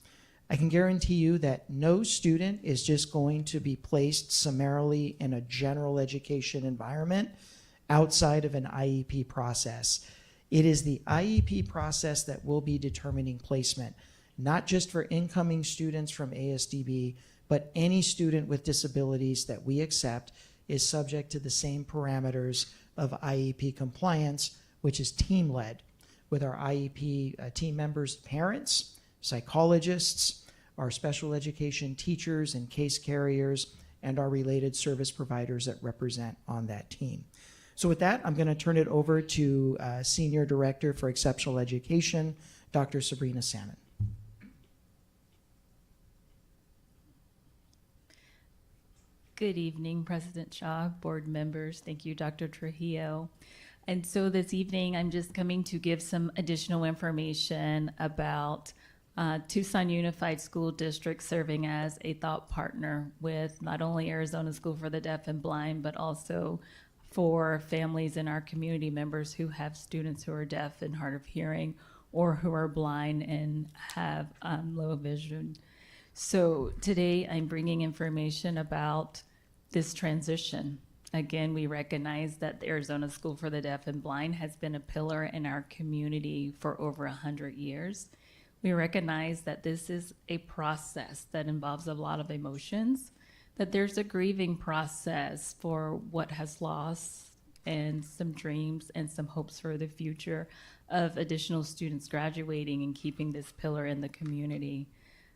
I can guarantee you that no student is just going to be placed summarily in a general education environment outside of an IEP process. It is the IEP process that will be determining placement, not just for incoming students from ASDB, but any student with disabilities that we accept is subject to the same parameters of IEP compliance, which is team-led, with our IEP team members, parents, psychologists, our special education teachers and case carriers, and our related service providers that represent on that team. So with that, I'm going to turn it over to Senior Director for Exceptional Education, Dr. Sabrina Salmon. Good evening, President Shaw, board members. Thank you, Dr. Trujillo. And so this evening, I'm just coming to give some additional information about Tucson Unified School District serving as a thought partner with not only Arizona School for the Deaf and Blind, but also for families in our community members who have students who are deaf and hard of hearing or who are blind and have low vision. So today I'm bringing information about this transition. Again, we recognize that the Arizona School for the Deaf and Blind has been a pillar in our community for over 100 years. We recognize that this is a process that involves a lot of emotions, that there's a grieving process for what has lost and some dreams and some hopes for the future of additional students graduating and keeping this pillar in the community.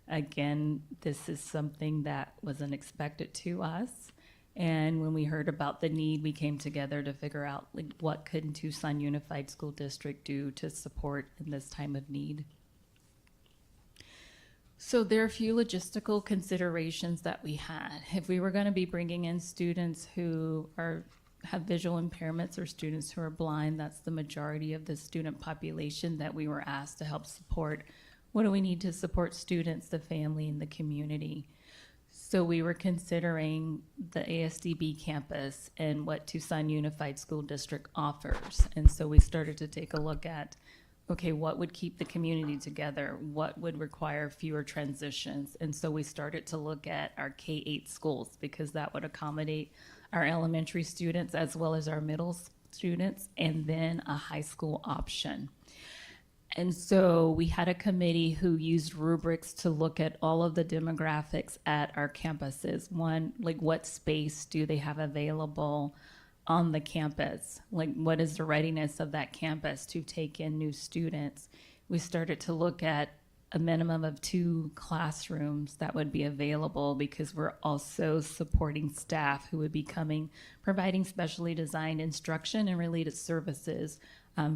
Again, this is something that was unexpected to us. And when we heard about the need, we came together to figure out what could Tucson Unified School District do to support in this time of need. So there are a few logistical considerations that we had. If we were going to be bringing in students who have visual impairments or students who are blind, that's the majority of the student population that we were asked to help support. What do we need to support students, the family, and the community? So we were considering the ASDB campus and what Tucson Unified School District offers. And so we started to take a look at, okay, what would keep the community together? What would require fewer transitions? And so we started to look at our K-8 schools because that would accommodate our elementary students as well as our middle students, and then a high school option. And so we had a committee who used rubrics to look at all of the demographics at our campuses. One, like what space do they have available on the campus? Like what is the readiness of that campus to take in new students? We started to look at a minimum of 2 classrooms that would be available because we're also supporting staff who would be providing specially designed instruction and related services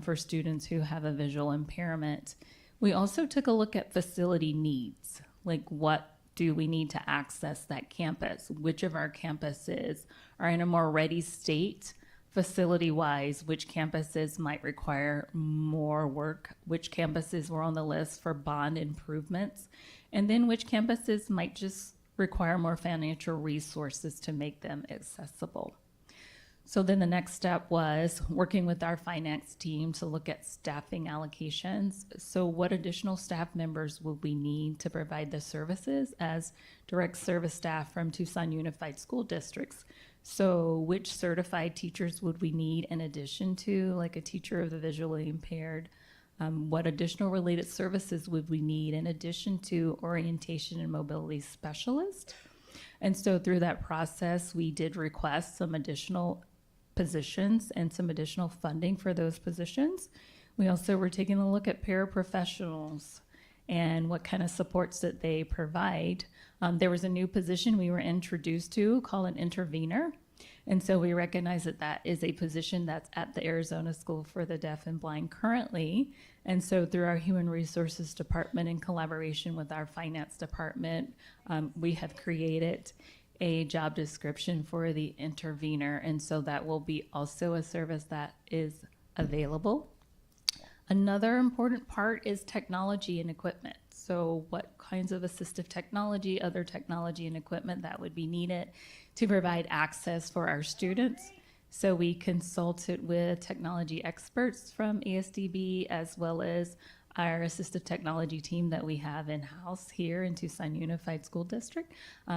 for students who have a visual impairment. We also took a look at facility needs, like what do we need to access that campus? Which of our campuses are in a more ready state facility-wise? Which campuses might require more work? Which campuses were on the list for bond improvements? And then which campuses might just require more financial resources to make them accessible? So then the next step was working with our finance team to look at staffing allocations. So what additional staff members would we need to provide the services as direct service staff from Tucson Unified School Districts? So which certified teachers would we need in addition to like a teacher of the visually impaired? What additional related services would we need in addition to orientation and mobility specialists? And so through that process, we did request some additional positions and some additional funding for those positions. We also were taking a look at paraprofessionals and what kind of supports that they provide. There was a new position we were introduced to called an intervener. And so we recognize that that is a position that's at the Arizona School for the Deaf and Blind currently. And so through our Human Resources Department in collaboration with our Finance Department, we have created a job description for the intervener. And so that will be also a service that is available. Another important part is technology and equipment. So what kinds of assistive technology, other technology and equipment that would be needed to provide access for our students. So we consulted with technology experts from ASDB as well as our assistive technology team that we have in-house here in Tucson Unified School District.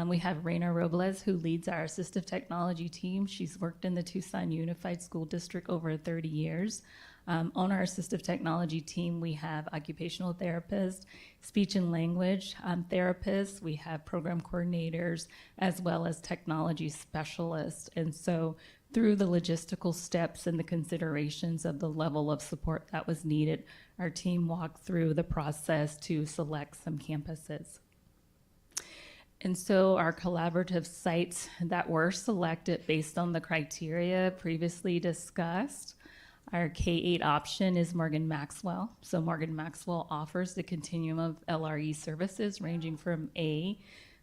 We have Reina Robles, who leads our assistive technology team. She's worked in the Tucson Unified School District over 30 years. On our assistive technology team, we have occupational therapists, speech and language therapists, we have program coordinators, as well as technology specialists. And so through the logistical steps and the considerations of the level of support that was needed, our team walked through the process to select some campuses. And so our collaborative sites that were selected based on the criteria previously discussed. Our K-8 option is Morgan Maxwell. So Morgan Maxwell offers the continuum of LRE services ranging from A,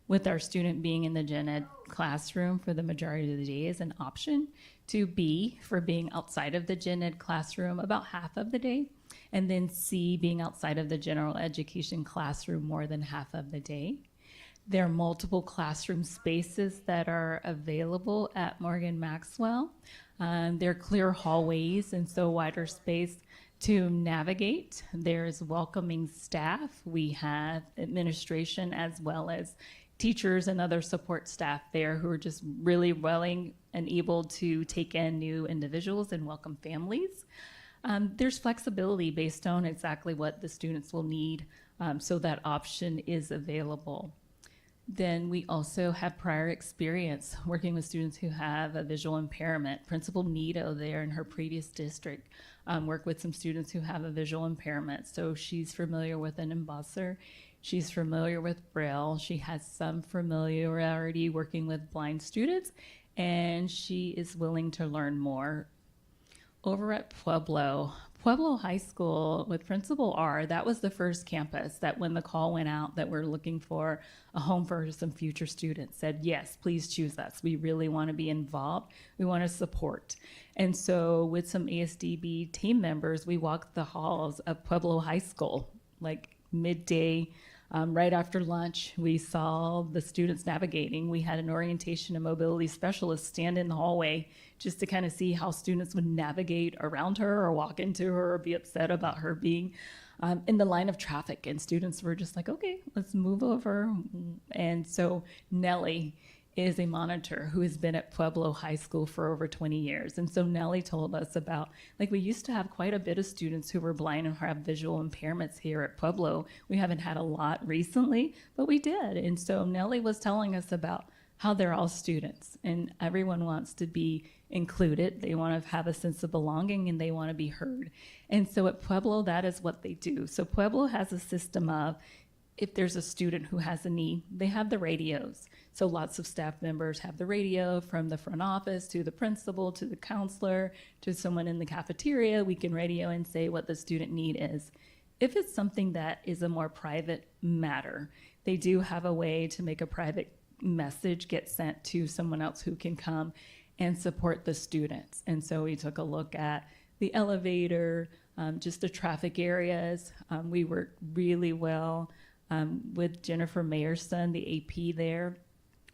with our student being in the gen ed classroom for the majority of the day as an option, to B, for being outside of the gen ed classroom about half of the day, and then C, being outside of the general education classroom more than half of the day. There are multiple classroom spaces that are available at Morgan Maxwell. They're clear hallways, and so wider space to navigate. There's welcoming staff. We have administration as well as teachers and other support staff there who are just really willing and able to take in new individuals and welcome families. There's flexibility based on exactly what the students will need, so that option is available. Then we also have prior experience working with students who have a visual impairment. Principal Nito there in her previous district worked with some students who have a visual impairment. So she's familiar with an embosser. She's familiar with Braille. She has some familiarity working with blind students, and she is willing to learn more. Over at Pueblo High School with Principal R, that was the first campus that when the call went out that we're looking for a home for some future students, said, yes, please choose us. We really want to be involved. We want to support. And so with some ASDB team members, we walked the halls of Pueblo High School, like midday, right after lunch. We saw the students navigating. We had an orientation and mobility specialist stand in the hallway just to kind of see how students would navigate around her or walk into her or be upset about her being in the line of traffic. And students were just like, okay, let's move over. And so Nellie is a monitor who has been at Pueblo High School for over 20 years. And so Nellie told us about, like, we used to have quite a bit of students who were blind and have visual impairments here at Pueblo. We haven't had a lot recently, but we did. And so Nellie was telling us about how they're all students and everyone wants to be included. They want to have a sense of belonging and they want to be heard. And so at Pueblo, that is what they do. So Pueblo has a system of, if there's a student who has a need, they have the radios. So lots of staff members have the radio, from the front office to the principal to the counselor to someone in the cafeteria. We can radio and say what the student need is. If it's something that is a more private matter, they do have a way to make a private message get sent to someone else who can come and support the students. And so we took a look at the elevator, just the traffic areas. We worked really well with Jennifer Mayerson, the AP there,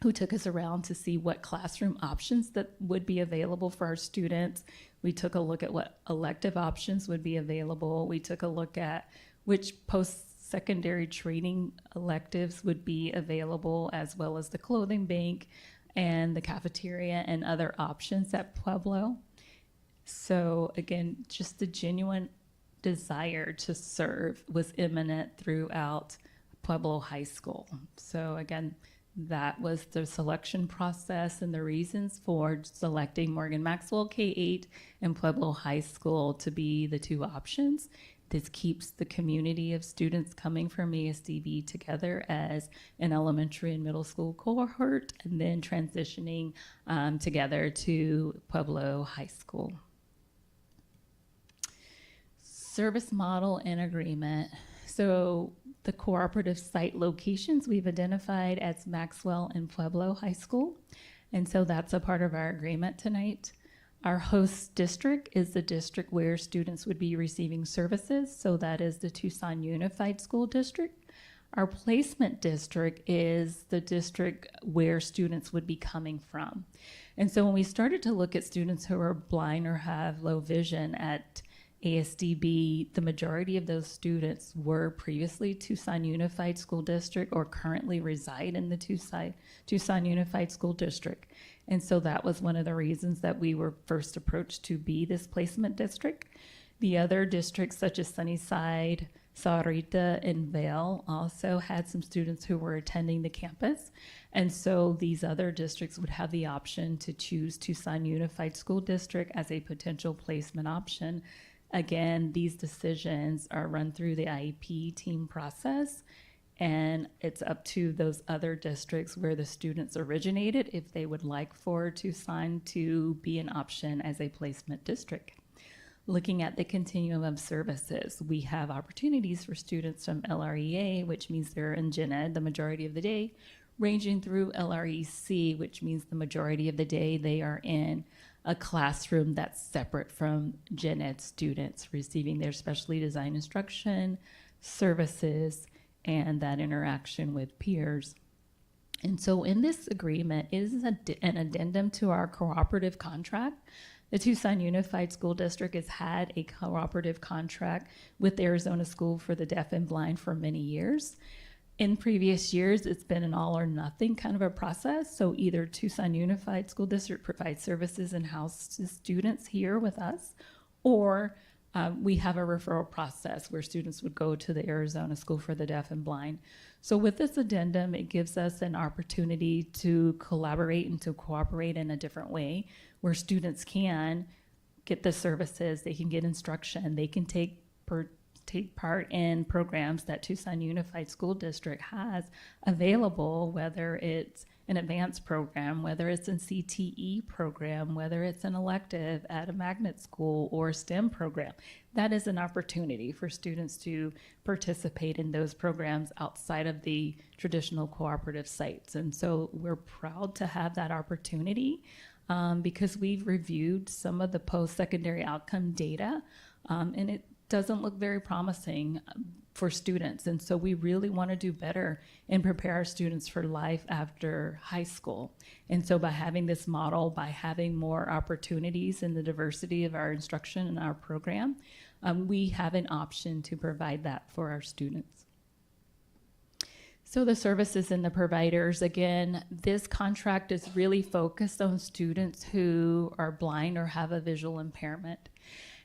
who took us around to see what classroom options that would be available for our students. We took a look at what elective options would be available. We took a look at which post-secondary training electives would be available, as well as the clothing bank and the cafeteria and other options at Pueblo. So again, just the genuine desire to serve was imminent throughout Pueblo High School. So again, that was the selection process and the reasons for selecting Morgan Maxwell K-8 and Pueblo High School to be the two options. This keeps the community of students coming from ASDB together as an elementary and middle school cohort, and then transitioning together to Pueblo High School. Service model and agreement. So the cooperative site locations we've identified as Maxwell and Pueblo High School. And so that's a part of our agreement tonight. Our host district is the district where students would be receiving services. So that is the Tucson Unified School District. Our placement district is the district where students would be coming from. And so when we started to look at students who are blind or have low vision at ASDB, the majority of those students were previously Tucson Unified School District or currently reside in the Tucson Unified School District. And so that was one of the reasons that we were first approached to be this placement district. The other districts such as Sunnyside, Sahuarita, and Vail also had some students who were attending the campus. And so these other districts would have the option to choose Tucson Unified School District as a potential placement option. Again, these decisions are run through the IEP team process, and it's up to those other districts where the students originated if they would like for Tucson to be an option as a placement district. Looking at the continuum of services, we have opportunities for students from LREA, which means they're in gen ed the majority of the day, ranging through LREC, which means the majority of the day they are in a classroom that's separate from gen ed students, receiving their specially designed instruction, services, and that interaction with peers. And so in this agreement is an addendum to our cooperative contract. The Tucson Unified School District has had a cooperative contract with the Arizona School for the Deaf and Blind for many years. In previous years, it's been an all or nothing kind of a process. So either Tucson Unified School District provides services and houses students here with us, or we have a referral process where students would go to the Arizona School for the Deaf and Blind. So with this addendum, it gives us an opportunity to collaborate and to cooperate in a different way, where students can get the services, they can get instruction, they can take part in programs that Tucson Unified School District has available, whether it's an advanced program, whether it's a CTE program, whether it's an elective at a magnet school or STEM program. That is an opportunity for students to participate in those programs outside of the traditional cooperative sites. And so we're proud to have that opportunity because we've reviewed some of the post-secondary outcome data, and it doesn't look very promising for students. And so we really want to do better and prepare our students for life after high school. And so by having this model, by having more opportunities in the diversity of our instruction and our program, we have an option to provide that for our students. So the services and the providers, again, this contract is really focused on students who are blind or have a visual impairment.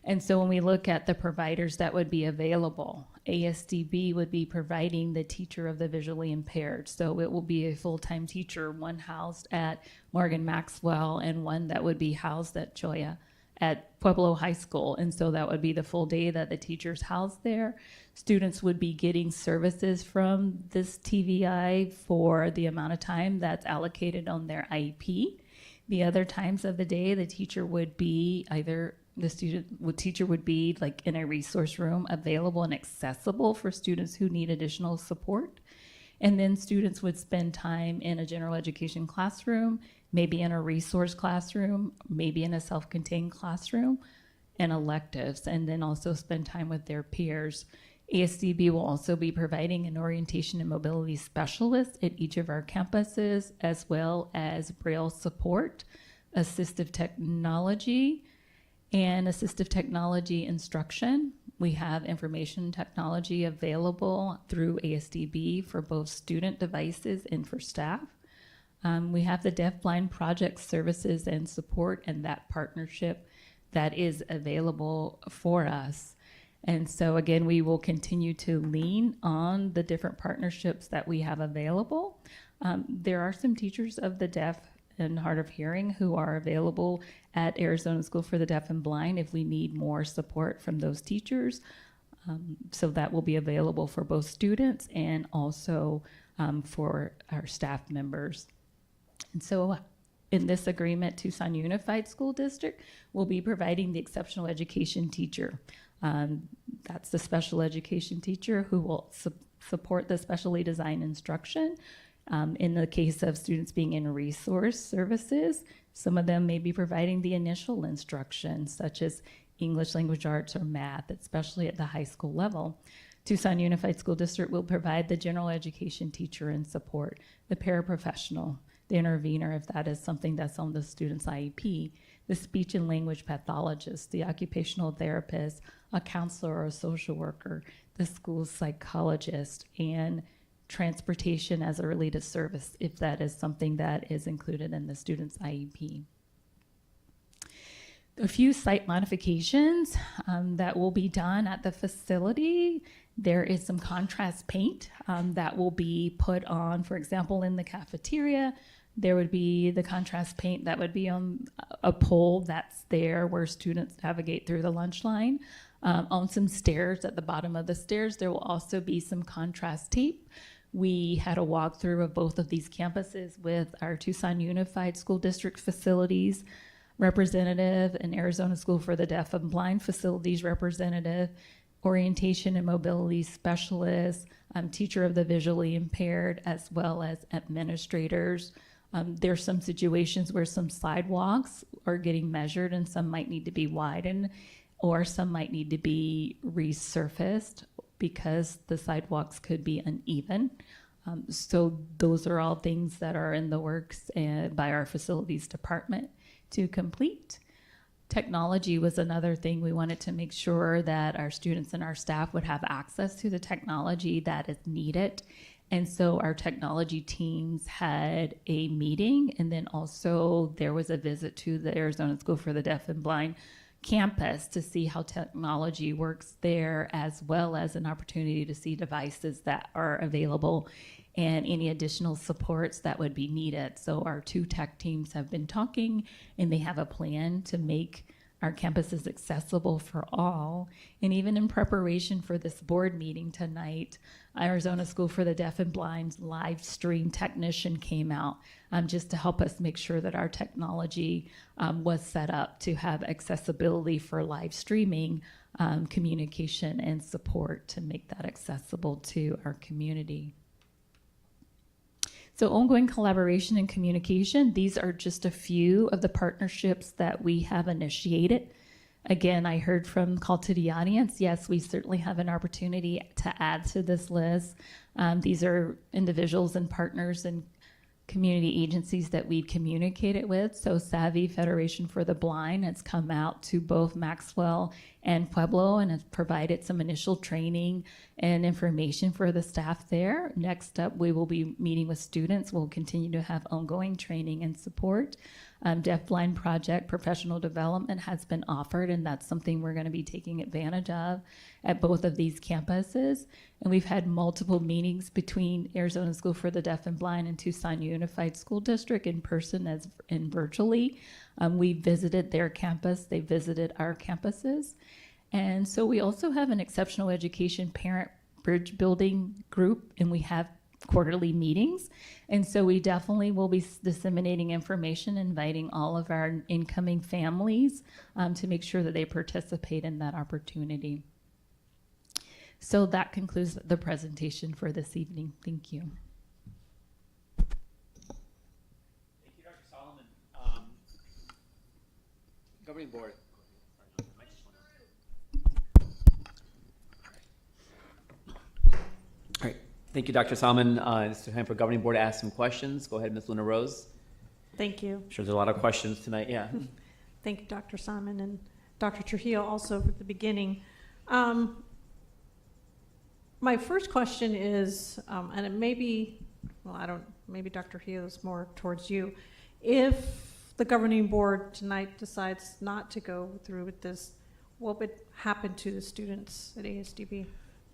And so when we look at the providers that would be available, ASDB would be providing the teacher of the visually impaired. So it will be a full-time teacher, one housed at Morgan Maxwell and one that would be housed at Choya at Pueblo High School. And so that would be the full day that the teacher's housed there. Students would be getting services from this TVI for the amount of time that's allocated on their IEP. The other times of the day, the teacher would be either teacher would be like in a resource room available and accessible for students who need additional support. And then students would spend time in a general education classroom, maybe in a resource classroom, maybe in a self-contained classroom, and electives, and then also spend time with their peers. ASDB will also be providing an orientation and mobility specialist at each of our campuses, as well as Braille support, assistive technology, and assistive technology instruction. We have information technology available through ASDB for both student devices and for staff. We have the deaf-blind project services and support and that partnership that is available for us. And so again, we will continue to lean on the different partnerships that we have available. There are some teachers of the deaf and hard of hearing who are available at Arizona School for the Deaf and Blind if we need more support from those teachers. So that will be available for both students and also for our staff members. And so in this agreement, Tucson Unified School District will be providing the exceptional education teacher. That's the special education teacher who will support the specially designed instruction. In the case of students being in resource services, some of them may be providing the initial instruction, such as English language arts or math, especially at the high school level. Tucson Unified School District will provide the general education teacher and support, the paraprofessional, the intervener, if that is something that's on the student's IEP, the speech and language pathologist, the occupational therapist, a counselor or a social worker, the school psychologist, and transportation as a related service if that is something that is included in the student's IEP. A few site modifications that will be done at the facility. There is some contrast paint that will be put on, for example, in the cafeteria. There would be the contrast paint that would be on a pole that's there where students navigate through the lunch line. On some stairs, at the bottom of the stairs, there will also be some contrast tape. We had a walkthrough of both of these campuses with our Tucson Unified School District facilities representative and Arizona School for the Deaf and Blind facilities representative, orientation and mobility specialist, teacher of the visually impaired, as well as administrators. There's some situations where some sidewalks are getting measured and some might need to be widened or some might need to be resurfaced because the sidewalks could be uneven. So those are all things that are in the works by our facilities department to complete. Technology was another thing. We wanted to make sure that our students and our staff would have access to the technology that is needed. And so our technology teams had a meeting, and then also there was a visit to the Arizona School for the Deaf and Blind campus to see how technology works there, as well as an opportunity to see devices that are available and any additional supports that would be needed. So our two tech teams have been talking, and they have a plan to make our campuses accessible for all. And even in preparation for this board meeting tonight, Arizona School for the Deaf and Blind live stream technician came out just to help us make sure that our technology was set up to have accessibility for live streaming, communication, and support to make that accessible to our community. So ongoing collaboration and communication, these are just a few of the partnerships that we have initiated. Again, I heard from call to the audience. Yes, we certainly have an opportunity to add to this list. These are individuals and partners and community agencies that we've communicated with. So Savvy Federation for the Blind has come out to both Maxwell and Pueblo and has provided some initial training and information for the staff there. Next up, we will be meeting with students. We'll continue to have ongoing training and support. Deaf Blind Project professional development has been offered, and that's something we're going to be taking advantage of at both of these campuses. And we've had multiple meetings between Arizona School for the Deaf and Blind and Tucson Unified School District in person and virtually. We visited their campus, they visited our campuses. And so we also have an exceptional education parent bridge building group, and we have quarterly meetings. And so we definitely will be disseminating information, inviting all of our incoming families to make sure that they participate in that opportunity. So that concludes the presentation for this evening. Thank you. Thank you, Dr. Solomon. Governing Board. All right. Thank you, Dr. Solomon. It's time for Governing Board to ask some questions. Go ahead, Ms. Luna Rose. Thank you. I'm sure there's a lot of questions tonight. Yeah. Thank you, Dr. Simon, and Dr. Trujillo also at the beginning. My first question is, and it may be, well, maybe Dr. Trujillo is more towards you. If the governing board tonight decides not to go through with this, what would happen to the students at ASDB?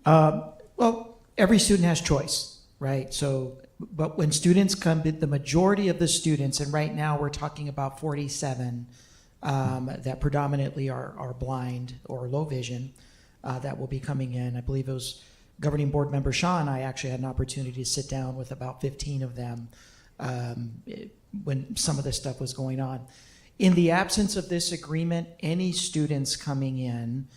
Well, every student has choice, right? So, but when students come, the majority of the students, and right now we're talking about 47 that predominantly are blind or low vision that will be coming in. I believe it was Governing Board Member Shaw and I actually had an opportunity to sit down with about 15 of them when some of this stuff was going on. In the absence of this agreement, any students coming in,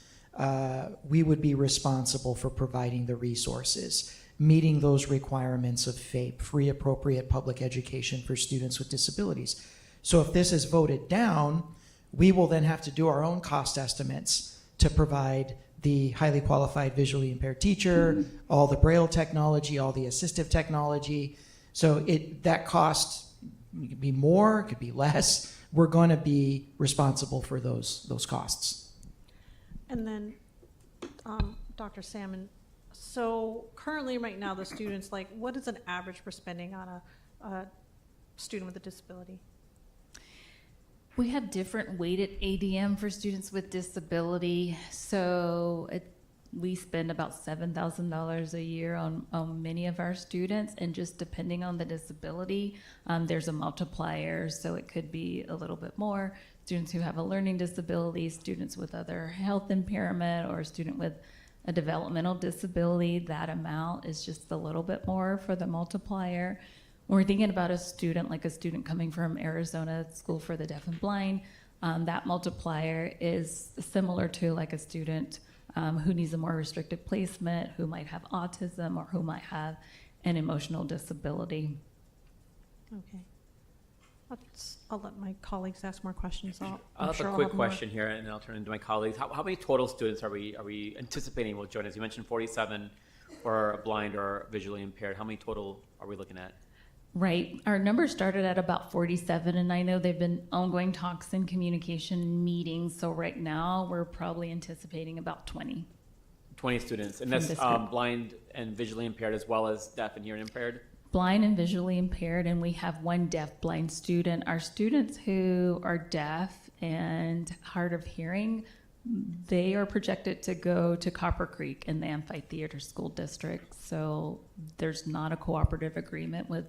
we would be responsible for providing the resources, meeting those requirements of FAPE, free appropriate public education for students with disabilities. So if this is voted down, we will then have to do our own cost estimates to provide the highly qualified visually impaired teacher, all the Braille technology, all the assistive technology. So that cost it could be more, it could be less. We're going to be responsible for those costs. And then, Dr. Salmon, so currently right now the students, like, what is an average for spending on a student with a disability? We have different weighted ADM for students with disability. So we spend about $7,000 a year on many of our students, and just depending on the disability, there's a multiplier. So it could be a little bit more. Students who have a learning disability, students with other health impairment, or a student with a developmental disability, that amount is just a little bit more for the multiplier. When we're thinking about a student, like a student coming from Arizona School for the Deaf and Blind, that multiplier is similar to like a student who needs a more restricted placement, who might have autism, or who might have an emotional disability. Okay. I'll let my colleagues ask more questions. I'll have a quick question here, and then I'll turn it to my colleagues. How many total students are we anticipating will join us? You mentioned 47 for blind or visually impaired. How many total are we looking at? Right. Our numbers started at about 47, and I know they've been ongoing talks and communication meetings. So right now, we're probably anticipating about 20. 20 students, and From that's this group. blind and visually impaired as well as deaf and hearing impaired? Blind and visually impaired, and we have one deaf blind student. Our students who are deaf and hard of hearing, they are projected to go to Copper Creek in the Amphitheater School District. So there's not a cooperative agreement with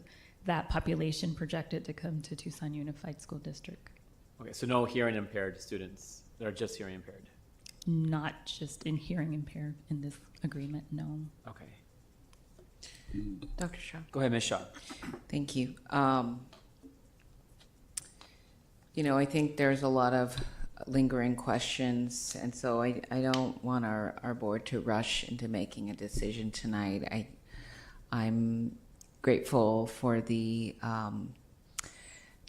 that population projected to come to Tucson Unified School District. Okay, so no hearing impaired students. They're just hearing impaired. Not just in hearing impaired in this agreement, no. Okay. Dr. Shaw. Go ahead, Ms. Shaw. Thank you. I think there's a lot of lingering questions, and so I don't want our board to rush into making a decision tonight. I'm grateful for the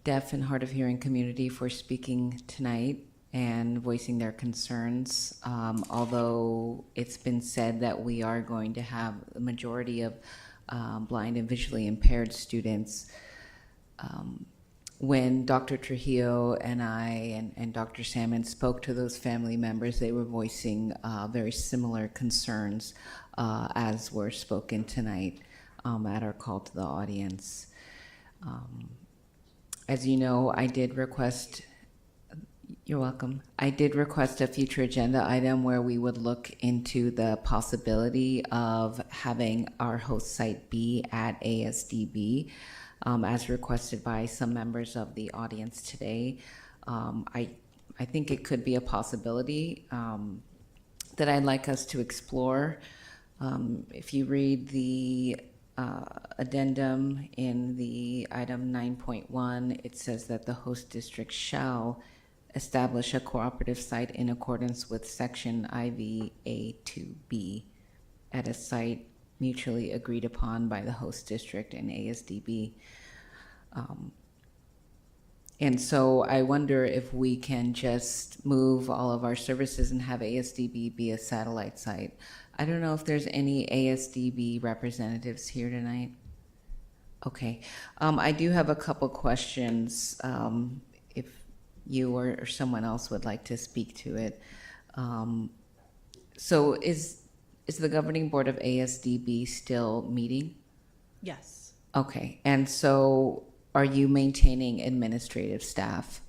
deaf and hard of hearing community for speaking tonight and voicing their concerns. Although it's been said that we are going to have the majority of blind and visually impaired students. When Dr. Trujillo and I and Dr. Salmon spoke to those family members, they were voicing very similar concerns as were spoken tonight at our call to the audience. As you know, I did request, you're welcome, I did request a future agenda item where we would look into the possibility of having our host site be at ASDB. As requested by some members of the audience today. I think it could be a possibility that I'd like us to explore. If you read the addendum in the item 9.1, it says that the host district shall establish a cooperative site in accordance with section IVA2B at a site mutually agreed upon by the host district and ASDB. And so I wonder if we can just move all of our services and have ASDB be a satellite site. I don't know if there's any ASDB representatives here tonight. Okay. I do have a couple questions if you or someone else would like to speak to it. So is the governing board of ASDB still meeting? Yes. Okay, and so are you maintaining administrative staff?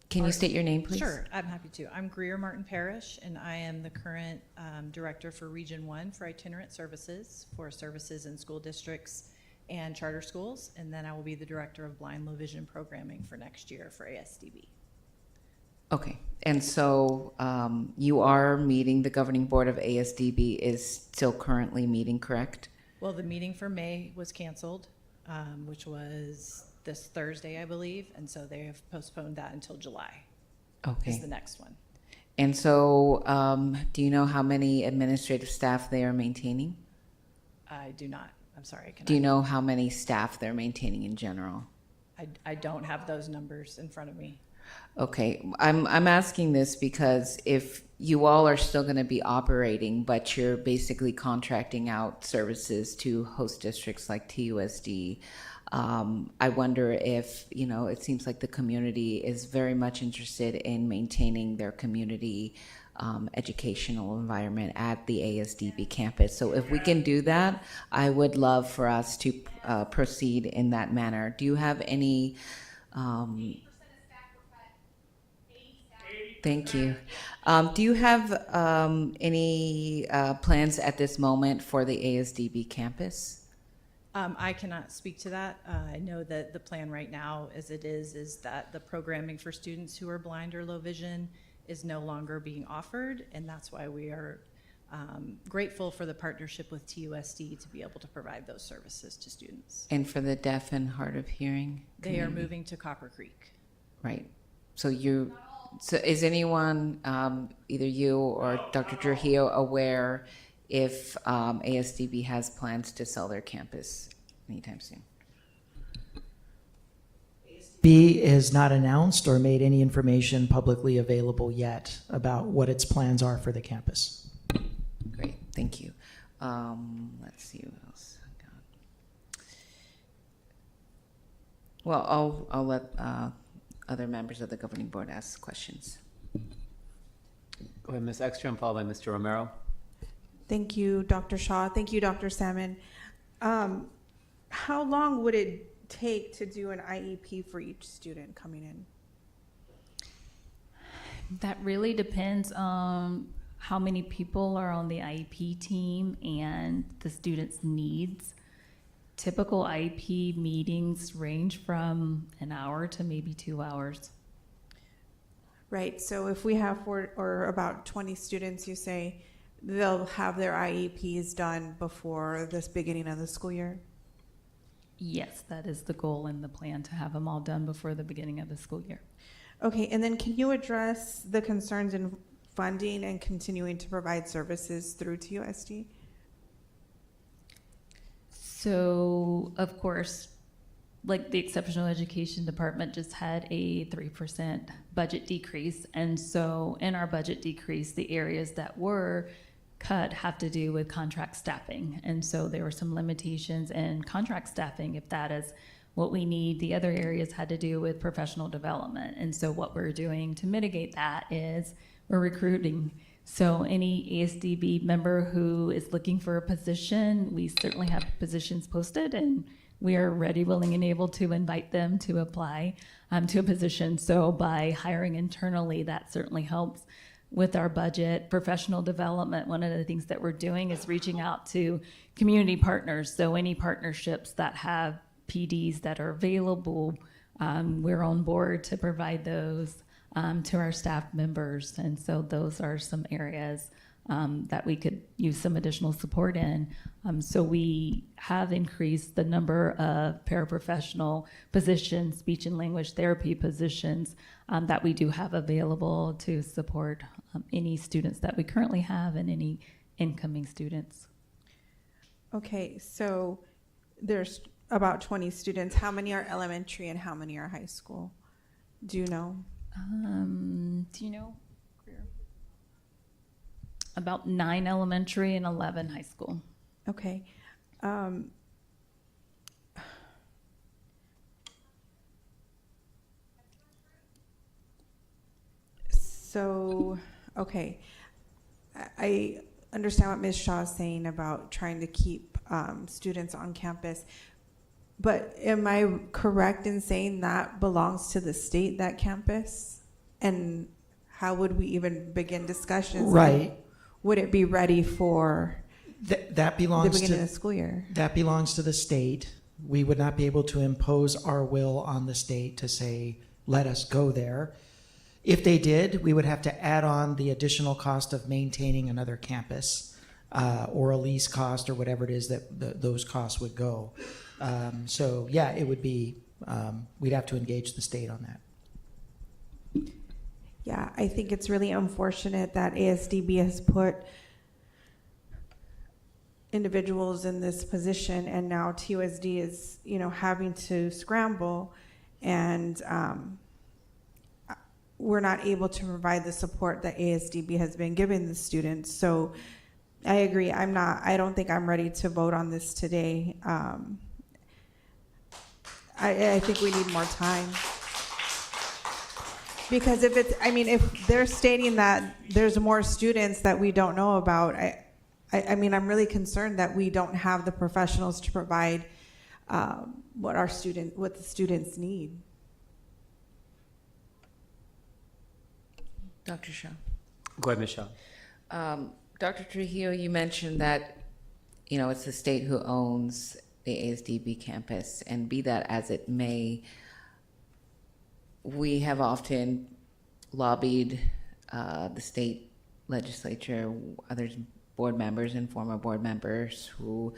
Can you state your name, please? Sure, I'm happy to. I'm Greer Martin Parrish, and I am the current director for Region 1 for itinerant services, for services in school districts and charter schools, and then I will be the director of blind low vision programming for next year for ASDB. Okay, and so you are meeting, the governing board of ASDB is still currently meeting, correct? Well, the meeting for May was canceled, which was this Thursday, I believe, and so they have postponed that until July. Okay. Is the next one. And so do you know how many administrative staff they are maintaining? I do not. I'm sorry. Do you know how many staff they're maintaining in general? I don't have those numbers in front of me. Okay, I'm asking this because if you all are still going to be operating, but you're basically contracting out services to host districts like TUSD, I wonder if, you know, it seems like the community is very much interested in maintaining their community educational environment at the ASDB campus. So if we can do that, I would love for us to proceed in that manner. Do you have any? Thank you. Do you have any plans at this moment for the ASDB campus? I cannot speak to that. I know that the plan right now, as it is that the programming for students who are blind or low vision is no longer being offered, and that's why we are grateful for the partnership with TUSD to be able to provide those services to students. And for the deaf and hard of hearing? They are moving to Copper Creek. Right. So is anyone, either you or Dr. Trujillo, aware if ASDB has plans to sell their campus anytime soon? B is not announced or made any information publicly available yet about what its plans are for the campus. Great, thank you. Let's see what else I got. Well, I'll let other members of the governing board ask questions. Go ahead, Ms. Ekstrom, followed by Mr. Romero. Thank you, Dr. Shaw. Thank you, Dr. Salmon. How long would it take to do an IEP for each student coming in? That really depends on how many people are on the IEP team and the student's needs. Typical IEP meetings range from an hour to maybe 2 hours. Right, so if we have about 20 students, you say they'll have their IEPs done before this beginning of the school year? Yes, that is the goal and the plan, to have them all done before the beginning of the school year. Okay, and then can you address the concerns in funding and continuing to provide services through TUSD? So, of course, like the exceptional education department just had a 3% budget decrease. And so in our budget decrease, the areas that were cut have to do with contract staffing. And so there were some limitations in contract staffing, if that is what we need. The other areas had to do with professional development. And so what we're doing to mitigate that is we're recruiting. So any ASDB member who is looking for a position, we certainly have positions posted, and we are ready, willing, and able to invite them to apply to a position. So by hiring internally, that certainly helps with our budget. Professional development, one of the things that we're doing is reaching out to community partners. So any partnerships that have PDs that are available, we're on board to provide those to our staff members. And so those are some areas that we could use some additional support in. So we have increased the number of paraprofessional positions, speech and language therapy positions that we do have available to support any students that we currently have and any incoming students. Okay, so there's about 20 students. How many are elementary and how many are high school? Do you know? Do you know? About 9 elementary and 11 high school. Okay. So, okay. I understand what Ms. Shaw is saying about trying to keep students on campus. But am I correct in saying that belongs to the state, that campus? And how would we even begin discussions? Right. Would it be ready for That belongs the beginning to of the school year? That belongs to the state. We would not be able to impose our will on the state to say, let us go there. If they did, we would have to add on the additional cost of maintaining another campus or a lease cost or whatever it is that those costs would go. So yeah, it would be, we'd have to engage the state on that. Yeah, I think it's really unfortunate that ASDB has put individuals in this position, and now TUSD is, having to scramble. And we're not able to provide the support that ASDB has been giving the students. So I agree. I don't think I'm ready to vote on this today. I think we need more time. Because if they're stating that there's more students that we don't know about, I'm really concerned that we don't have the professionals to provide what the students need. Dr. Shaw. Go ahead, Ms. Shaw. Dr. Trujillo, you mentioned that, it's the state who owns the ASDB campus, and be that as it may, we have often lobbied the state legislature, others board members and former board members who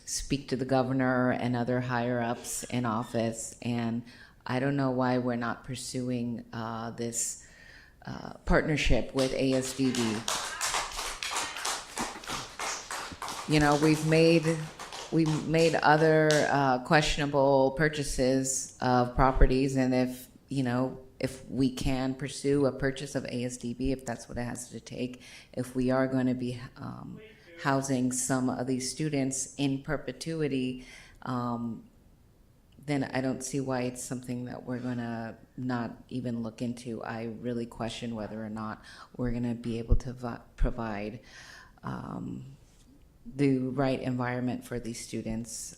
speak to the governor and other higher ups in office, and I don't know why we're not pursuing this partnership with ASDB. We've made other questionable purchases of properties, and if we can pursue a purchase of ASDB, if that's what it has to take, if we are going to be housing some of these students in perpetuity, then I don't see why it's something that we're going to not even look into. I really question whether or not we're going to be able to provide the right environment for these students,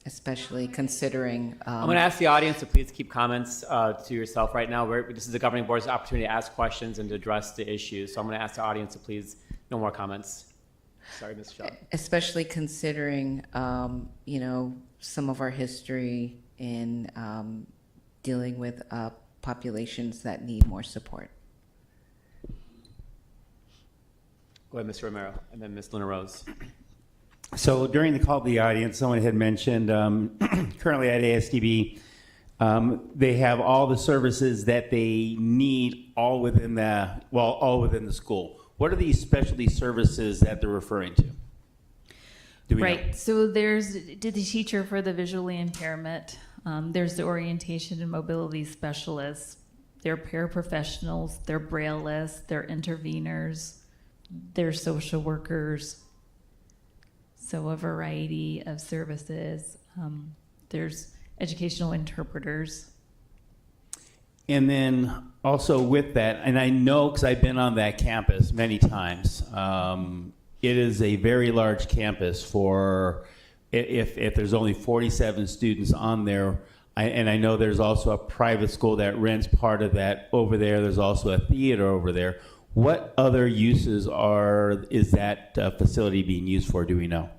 especially considering... I'm going to ask the audience to please keep comments to yourself right now. This is the governing board's opportunity to ask questions and to address the issues. So I'm going to ask the audience to please, no more comments. Sorry, Ms. Shaw. Especially considering, some of our history in dealing with populations that need more support. Go ahead, Mr. Romero, and then Ms. Luna Rose. So during the call to the audience, someone had mentioned currently at ASDB, they have all the services that they need all within the school. What are these specialty services that they're referring to? Right. So there's the teacher for the visually impairment. There's the orientation and mobility specialists. They're paraprofessionals. They're braillists. They're interveners. They're social workers. So a variety of services. There's educational interpreters. And then also with that, and I know because I've been on that campus many times, it is a very large campus for, if there's only 47 students on there, and I know there's also a private school that rents part of that over there. There's also a theater over there. What other uses is that facility being used for, do we know?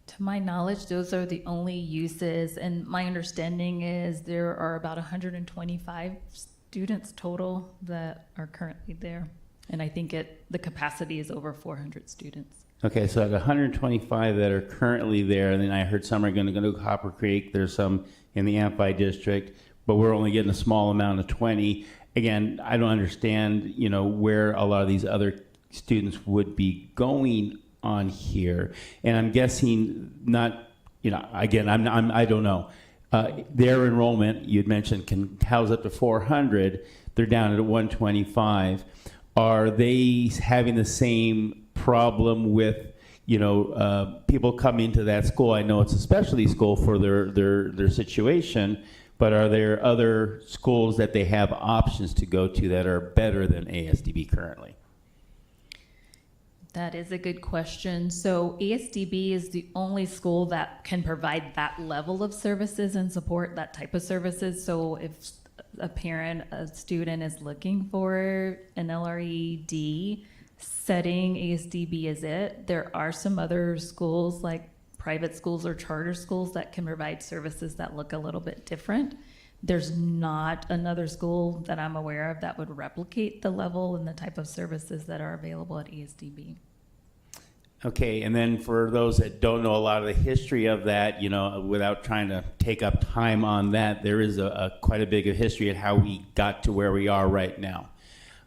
To my knowledge, those are the only uses, and my understanding is there are about 125 students total that are currently there, and I think the capacity is over 400 students. Okay, so at 125 that are currently there, and then I heard some are going to go to Copper Creek. There's some in the Amphi district, but we're only getting a small amount of 20. Again, I don't understand, where a lot of these other students would be going on here, and I'm guessing not. Again, I don't know. Their enrollment, you'd mentioned, can house up to 400. They're down at 125. Are they having the same problem with, people coming to that school? I know it's a specialty school for their situation, but are there other schools that they have options to go to that are better than ASDB currently? That is a good question. So ASDB is the only school that can provide that level of services and support that type of services. So if a student is looking for an LRED setting, ASDB is it. There are some other schools like private schools or charter schools that can provide services that look a little bit different. There's not another school that I'm aware of that would replicate the level and the type of services that are available at ASDB. Okay, and then for those that don't know a lot of the history of that, without trying to take up time on that, there is quite a big history of how we got to where we are right now.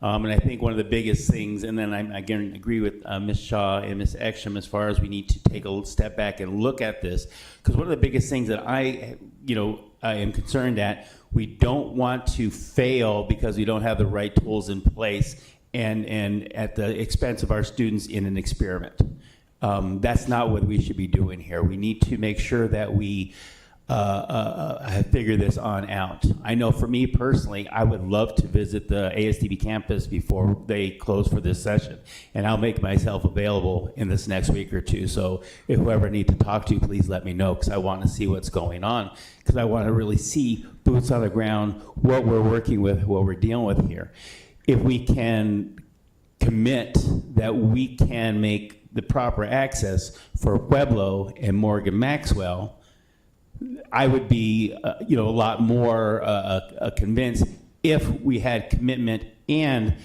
And I think one of the biggest things, and then I again agree with Ms. Shaw and Ms. Ekstrom as far as we need to take a step back and look at this, because one of the biggest things that I am concerned at, We don't want to fail because we don't have the right tools in place and at the expense of our students in an experiment. That's not what we should be doing here. We need to make sure that we figure this on out. I know for me personally, I would love to visit the ASDB campus before they close for this session, and I'll make myself available in this next week or two. So if whoever I need to talk to, please let me know, because I want to see what's going on, because I want to really see boots on the ground, what we're working with, what we're dealing with here. If we can commit that we can make the proper access for Pueblo and Morgan Maxwell, I would be, a lot more convinced if we had commitment and,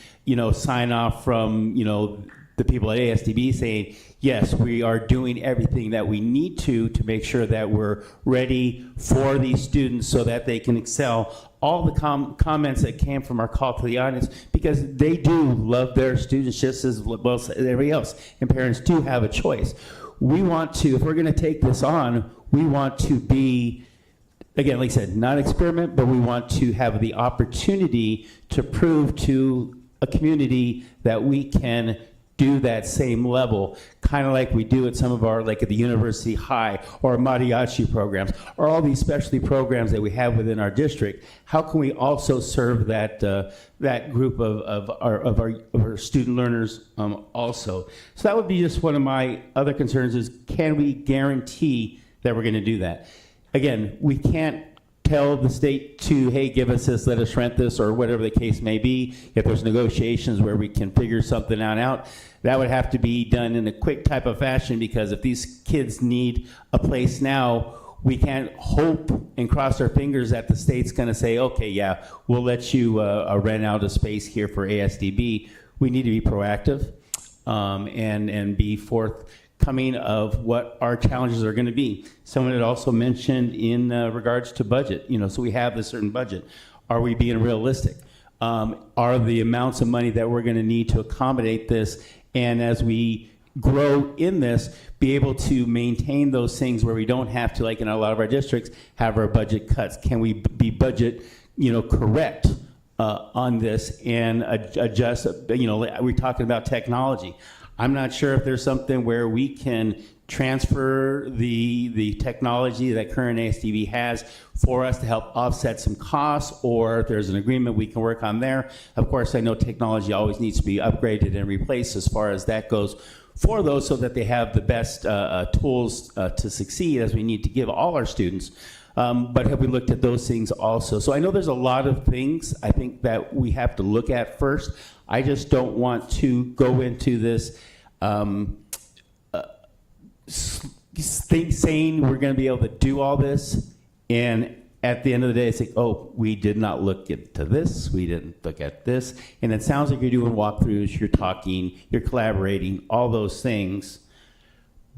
sign off from, the people at ASDB saying, yes, we are doing everything that we need to make sure that we're ready for these students so that they can excel. All the comments that came from our call to the audience, because they do love their students just as well as everybody else, and parents do have a choice. We want to, if we're going to take this on, we want to be, again, like I said, not experiment, but we want to have the opportunity to prove to a community that we can do that same level, kind of like we do at some of our, like at the University High or mariachi programs, or all these specialty programs that we have within our district. How can we also serve that that group of our student learners also? So that would be just one of my other concerns is, can we guarantee that we're going to do that? Again, we can't tell the state to, hey, give us this, let us rent this, or whatever the case may be. If there's negotiations where we can figure something out, that would have to be done in a quick type of fashion, because if these kids need a place now, we can't hope and cross our fingers that the state's going to say, okay, yeah, we'll let you rent out a space here for ASDB. We need to be proactive and be forthcoming of what our challenges are going to be. Someone had also mentioned in regards to budget, so we have a certain budget. Are we being realistic? Are the amounts of money that we're going to need to accommodate this, and as we grow in this, be able to maintain those things where we don't have to, like in a lot of our districts, have our budget cuts? Can we be budget, correct on this and adjust? We're talking about technology. I'm not sure if there's something where we can transfer the technology that current ASDB has for us to help offset some costs, or if there's an agreement we can work on there. Of course, I know technology always needs to be upgraded and replaced as far as that goes for those, so that they have the best tools to succeed, as we need to give all our students. But have we looked at those things also? So I know there's a lot of things I think that we have to look at first. I just don't want to go into this saying we're going to be able to do all this, and at the end of the day it's like, oh, we did not look into this, we didn't look at this, and it sounds like you're doing walkthroughs, you're talking, you're collaborating, all those things,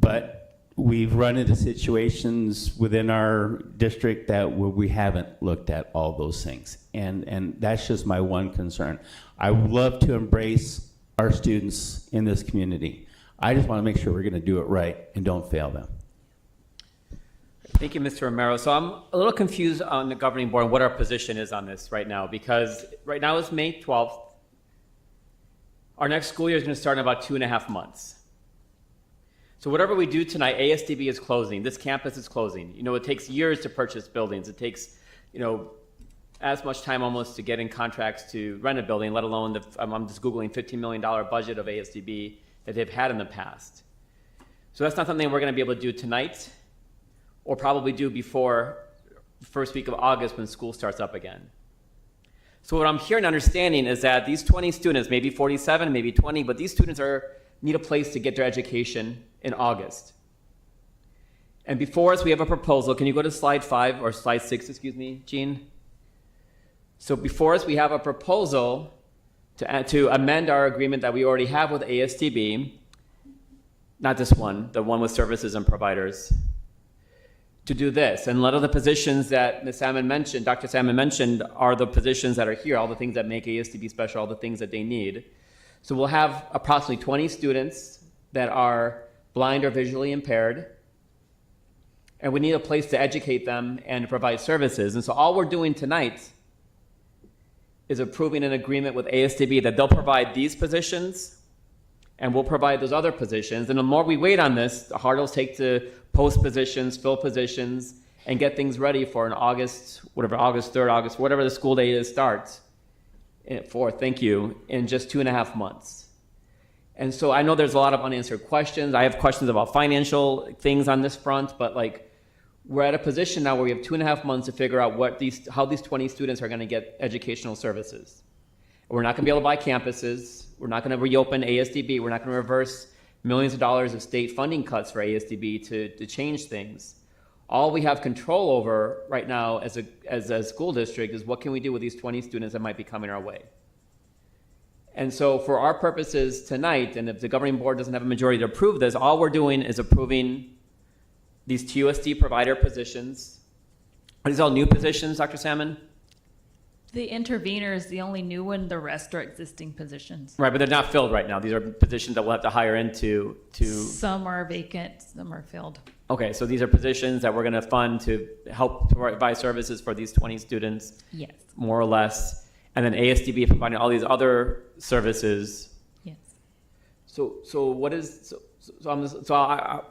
but we've run into situations within our district that where we haven't looked at all those things, and that's just my one concern. I would love to embrace our students in this community. I just want to make sure we're going to do it right and don't fail them. Thank you, Mr. Romero. So I'm a little confused on the governing board and what our position is on this right now, because right now it's May 12th. Our next school year is going to start in about 2.5 months. So whatever we do tonight, ASDB is closing. This campus is closing. It takes years to purchase buildings. It takes, as much time almost to get in contracts to rent a building, let alone I'm just Googling $15 million budget of ASDB that they've had in the past. So that's not something we're going to be able to do tonight, or probably do before the first week of August when school starts up again. So what I'm hearing and understanding is that these 20 students, maybe 47, maybe 20, but these students need a place to get their education in August. And before us, we have a proposal. Can you go to slide 5, or slide 6, excuse me, Jean? So before us, we have a proposal to amend our agreement that we already have with ASDB, not this one, the one with services and providers, to do this. And a lot of the positions that Ms. Salmon mentioned, Dr. Salmon mentioned, are the positions that are here, all the things that make ASDB special, all the things that they need. So we'll have approximately 20 students that are blind or visually impaired. And we need a place to educate them and provide services. And so all we're doing tonight is approving an agreement with ASDB that they'll provide these positions and we'll provide those other positions. And the more we wait on this, the harder it'll take to post positions, fill positions, and get things ready for an August 3rd, whatever the school day is starts. 4th, thank you, in just 2.5 months. And so I know there's a lot of unanswered questions. I have questions about financial things on this front, but like we're at a position now where we have 2.5 months to figure out how these 20 students are going to get educational services. We're not going to be able to buy campuses. We're not going to reopen ASDB. We're not going to reverse millions of dollars of state funding cuts for ASDB to change things. All we have control over right now as a school district is what can we do with these 20 students that might be coming our way. And so for our purposes tonight, and if the governing board doesn't have a majority to approve this, all we're doing is approving these TUSD provider positions. Are these all new positions, Dr. Salmon? The intervener is the only new one. The rest are existing positions. Right, but they're not filled right now. These are positions that we'll have to hire into. Some are vacant, some are filled. Okay, so these are positions that we're going to fund to help provide services for these 20 students. Yes. More or less. And then ASDB providing all these other services. Yes. So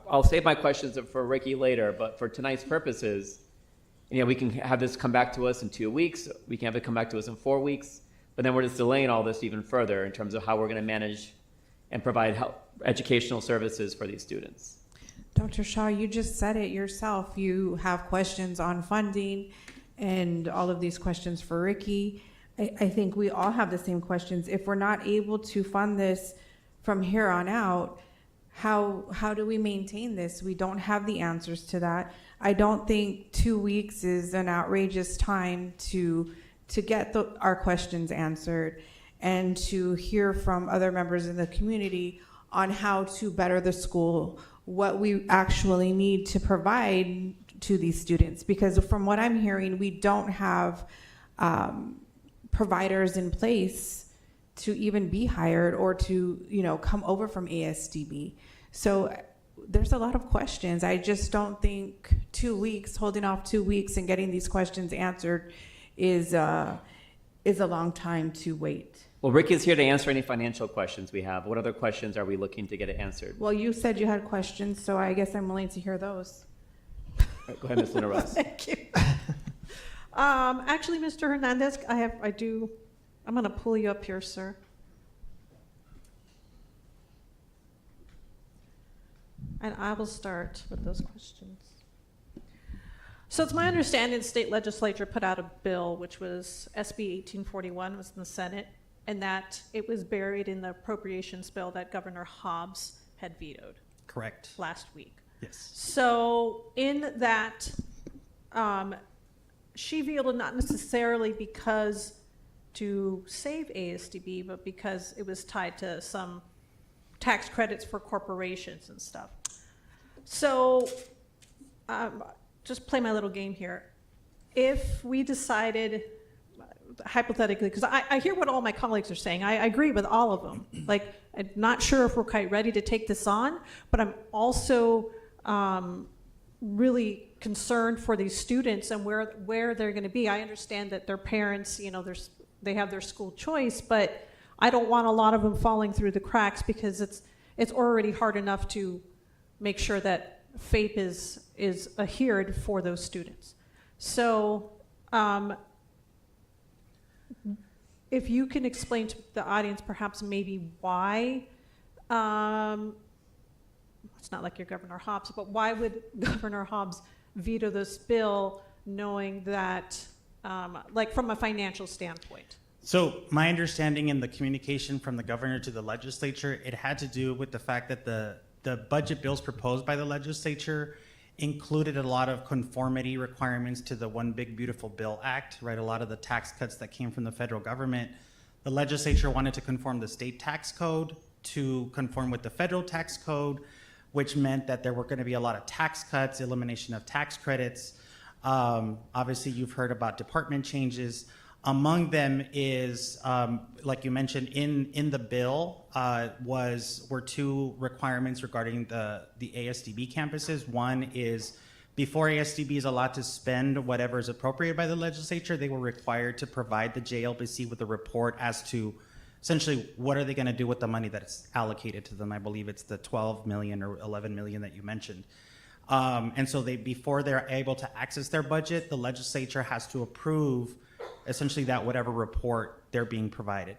I'll save my questions for Ricky later, but for tonight's purposes, we can have this come back to us in 2 weeks. We can have it come back to us in 4 weeks, but then we're just delaying all this even further in terms of how we're going to manage and provide educational services for these students. Dr. Shaw, you just said it yourself. You have questions on funding and all of these questions for Ricky. I think we all have the same questions. If we're not able to fund this from here on out, how do we maintain this? We don't have the answers to that. I don't think 2 weeks is an outrageous time to get our questions answered and to hear from other members in the community on how to better the school, what we actually need to provide to these students. Because from what I'm hearing, we don't have providers in place to even be hired or to come over from ASDB. So there's a lot of questions. I just don't think 2 weeks, holding off 2 weeks and getting these questions answered is a long time to wait. Well, Rick is here to answer any financial questions we have. What other questions are we looking to get answered? Well, you said you had questions, so I guess I'm willing to hear those. Right, go ahead, Ms. Luna Rose. Thank you. Actually, Mr. Hernandez, I'm going to pull you up here, sir. And I will start with those questions. So it's my understanding the state legislature put out a bill, which was SB 1841, was in the Senate, and that it was buried in the appropriations bill that Governor Hobbs had vetoed. Correct. Last week. Yes. So in that, she vetoed not necessarily because to save ASDB, but because it was tied to some tax credits for corporations and stuff. So just play my little game here. If we decided, hypothetically, because I hear what all my colleagues are saying. I agree with all of them. Like, I'm not sure if we're quite ready to take this on, but I'm also really concerned for these students and where they're going to be. I understand that their parents, they have their school choice, but I don't want a lot of them falling through the cracks because it's already hard enough to make sure that FAPE is adhered for those students. So if you can explain to the audience perhaps maybe why, it's not like you're Governor Hobbs, but why would Governor Hobbs veto this bill knowing that, like from a financial standpoint? So my understanding in the communication from the governor to the legislature, it had to do with the fact that the budget bills proposed by the legislature included a lot of conformity requirements to the One Big Beautiful Bill Act, right? A lot of the tax cuts that came from the federal government. The legislature wanted to conform the state tax code to conform with the federal tax code, which meant that there were going to be a lot of tax cuts, elimination of tax credits. Obviously, you've heard about department changes. Among them is, like you mentioned, in the bill were two requirements regarding the ASDB campuses. One is before ASDB is allowed to spend whatever is appropriated by the legislature, they were required to provide the JLBC with a report as to essentially what are they going to do with the money that's allocated to them. I believe it's the 12 million or 11 million that you mentioned. And so before they're able to access their budget, the legislature has to approve essentially that whatever report they're being provided.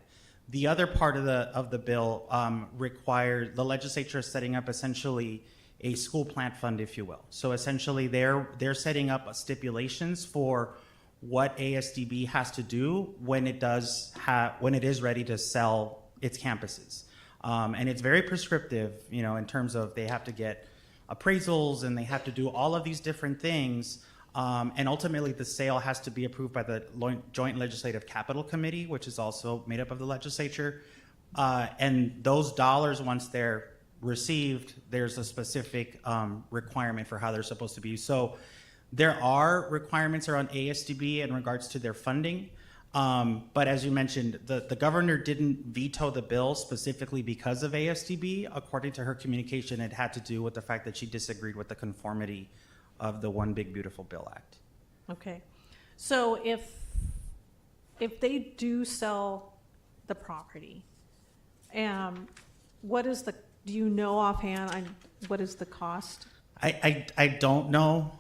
The other part of the bill requires the legislature is setting up essentially a school plant fund, if you will. So essentially, they're setting up stipulations for what ASDB has to do when it is ready to sell its campuses, and it's very prescriptive, in terms of they have to get appraisals and they have to do all of these different things. And ultimately, the sale has to be approved by the Joint Legislative Capital Committee, which is also made up of the legislature. And those dollars, once they're received, there's a specific requirement for how they're supposed to be used. So there are requirements around ASDB in regards to their funding. But as you mentioned, the governor didn't veto the bill specifically because of ASDB. According to her communication, it had to do with the fact that she disagreed with the conformity of the One Big Beautiful Bill Act. Okay. So if they do sell the property, do you know offhand what is the cost? I don't know,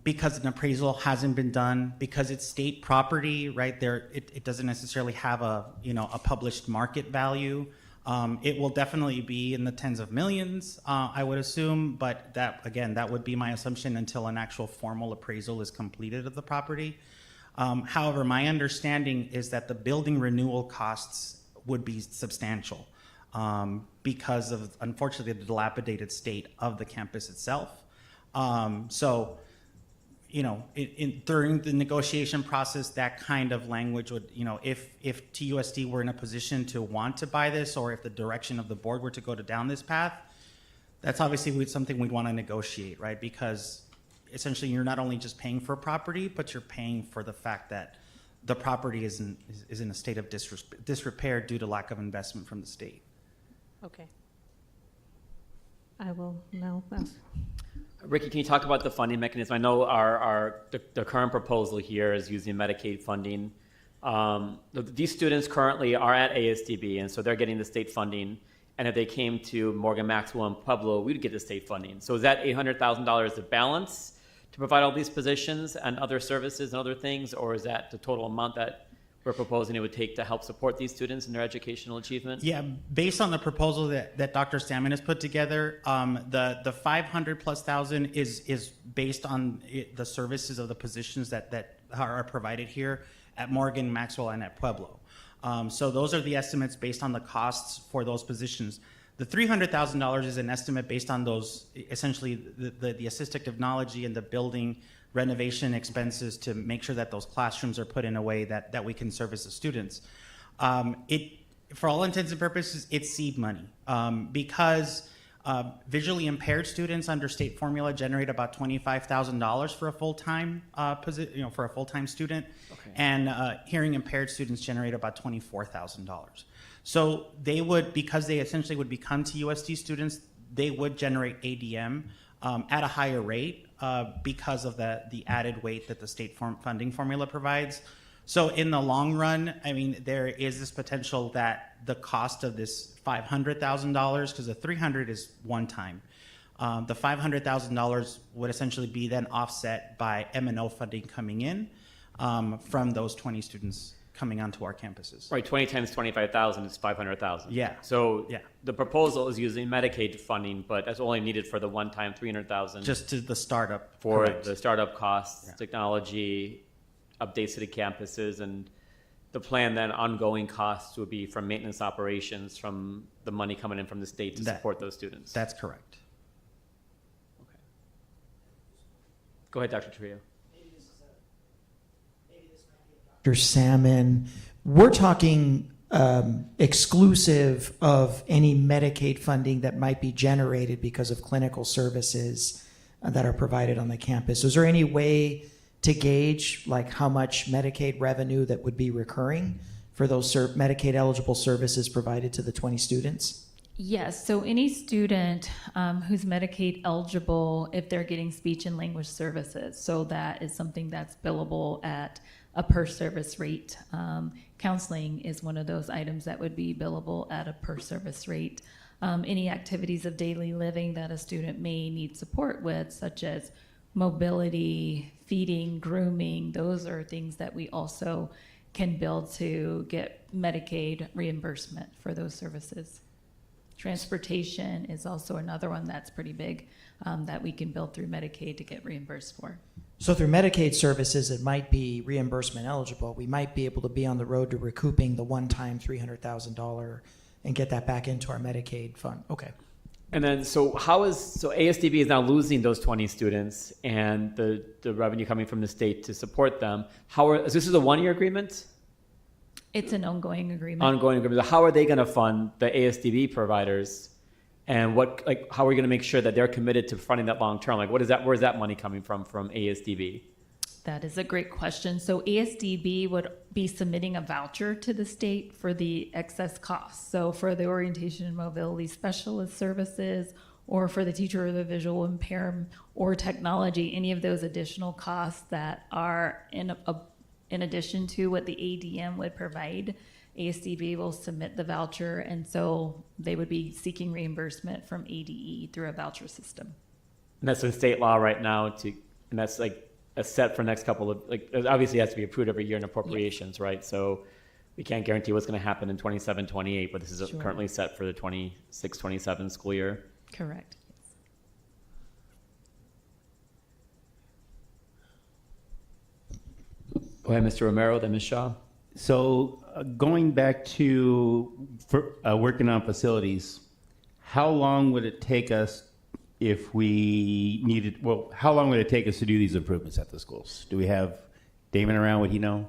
because an appraisal hasn't been done, because it's state property, right there. It doesn't necessarily have a published market value. It will definitely be in the tens of millions, I would assume, but that would be my assumption until an actual formal appraisal is completed of the property. However, my understanding is that the building renewal costs would be substantial, because of, unfortunately, the dilapidated state of the campus itself. So, during the negotiation process, that kind of language would, if TUSD were in a position to want to buy this, or if the direction of the board were to go down this path, that's obviously something we'd want to negotiate, right? Because essentially, you're not only just paying for property, but you're paying for the fact that the property is in a state of disrepair due to lack of investment from the state. Okay. I will now ask. Ricky, can you talk about the funding mechanism? I know the current proposal here is using Medicaid funding. These students currently are at ASDB, and so they're getting the state funding. And if they came to Morgan Maxwell and Pueblo, we'd get the state funding. So is that $800,000 the balance to provide all these positions and other services and other things, or is that the total amount that we're proposing it would take to help support these students in their educational achievement? Yeah, based on the proposal that Dr. Salmon has put together, the 500 plus thousand is based on the services of the positions that are provided here at Morgan, Maxwell, and at Pueblo. So those are the estimates based on the costs for those positions. The $300,000 is an estimate based on those, essentially the assistive technology and the building renovation expenses to make sure that those classrooms are put in a way that we can service the students. For all intents and purposes, it's seed money, because visually impaired students under state formula generate about $25,000 for a full-time for a full-time student, okay. And hearing impaired students generate about $24,000. So they would, because they essentially would become TUSD students, they would generate ADM at a higher rate because of the added weight that the state funding formula provides. So in the long run, I mean, there is this potential that the cost of this $500,000, because the $300,000 is one time, the $500,000 would essentially be then offset by M&O funding coming in from those 20 students coming onto our campuses. Right, 20 times 25,000 is 500,000. Yeah. So yeah, the proposal is using Medicaid funding, but that's only needed for the one-time 300,000. Just to the startup. For correct. The startup costs, yeah. Technology, updates to the campuses, and the plan then ongoing costs would be from maintenance operations, from the money coming in from the state to support those students. That's correct. Okay. Go ahead, Dr. Trio. Dr. Salmon, we're talking exclusive of any Medicaid funding that might be generated because of clinical services that are provided on the campus. Is there any way to gauge like how much Medicaid revenue that would be recurring for those Medicaid eligible services provided to the 20 students? Yes, so any student who's Medicaid eligible, if they're getting speech and language services, so that is something that's billable at a per service rate. Counseling is one of those items that would be billable at a per service rate. Any activities of daily living that a student may need support with, such as mobility, feeding, grooming, those are things that we also can bill to get Medicaid reimbursement for those services. Transportation is also another one that's pretty big that we can bill through Medicaid to get reimbursed for. So through Medicaid services, it might be reimbursement eligible. We might be able to be on the road to recouping the one-time $300,000 and get that back into our Medicaid fund. Okay. And then, so ASDB is now losing those 20 students and the revenue coming from the state to support them. This is a 1-year agreement? It's an ongoing agreement. Ongoing agreement. How are they going to fund the ASDB providers? And how are we going to make sure that they're committed to funding that long term? Where's that money coming from ASDB? That is a great question. So ASDB would be submitting a voucher to the state for the excess costs. So for the orientation and mobility specialist services, or for the teacher or the visual impairment or technology, any of those additional costs that are in addition to what the ADM would provide, ASDB will submit the voucher, and so they would be seeking reimbursement from ADE through a voucher system. And that's in state law right now, and that's a set for next couple of, it obviously has to be approved every year in appropriations, right? So we can't guarantee what's going to happen in 27, 28, but this is currently set for the 26, 27 school year. Correct. Go ahead, Mr. Romero, then Ms. Shaw. So going back to working on facilities, how long would it take us if we needed, how long would it take us to do these improvements at the schools? Do we have Damon around? Would he know?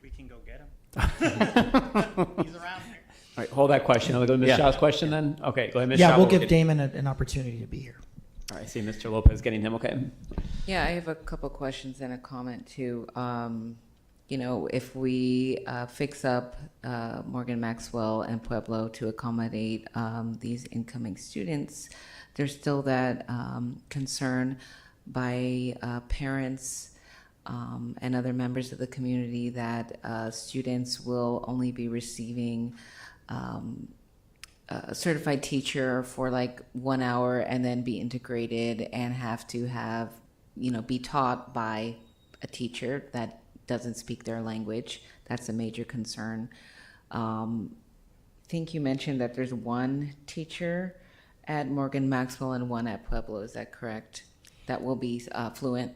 We can go get him. He's around here. All right, hold that question. I'll go to Ms. Shaw's question then. Okay, go ahead, Ms. Shaw. Yeah, we'll give Damon an opportunity to be here. All right, I see Mr. Lopez getting him, okay. Yeah, I have a couple questions and a comment too. If we fix up Morgan Maxwell and Pueblo to accommodate these incoming students, there's still that concern by parents and other members of the community that students will only be receiving a certified teacher for 1 hour and then be integrated and have to be taught by a teacher that doesn't speak their language. That's a major concern. I think you mentioned that there's one teacher at Morgan Maxwell and one at Pueblo. Is that correct? That will be fluent?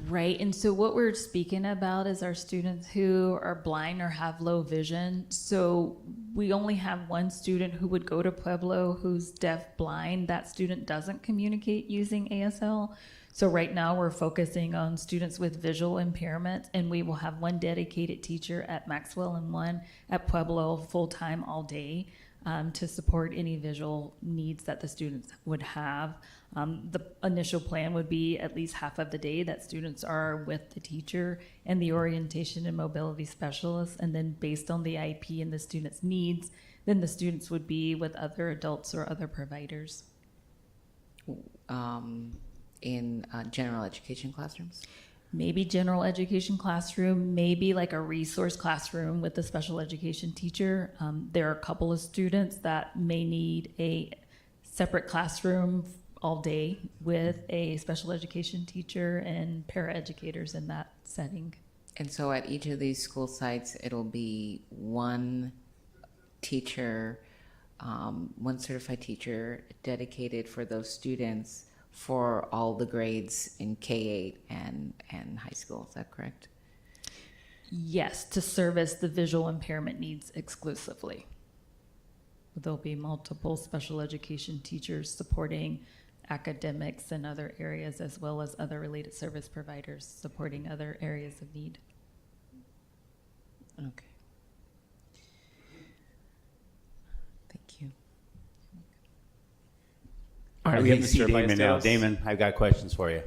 Right, and so what we're speaking about is our students who are blind or have low vision. So we only have one student who would go to Pueblo who's deaf blind. That student doesn't communicate using ASL. So right now we're focusing on students with visual impairment, and we will have one dedicated teacher at Maxwell and one at Pueblo full-time all day to support any visual needs that the students would have. The initial plan would be at least half of the day that students are with the teacher and the orientation and mobility specialist, and then based on the IEP and the student's needs, then the students would be with other adults or other providers. In general education classrooms? Maybe general education classroom, maybe like a resource classroom with a special education teacher. There are a couple of students that may need a separate classroom all day with a special education teacher and paraeducators in that setting. And so at each of these school sites, it'll be one teacher, one certified teacher dedicated for those students for all the grades in K-8 and high school. Is that correct? Yes, to service the visual impairment needs exclusively. There'll be multiple special education teachers supporting academics and other areas, as well as other related service providers supporting other areas of need. Okay. Thank you. All right, we have Mr. Damon now. Damon, I've got questions for you.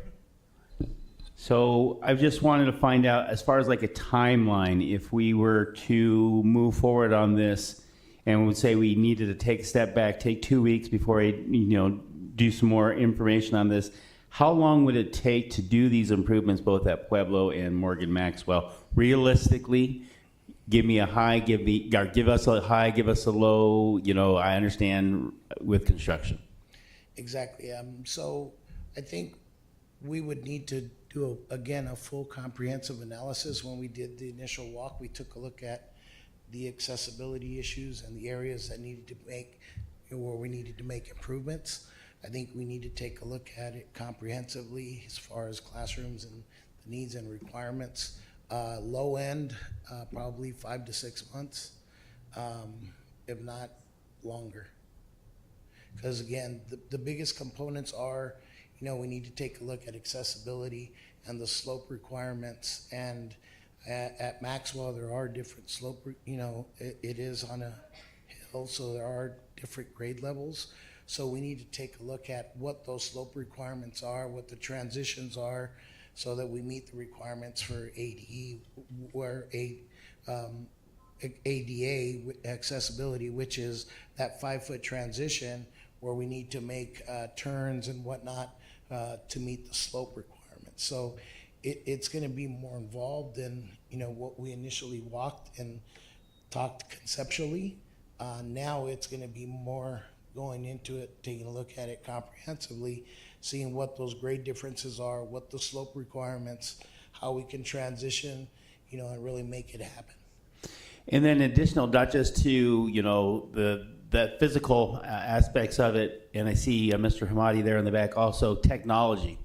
So I just wanted to find out, as far as like a timeline, if we were to move forward on this and would say we needed to take a step back, take 2 weeks before I, do some more information on this, how long would it take to do these improvements both at Pueblo and Morgan Maxwell? Realistically, give me a high, give us a high, give us a low, I understand with construction. Exactly. So I think we would need to do, again, a full comprehensive analysis. When we did the initial walk, we took a look at the accessibility issues and the areas that needed to make, where we needed to make improvements. I think we need to take a look at it comprehensively as far as classrooms and the needs and requirements. Low end, probably 5 to 6 months, if not longer. Because again, the biggest components are, we need to take a look at accessibility and the slope requirements. And at Maxwell, there are different slope, it is on a hill, so there are different grade levels. So we need to take a look at what those slope requirements are, what the transitions are, so that we meet the requirements for ADE, where ADA accessibility, which is that 5-foot transition where we need to make turns and whatnot to meet the slope requirements. So it's going to be more involved than what we initially walked and talked conceptually. Now it's going to be more going into it, taking a look at it comprehensively, seeing what those grade differences are, what the slope requirements, how we can transition, and really make it happen. And then additional, not just to, the physical aspects of it, and I see Mr. Hamadi there in the back, also technology.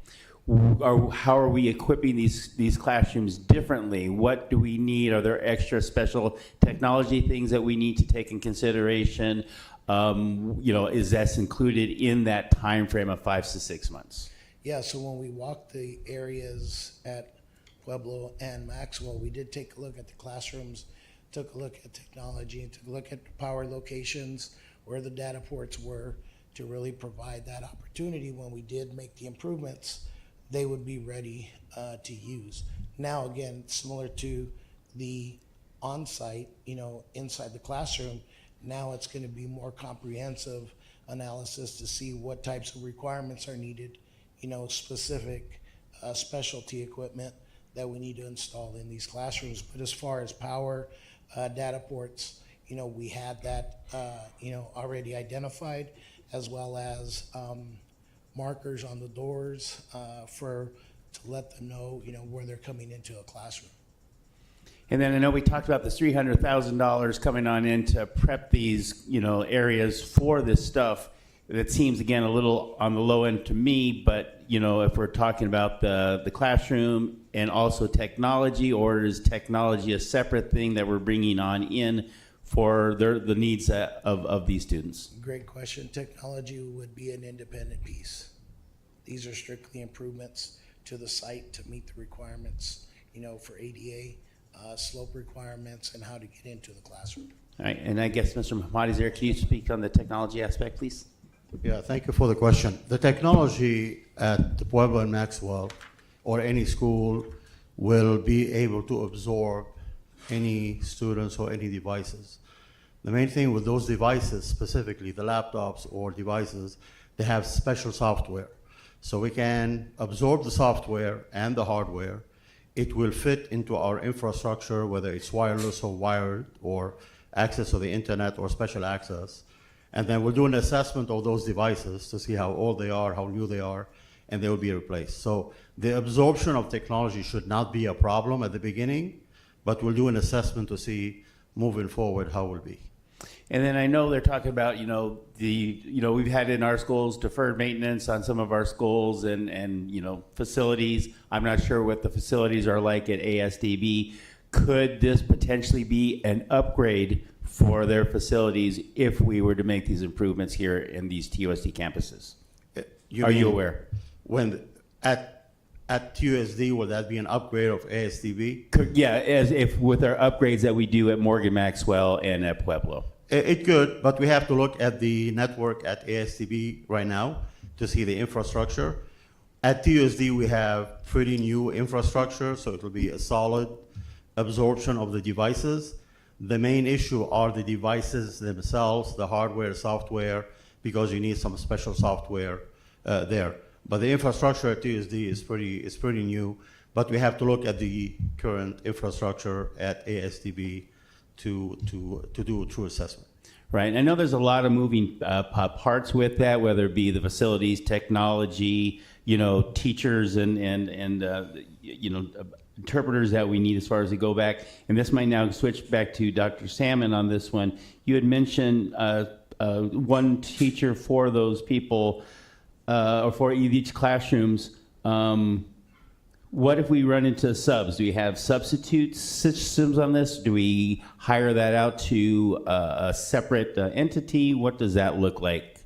How are we equipping these classrooms differently? What do we need? Are there extra special technology things that we need to take in consideration? Is that included in that time frame of 5 to 6 months? Yeah, so when we walked the areas at Pueblo and Maxwell, we did take a look at the classrooms, took a look at technology, took a look at the power locations, where the data ports were, to really provide that opportunity when we did make the improvements, they would be ready to use. Now, again, similar to the on-site, inside the classroom, now it's going to be more comprehensive analysis to see what types of requirements are needed, specific specialty equipment that we need to install in these classrooms. But as far as power, data ports, we had that, already identified, as well as markers on the doors to let them know, where they're coming into a classroom. And then I know we talked about the $300,000 coming on in to prep these, areas for this stuff. That seems, again, a little on the low end to me, but, if we're talking about the classroom and also technology, or is technology a separate thing that we're bringing on in for the needs of these students? Great question. Technology would be an independent piece. These are strictly improvements to the site to meet the requirements, for ADA, slope requirements, and how to get into the classroom. All right, and I guess Mr. Mahmadi's there. Can you speak on the technology aspect, please? Yeah, thank you for the question. The technology at the Pueblo and Maxwell, or any school, will be able to absorb any students or any devices. The main thing with those devices, specifically the laptops or devices, they have special software. So we can absorb the software and the hardware. It will fit into our infrastructure, whether it's wireless or wired, or access to the internet or special access. And then we'll do an assessment of those devices to see how old they are, how new they are, and they will be replaced. So the absorption of technology should not be a problem at the beginning, but we'll do an assessment to see moving forward how it will be. And then I know they're talking about, we've had in our schools deferred maintenance on some of our schools and facilities. I'm not sure what the facilities are like at ASDB. Could this potentially be an upgrade for their facilities if we were to make these improvements here in these TUSD campuses? Are you aware? When at TUSD, will that be an upgrade of ASDB? Yeah, as if with our upgrades that we do at Morgan Maxwell and at Pueblo. It could, but we have to look at the network at ASDB right now to see the infrastructure. At TUSD, we have pretty new infrastructure, so it will be a solid absorption of the devices. The main issue are the devices themselves, the hardware, software, because you need some special software there. But the infrastructure at TUSD is pretty new, but we have to look at the current infrastructure at ASDB to do a true assessment. Right. I know there's a lot of moving parts with that, whether it be the facilities, technology, teachers and interpreters that we need as far as we go back. And this might now switch back to Dr. Salmon on this one. You had mentioned one teacher for those people or for each classrooms. What if we run into subs? Do we have substitute systems on this? Do we hire that out to a separate entity? What does that look like?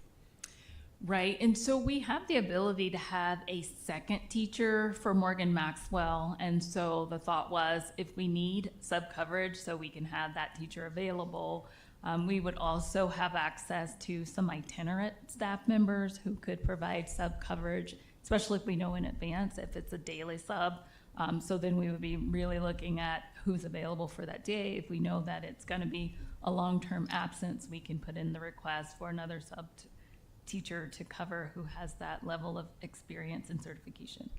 Right, and so we have the ability to have a second teacher for Morgan Maxwell, and so the thought was if we need sub coverage so we can have that teacher available, we would also have access to some itinerant staff members who could provide sub coverage, especially if we know in advance if it's a daily sub. So then we would be really looking at who's available for that day. If we know that it's going to be a long-term absence, we can put in the request for another sub teacher to cover who has that level of experience and certification.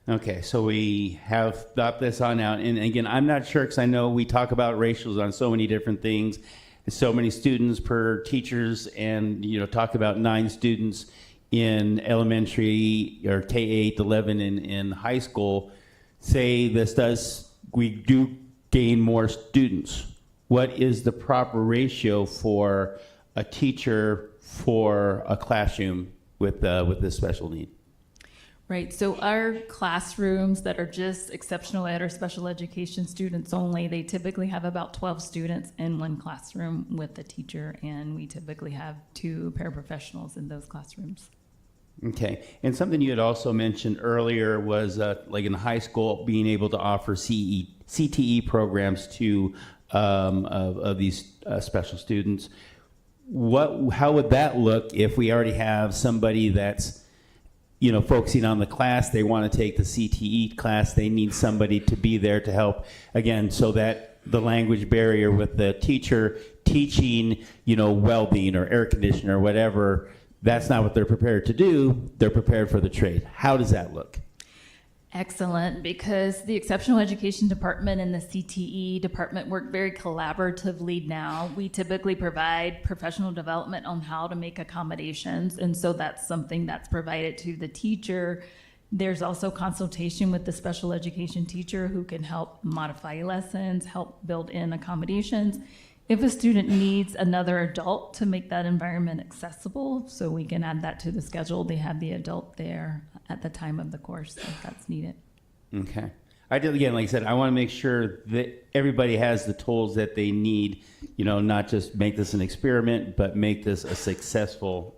Okay, so we have thought this on out. And again, I'm not sure because I know we talk about ratios on so many different things, so many students per teachers, and talk about 9 students in elementary or K-8, 11 in high school. Say we do gain more students. What is the proper ratio for a teacher for a classroom with this special need? Right, so our classrooms that are just exceptional ed or special education students only, they typically have about 12 students in one classroom with a teacher, and we typically have 2 paraprofessionals in those classrooms. Okay, and something you had also mentioned earlier was like in high school, being able to offer CTE programs to of these special students. How would that look if we already have somebody that's focusing on the class, they want to take the CTE class, they need somebody to be there to help, again, so that the language barrier with the teacher teaching, welding or air conditioning or whatever, that's not what they're prepared to do. They're prepared for the trade. How does that look? Excellent, because the Exceptional Education Department and the CTE department work very collaboratively now. We typically provide professional development on how to make accommodations, and so that's something that's provided to the teacher. There's also consultation with the special education teacher who can help modify lessons, help build in accommodations. If a student needs another adult to make that environment accessible, so we can add that to the schedule, they have the adult there at the time of the course if that's needed. Okay. Again, like I said, I want to make sure that everybody has the tools that they need, not just make this an experiment, but make this a successful,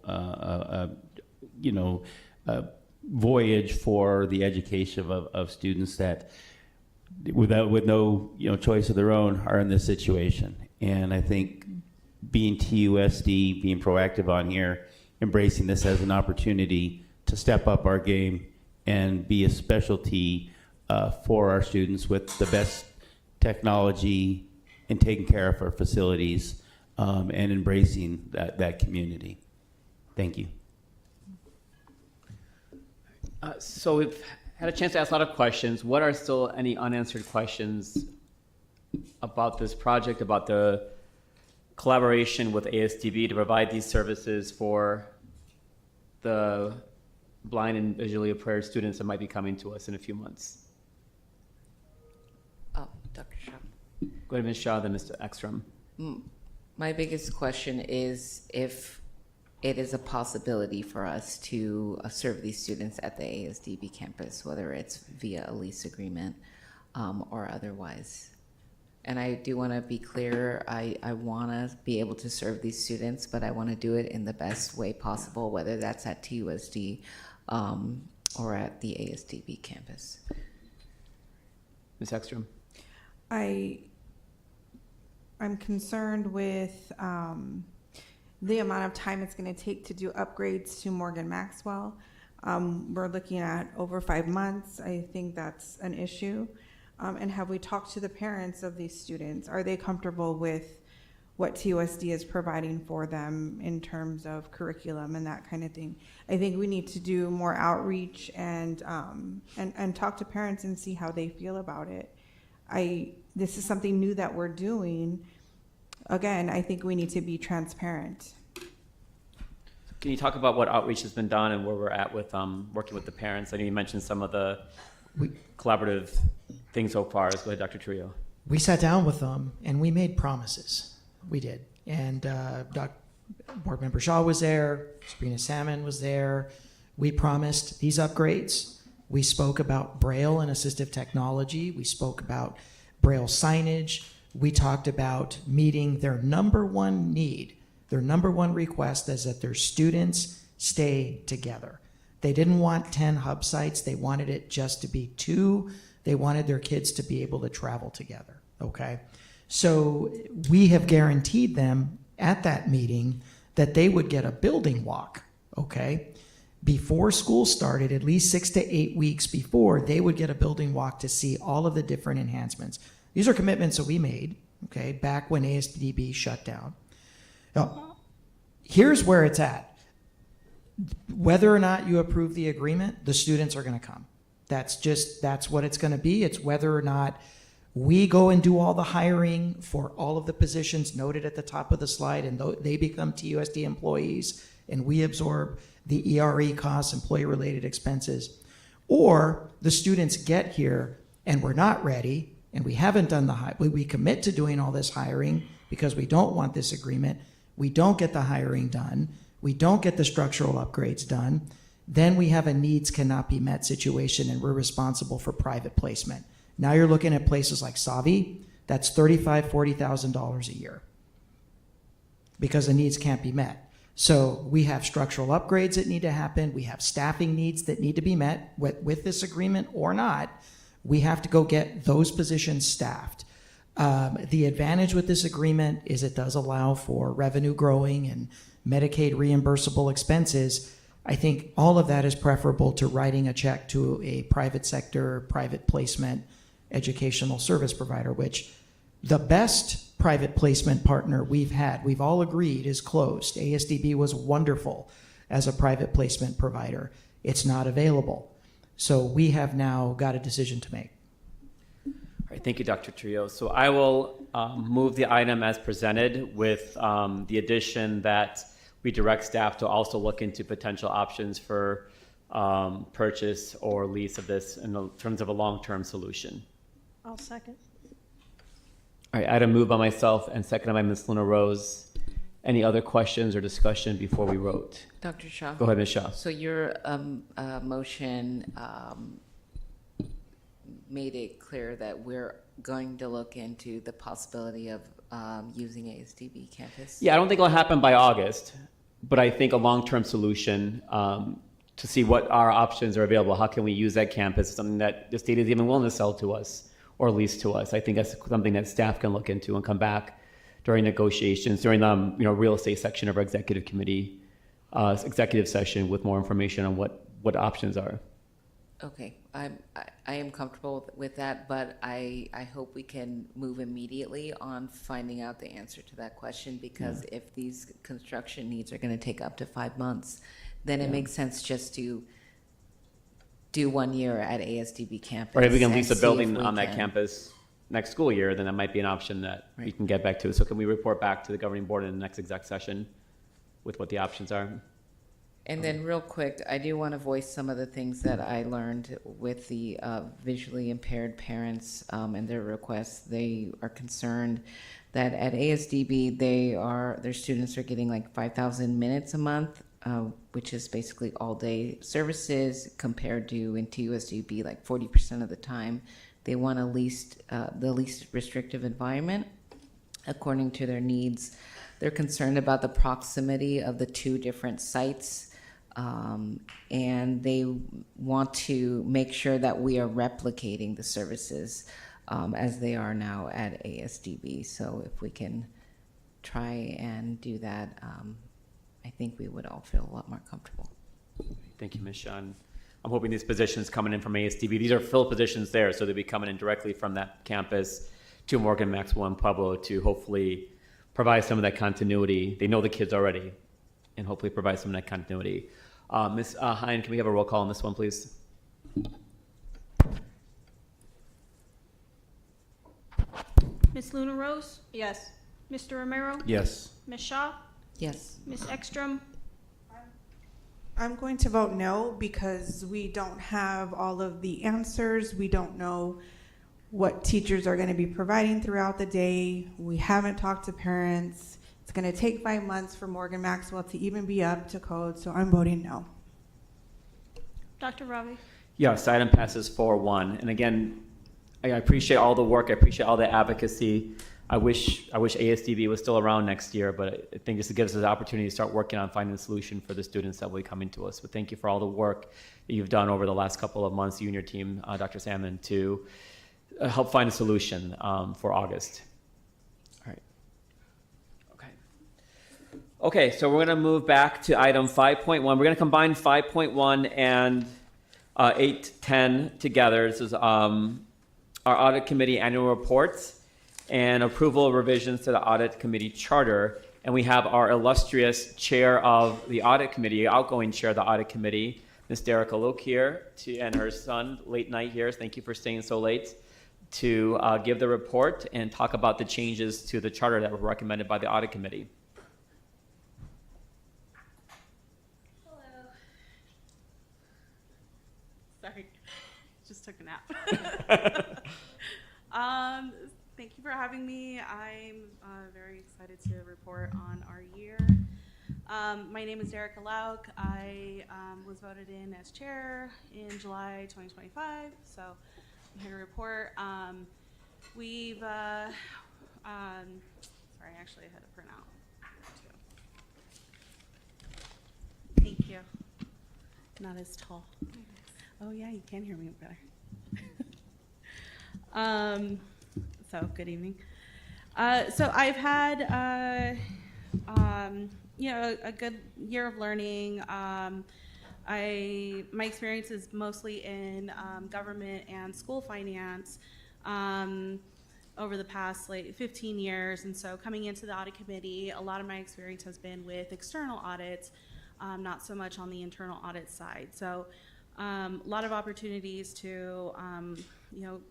voyage for the education of students that with no choice of their own are in this situation. And I think being TUSD, being proactive on here, embracing this as an opportunity to step up our game and be a specialty for our students with the best technology and taking care of our facilities and embracing that community. Thank you. So we've had a chance to ask a lot of questions. What are still any unanswered questions about this project, about the collaboration with ASDB to provide these services for the blind and visually impaired students that might be coming to us in a few months? Oh, Dr. Shaw. Go ahead, Ms. Shaw, then Mr. Ekstrom. My biggest question is if it is a possibility for us to serve these students at the ASDB campus, whether it's via a lease agreement or otherwise. And I do want to be clear, I want to be able to serve these students, but I want to do it in the best way possible, whether that's at TUSD or at the ASDB campus. Ms. Ekstrom. I'm concerned with the amount of time it's going to take to do upgrades to Morgan Maxwell. We're looking at over 5 months. I think that's an issue. And have we talked to the parents of these students? Are they comfortable with what TUSD is providing for them in terms of curriculum and that kind of thing? I think we need to do more outreach and talk to parents and see how they feel about it. This is something new that we're doing. Again, I think we need to be transparent. Can you talk about what outreach has been done and where we're at with working with the parents? I know you mentioned some of the collaborative things so far. Go ahead, Dr. Trio. We sat down with them and we made promises. We did. And Board Member Shaw was there. Sabrina Salmon was there. We promised these upgrades. We spoke about Braille and assistive technology. We spoke about Braille signage. We talked about meeting their number one need. Their number one request is that their students stay together. They didn't want 10 hub sites. They wanted it just to be 2. They wanted their kids to be able to travel together, okay? So we have guaranteed them at that meeting that they would get a building walk, okay? Before school started, at least 6 to 8 weeks before, they would get a building walk to see all of the different enhancements. These are commitments that we made, okay, back when ASDB shut down. Now, here's where it's at. Whether or not you approve the agreement, the students are going to come. That's what it's going to be. It's whether or not we go and do all the hiring for all of the positions noted at the top of the slide, and they become TUSD employees, and we absorb the ERE costs, employee-related expenses. Or the students get here and we're not ready, and we haven't done we commit to doing all this hiring because we don't want this agreement. We don't get the hiring done. We don't get the structural upgrades done. Then we have a needs cannot be met situation, and we're responsible for private placement. Now you're looking at places like Savi, that's $35,000, $40,000 a year because the needs can't be met. So we have structural upgrades that need to happen. We have staffing needs that need to be met with this agreement or not. We have to go get those positions staffed. The advantage with this agreement is it does allow for revenue growing and Medicaid reimbursable expenses. I think all of that is preferable to writing a check to a private sector, private placement, educational service provider, which the best private placement partner we've all agreed is closed. ASDB was wonderful as a private placement provider. It's not available. So we have now got a decision to make. All right, thank you, Dr. Trio. So I will move the item as presented with the addition that we direct staff to also look into potential options for purchase or lease of this in terms of a long-term solution. I'll second. All right, item moved by myself and seconded by Ms. Luna Rose. Any other questions or discussion before we vote? Dr. Shaw. Go ahead, Ms. Shaw. So your motion made it clear that we're going to look into the possibility of using ASDB campus? Yeah, I don't think it'll happen by August, but I think a long-term solution to see what our options are available. How can we use that campus? Something that the state is even willing to sell to us or lease to us. I think that's something that staff can look into and come back during negotiations, during the real estate section of our executive committee executive session with more information on what options are. Okay, I am comfortable with that, but I hope we can move immediately on finding out the answer to that question, because if these construction needs are going to take up to 5 months, then it makes sense just to do 1 year at ASDB campus. Or if we can lease a building on that campus next school year, then that might be an option that we can get back to. So can we report back to the governing board in the next exec session with what the options are? And then real quick, I do want to voice some of the things that I learned with the visually impaired parents and their requests. They are concerned that at ASDB, their students are getting like 5,000 minutes a month, which is basically all day services, compared to in TUSD like 40% of the time. They want the least restrictive environment according to their needs. They're concerned about the proximity of the 2 different sites. And they want to make sure that we are replicating the services as they are now at ASDB. So if we can try and do that, I think we would all feel a lot more comfortable. Thank you, Ms. Sean. I'm hoping these positions coming in from ASTB, these are filled positions there, so they'll be coming in directly from that campus to Morgan, Maxwell, and Pueblo to hopefully provide some of that continuity. They know the kids already, and hopefully provide some of that continuity. Ms. Hine, can we have a roll call on this one, please? Ms. Luna Rose? Yes. Mr. Romero? Yes. Ms. Shaw? Yes. Ms. Ekstrom? I'm going to vote no because we don't have all of the answers. We don't know what teachers are going to be providing throughout the day. We haven't talked to parents. It's going to take 5 months for Morgan Maxwell to even be up to code, so I'm voting no. Dr. Ravi? Yes, item passes 4-1. And again, I appreciate all the work. I appreciate all the advocacy. I wish ASDB was still around next year, but I think this gives us the opportunity to start working on finding a solution for the students that will be coming to us. But thank you for all the work that you've done over the last couple of months, you and your team, Dr. Salmon, to help find a solution for August. All right. Okay, so we're going to move back to item 5.1. We're going to combine 5.1 and 8.10 together. This is our audit committee annual reports and approval of revisions to the audit committee charter. And we have our illustrious chair of the audit committee, outgoing chair of the audit committee, Ms. Derica Luke here, and her son, late night here. Thank you for staying so late to give the report and talk about the changes to the charter that were recommended by the audit committee. Hello. Sorry, just took a nap. Thank you for having me. I'm very excited to report on our year. My name is Derica Lauk. I was voted in as chair in July 2025, so I'm here to report. We've, sorry, actually I had to print out. Thank you. Not as tall. Oh yeah, you can hear me better. So good evening. So I've had, a good year of learning. My experience is mostly in government and school finance over the past 15 years. And so coming into the audit committee, a lot of my experience has been with external audits, not so much on the internal audit side. So a lot of opportunities to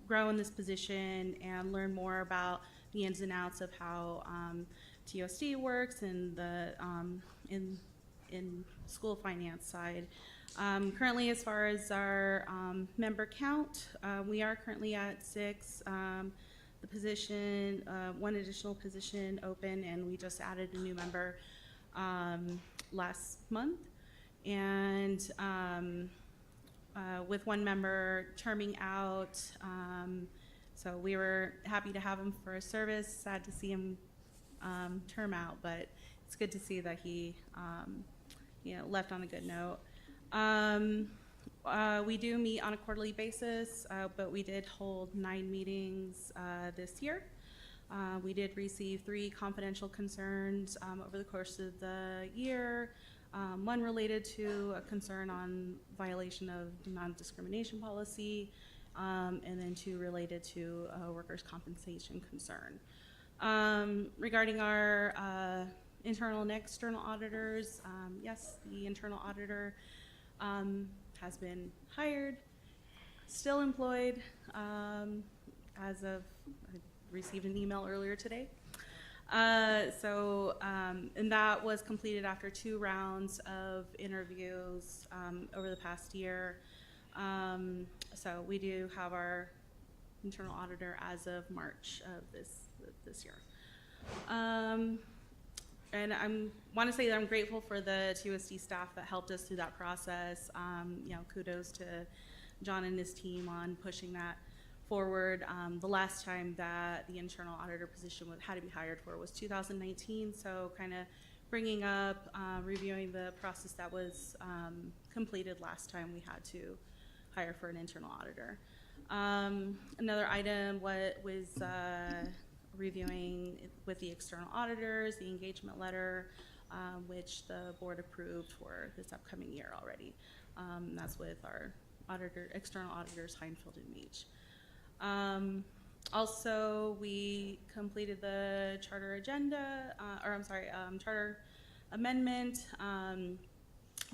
grow in this position and learn more about the ins and outs of how TUSD works and the in school finance side. Currently, as far as our member count, we are currently at 6. The position, one additional position open, and we just added a new member last month. And with one member terming out, so we were happy to have him for a service. Sad to see him term out, but it's good to see that he left on a good note. We do meet on a quarterly basis, but we did hold 9 meetings this year. We did receive 3 confidential concerns over the course of the year. One related to a concern on violation of non-discrimination policy, and then 2 related to a workers' compensation concern. Regarding our internal and external auditors, yes, the internal auditor has been hired, still employed, as of, I received an email earlier today. And that was completed after 2 rounds of interviews over the past year. So we do have our internal auditor as of March of this year. And I want to say that I'm grateful for the TUSD staff that helped us through that process. Kudos to John and his team on pushing that forward. The last time that the internal auditor position had to be hired for was 2019. So kind of bringing up, reviewing the process that was completed last time we had to hire for an internal auditor. Another item was reviewing with the external auditors, the engagement letter, which the board approved for this upcoming year already. That's with our external auditors, Heinfeld and Meach. Also, we completed the charter agenda, charter amendment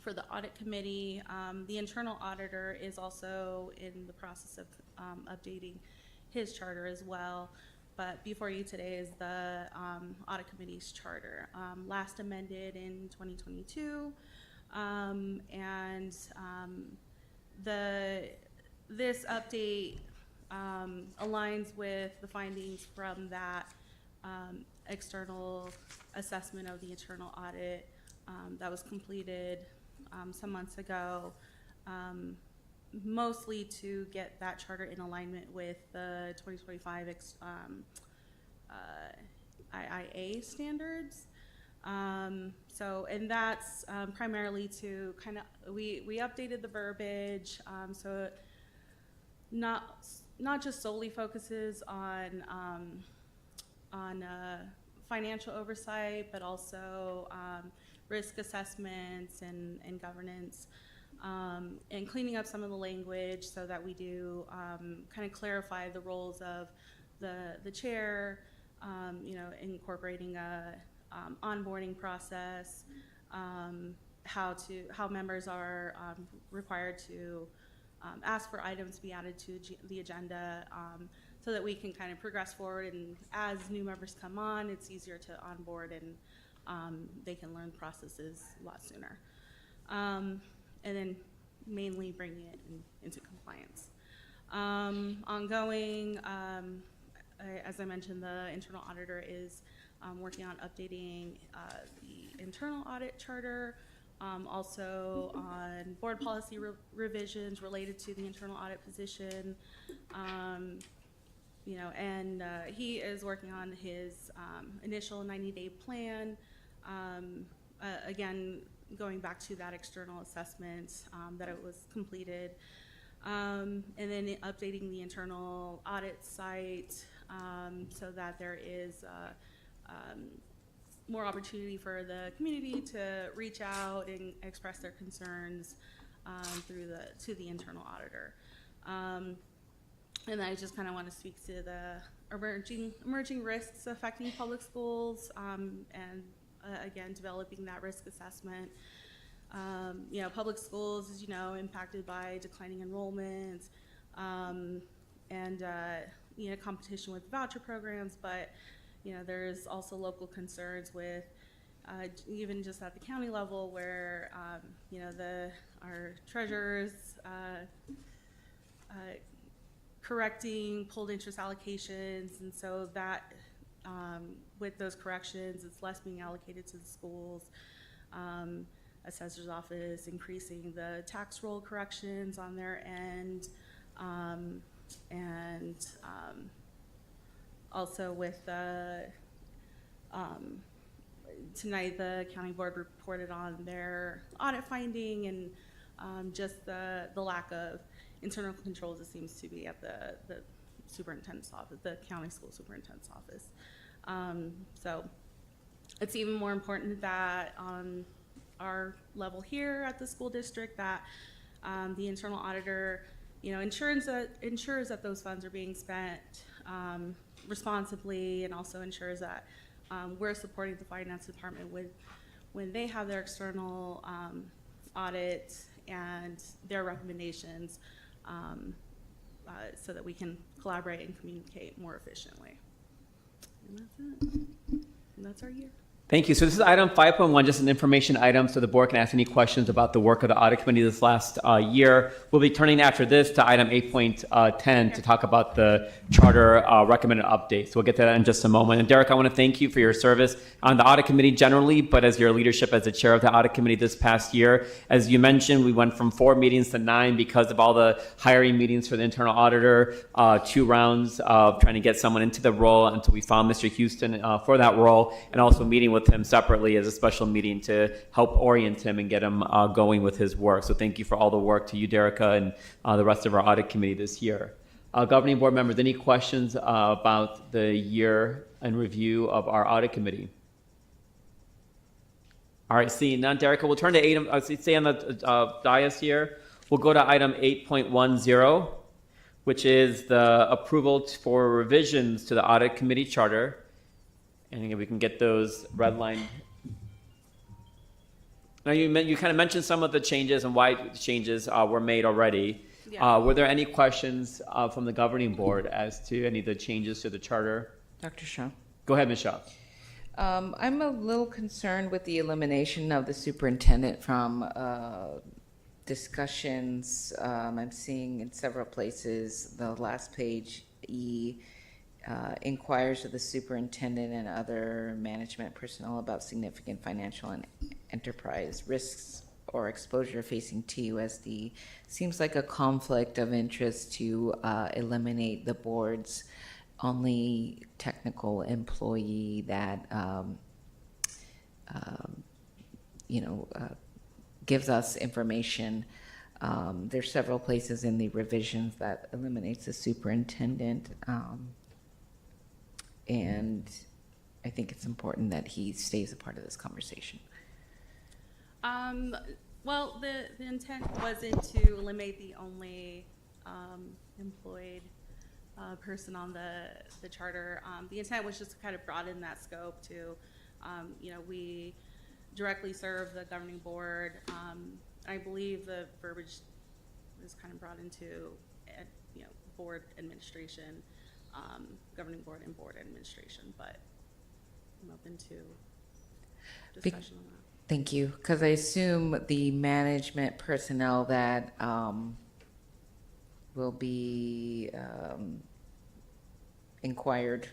for the audit committee. The internal auditor is also in the process of updating his charter as well. But before you today is the audit committee's charter, last amended in 2022, this update aligns with the findings from that external assessment of the internal audit that was completed some months ago, mostly to get that charter in alignment with the 2025 IIA standards. And that's primarily to kind of, we updated the verbiage, so it not just solely focuses on financial oversight, but also risk assessments and governance, and cleaning up some of the language so that we do kind of clarify the roles of the chair, incorporating a onboarding process, how members are required to ask for items to be added to the agenda, so that we can kind of progress forward, and as new members come on, it's easier to onboard and they can learn processes a lot sooner. And then mainly bringing it into compliance. Ongoing, as I mentioned, the internal auditor is working on updating the internal audit charter, also on board policy revisions related to the internal audit position. He is working on his initial 90-day plan. Again, going back to that external assessment that it was completed, and then updating the internal audit site so that there is more opportunity for the community to reach out and express their concerns to the internal auditor. And I just kind of want to speak to the emerging risks affecting public schools, and again, developing that risk assessment. Public schools, as you know, impacted by declining enrollment, and competition with voucher programs, but there's also local concerns with even just at the county level where our treasurers correcting pulled interest allocations, and so that with those corrections, it's less being allocated to the schools. Assessor's office increasing the tax roll corrections on their end, and also with tonight the county board reported on their audit finding and just the lack of internal controls it seems to be at the superintendent's office, the county school superintendent's office. So it's even more important that on our level here at the school district that the internal auditor ensures that those funds are being spent responsibly, and also ensures that we're supporting the finance department when they have their external audit and their recommendations, so that we can collaborate and communicate more efficiently. And that's it. And that's our year. Thank you. So this is item 5.1, just an information item, so the board can ask any questions about the work of the audit committee this last year. We'll be turning after this to item 8.10 to talk about the charter recommended update. So we'll get to that in just a moment. And Derek, I want to thank you for your service on the audit committee generally, but as your leadership as the chair of the audit committee this past year. As you mentioned, we went from 4 meetings to 9 because of all the hiring meetings for the internal auditor, 2 rounds of trying to get someone into the role until we found Mr. Houston for that role, and also meeting with him separately as a special meeting to help orient him and get him going with his work. So thank you for all the work to you, Derica, and the rest of our audit committee this year. Governing board members, any questions about the year in review of our audit committee? All right, seeing none, Derek, we'll turn to item, stay on the dais here. We'll go to item 8.10, which is the approval for revisions to the audit committee charter. And again, we can get those redlined. Now, you kind of mentioned some of the changes and why the changes were made already. Yeah. Were there any questions from the governing board as to any of the changes to the charter? Dr. Shaw. Go ahead, Ms. Shaw. I'm a little concerned with the elimination of the superintendent from discussions. I'm seeing in several places, the last page, E, inquires of the superintendent and other management personnel about significant financial and enterprise risks or exposure facing TUSD. Seems like a conflict of interest to eliminate the board's only technical employee that gives us information. There's several places in the revisions that eliminates the superintendent, and I think it's important that he stays a part of this conversation. Well, the intent wasn't to eliminate the only employed person on the charter. The intent was just to kind of broaden that scope to, we directly serve the governing board. I believe the verbiage is kind of brought into, board administration, governing board and board administration, but I'm open to discussion on that. Thank you, because I assume the management personnel that will be inquired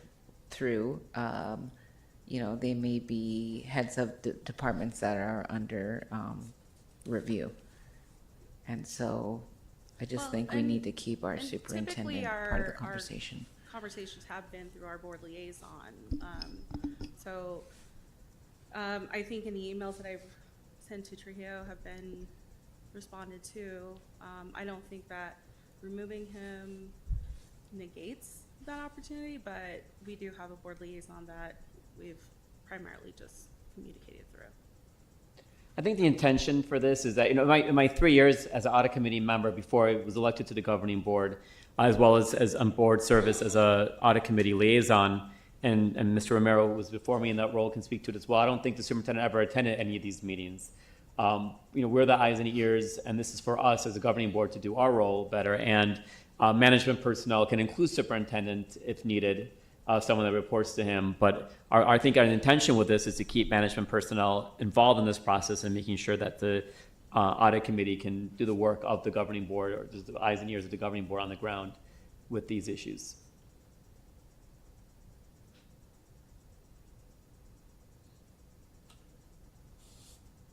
through, they may be heads of departments that are under review. And so I just think we need to keep our superintendent part of the conversation. Our conversations have been through our board liaison. I think any emails that I've sent to Trujillo have been responded to. I don't think that removing him negates that opportunity, but we do have a board liaison that we've primarily just communicated through. I think the intention for this is that, in my 3 years as an audit committee member before I was elected to the governing board, as well as on board service as a audit committee liaison, and Mr. Romero, who was before me in that role, can speak to it as well. I don't think the superintendent ever attended any of these meetings. We're the eyes and ears, and this is for us as a governing board to do our role better. And management personnel can include superintendent if needed, someone that reports to him. But I think our intention with this is to keep management personnel involved in this process and making sure that the audit committee can do the work of the governing board, or just the eyes and ears of the governing board on the ground with these issues.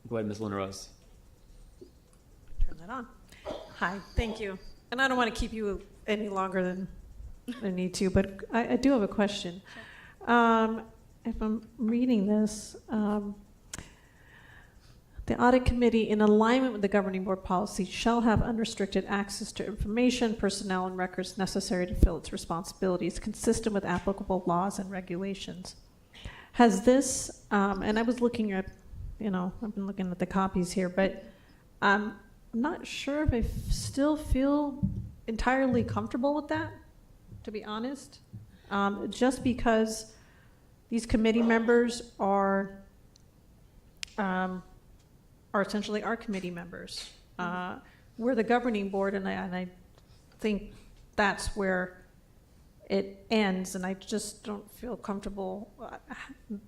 Go ahead, Ms. Luna Rose. Turn that on. Hi, thank you. And I don't want to keep you any longer than I need to, but I do have a question. If I'm reading this, the audit committee, in alignment with the governing board policy, shall have unrestricted access to information, personnel, and records necessary to fill its responsibilities consistent with applicable laws and regulations. Has this, and I was looking at, I've been looking at the copies here, but I'm not sure if I still feel entirely comfortable with that, to be honest. Just because these committee members are essentially our committee members. We're the governing board, and I think that's where it ends, and I just don't feel comfortable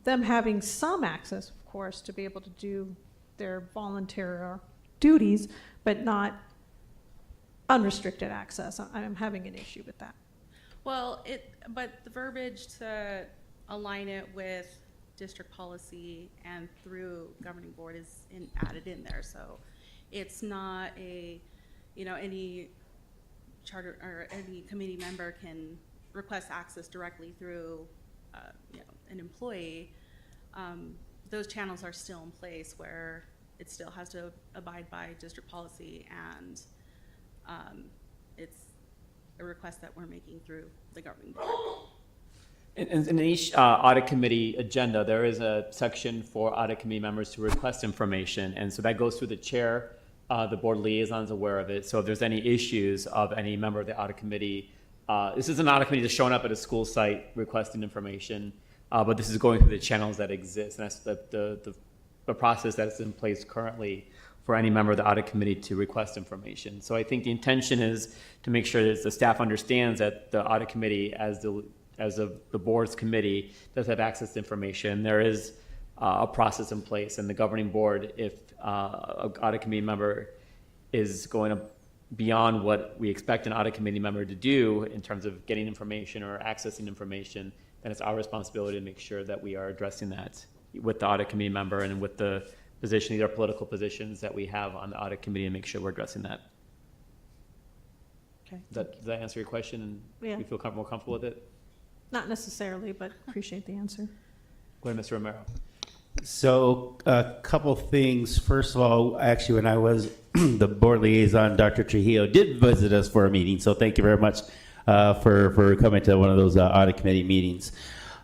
them having some access, of course, to be able to do their volunteer duties, but not unrestricted access. I'm having an issue with that. Well, but the verbiage to align it with district policy and through governing board is added in there. So it's not any charter or any committee member can request access directly through, an employee. Those channels are still in place where it still has to abide by district policy, and it's a request that we're making through the governing board. In each audit committee agenda, there is a section for audit committee members to request information. And so that goes through the chair. The board liaison is aware of it. So if there's any issues of any member of the audit committee, this is an audit committee just showing up at a school site requesting information, but this is going through the channels that exist. And that's the process that's in place currently for any member of the audit committee to request information. So I think the intention is to make sure that the staff understands that the audit committee, as the board's committee, does have access to information. There is a process in place, and the governing board, if an audit committee member is going beyond what we expect an audit committee member to do in terms of getting information or accessing information, then it's our responsibility to make sure that we are addressing that with the audit committee member and with the position, these are political positions that we have on the audit committee, and make sure we're addressing that. Okay. Does that answer your question, and Yeah. you feel more comfortable with it? Not necessarily, but appreciate the answer. Go ahead, Mr. Romero. So a couple things. First of all, actually, when I was the board liaison, Dr. Trujillo did visit us for a meeting. So thank you very much for coming to one of those audit committee meetings.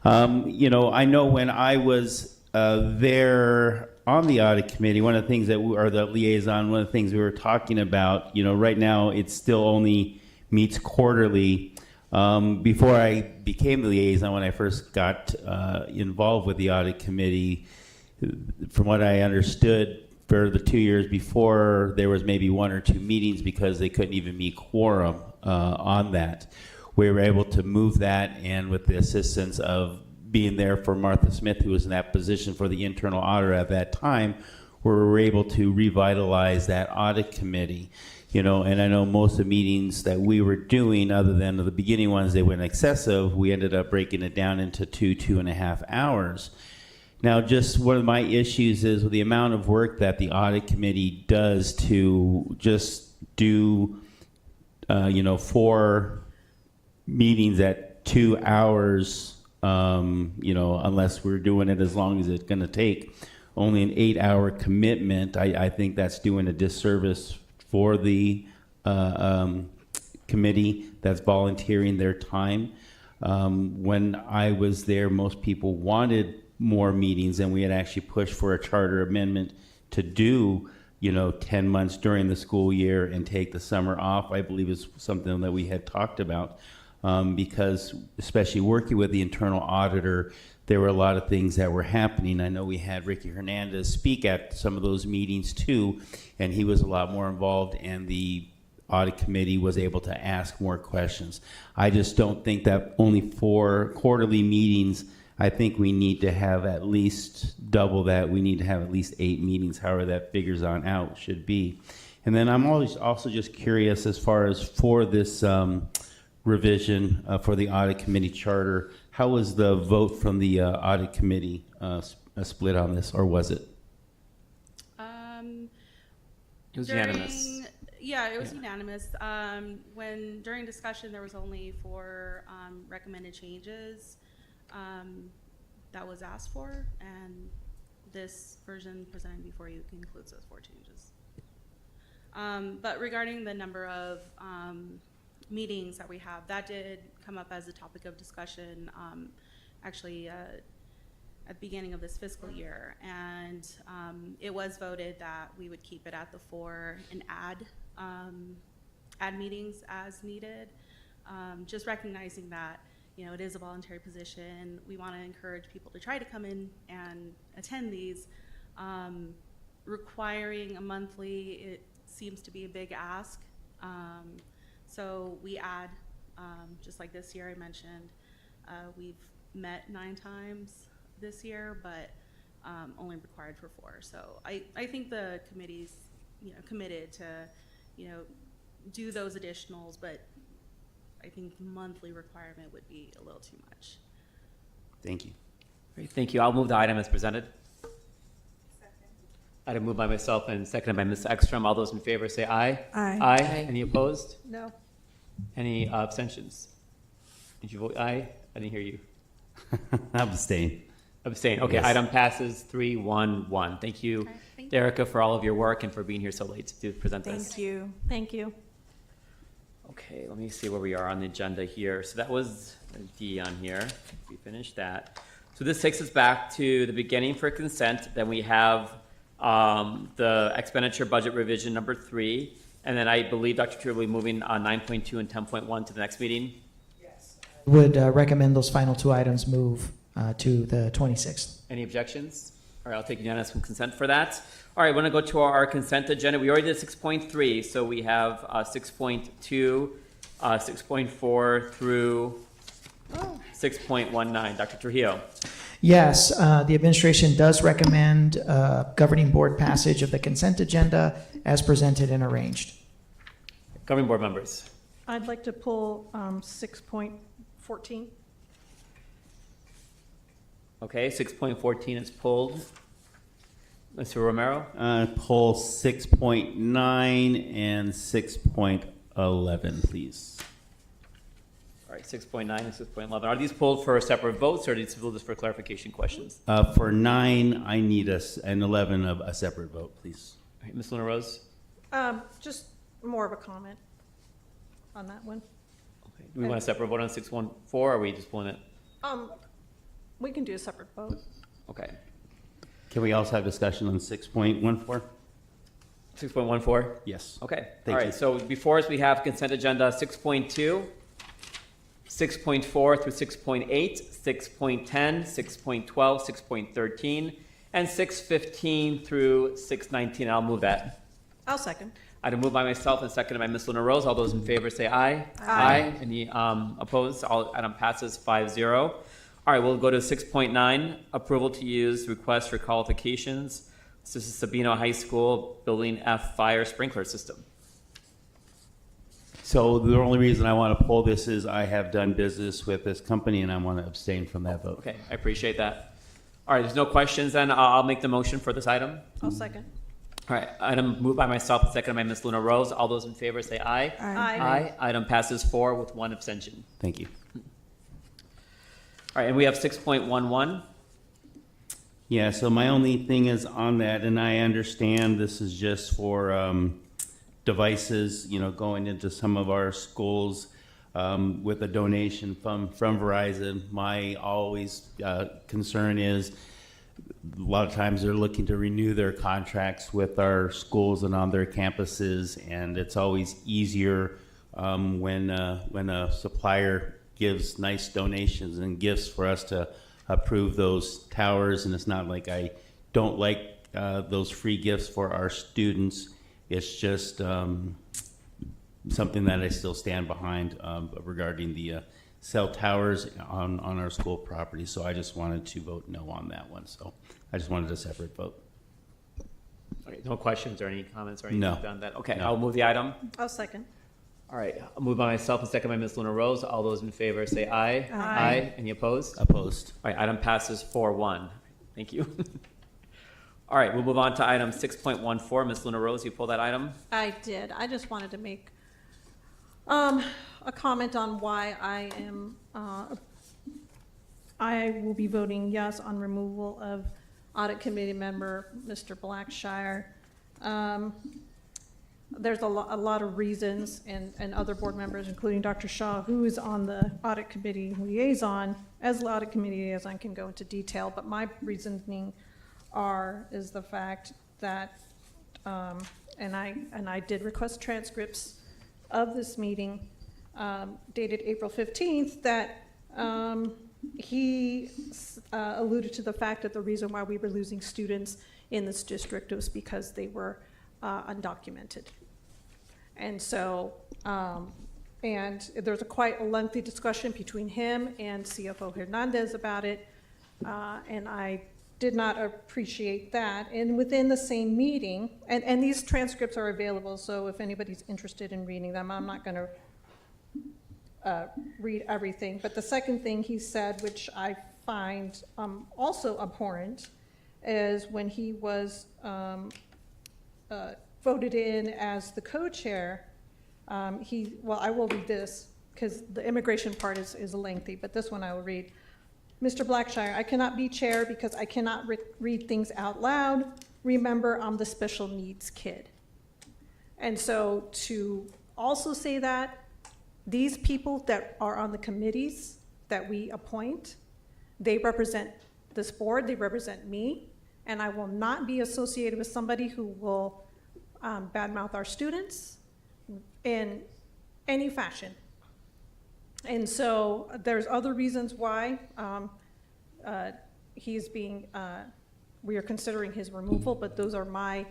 I know when I was there on the audit committee, one of the things that we, or the liaison, one of the things we were talking about, right now it still only meets quarterly. Before I became the liaison, when I first got involved with the audit committee, from what I understood, for the 2 years before, there was maybe 1 or 2 meetings because they couldn't even meet quorum on that. We were able to move that, and with the assistance of being there for Martha Smith, who was in that position for the internal auditor at that time, we were able to revitalize that audit committee. And I know most of the meetings that we were doing, other than the beginning ones, they went excessive. We ended up breaking it down into 2.5 hours. Now, just one of my issues is with the amount of work that the audit committee does to just do, 4 meetings at 2 hours, unless we're doing it as long as it's going to take. Only an 8-hour commitment, I think that's doing a disservice for the committee that's volunteering their time. When I was there, most people wanted more meetings, and we had actually pushed for a charter amendment to do 10 months during the school year and take the summer off. I believe is something that we had talked about, because especially working with the internal auditor, there were a lot of things that were happening. I know we had Ricky Hernandez speak at some of those meetings too, and he was a lot more involved, and the audit committee was able to ask more questions. I just don't think that only 4 quarterly meetings. I think we need to have at least double that. We need to have at least 8 meetings, however that figures on out should be. And then I'm always also just curious as far as for this revision for the audit committee charter, how was the vote from the audit committee split on this, or was it? It was unanimous. Yeah, it was unanimous. During discussion, there was only 4 recommended changes that was asked for, and this version presented before you includes those 4 changes. But regarding the number of meetings that we have, that did come up as a topic of discussion actually at the beginning of this fiscal year, and it was voted that we would keep it at the 4 and add meetings as needed, just recognizing that it is a voluntary position. We want to encourage people to try to come in and attend these. Requiring a monthly, it seems to be a big ask. So we add, just like this year I mentioned, we've met 9 times this year, but only required for 4. So I think the committee's committed to do those additionals, but I think the monthly requirement would be a little too much. Thank you. Great, thank you. I'll move the item as presented. Item moved by myself and seconded by Ms. Ekstrom. All those in favor say aye. Aye. Aye. Any opposed? No. Any abstentions? Did you vote aye? I didn't hear you. Abstain. Abstain. Okay, Yes. item passes 3-1-1. Thank you, Derica, for all of your work and for being here so late to present this. Thank you. Thank you. Okay, let me see where we are on the agenda here. So that was D on here. We finished that. So this takes us back to the beginning for consent. Then we have the expenditure budget revision number 3. And then I believe Dr. Trujillo will be moving on 9.2 and 10.1 to the next meeting. Would recommend those final 2 items move to the 26th. Any objections? All right, I'll take unanimous consent for that. All right, we're going to go to our consent agenda. We already did 6.3, so we have 6.2, 6.4 through 6.19. Dr. Trujillo. Yes, the administration does recommend governing board passage of the consent agenda as presented and arranged. Governing board members. I'd like to pull 6.14. Okay, 6.14 is pulled. Mr. Romero? Pull 6.9 and 6.11, please. All right, 6.9 and 6.11. Are these pulled for separate votes, or are these pulled just for clarification questions? For 9, I need and 11 of a separate vote, please. All right, Ms. Luna Rose? Just more of a comment on that one. Okay. Do we want a separate vote on 6.14, or are we just pulling it? We can do a separate vote. Okay. Can we also have discussion on 6.14? 6.14? Yes. Okay. Thank All right, you. so before us, we have consent agenda 6.2, 6.4 through 6.8, 6.10, 6.12, 6.13, and 6.15 through 6.19. I'll move that. I'll second. Item moved by myself and seconded by Ms. Luna Rose. All those in favor say aye. Aye. Any opposed? Item passes 5-0. All right, we'll go to 6.9, approval to use request for qualifications. This is Sabino High School Building F fire sprinkler system. So the only reason I want to pull this is I have done business with this company and I want to abstain from that vote. Okay, I appreciate that. All right, there's no questions then. I'll make the motion for this item. I'll second. All right, item moved by myself and seconded by Ms. Luna Rose. All those in favor say aye. Aye. Aye. Item passes 4 with 1 abstention. Thank you. All right, and we have 6.11. Yeah, so my only thing is on that, and I understand this is just for devices, going into some of our schools with a donation from Verizon. My always concern is a lot of times they're looking to renew their contracts with our schools and on their campuses, and it's always easier when a supplier gives nice donations and gifts for us to approve those towers. And it's not like I don't like those free gifts for our students. It's just something that I still stand behind regarding the cell towers on our school property. So I just wanted to vote no on that one. So I just wanted a separate vote. Okay, no questions or any comments or anything No. on that? Okay, No. I'll move the item. I'll second. All right, I'll move by myself and second by Ms. Luna Rose. All those in favor say aye. Aye. Any opposed? Opposed. All right, item passes 4-1. Thank you. All right, we'll move on to item 6.14. Ms. Luna Rose, you pull that item? I did. I just wanted to make a comment on why I will be voting yes on removal of Audit Committee member Mr. Blackshire. There's a lot of reasons, and other board members, including Dr. Shaw, who is on the Audit Committee liaison, as the Audit Committee liaison can go into detail, but my reasoning is the fact that, and I did request transcripts of this meeting dated April 15th, that he alluded to the fact that the reason why we were losing students in this district was because they were undocumented. And so, and there's quite a lengthy discussion between him and CFO Hernandez about it, and I did not appreciate that. And within the same meeting, and these transcripts are available, so if anybody's interested in reading them, I'm not going to read everything. But the second thing he said, which I find also abhorrent, is when he was voted in as the co-chair, well, I will read this because the immigration part is lengthy, but this one I will read. Mr. Blackshire, I cannot be chair because I cannot read things out loud. Remember, I'm the special needs kid. And so to also say that these people that are on the committees that we appoint, they represent this board, they represent me, and I will not be associated with somebody who will badmouth our students in any fashion. And so there's other reasons why he's being, we are considering his removal, but those are my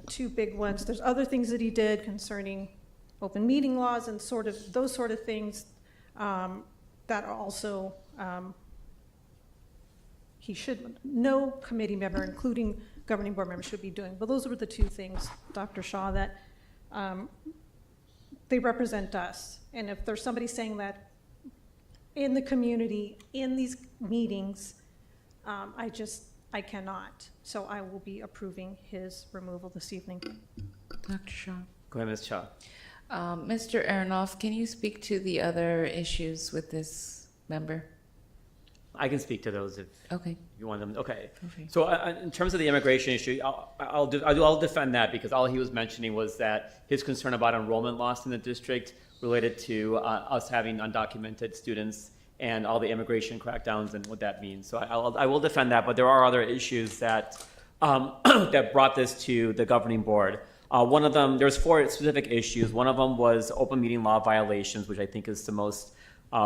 two big ones. There's other things that he did concerning open meeting laws and sort of those sort of things that are also, he should, no committee member, including governing board members, should be doing. But those were the two things, Dr. Shaw, that they represent us. And if there's somebody saying that in the community, in these meetings, I cannot. So I will be approving his removal this evening. Dr. Shaw. Go ahead, Ms. Shaw. Mr. Aronoff, can you speak to the other issues with this member? I can speak to those if Okay. you want them. Okay. Okay. So in terms of the immigration issue, I'll defend that because all he was mentioning was that his concern about enrollment loss in the district related to us having undocumented students and all the immigration crackdowns and what that means. So I will defend that, but there are other issues that that brought this to the governing board. One of them, there's 4 specific issues. One of them was open meeting law violations, which I think is the most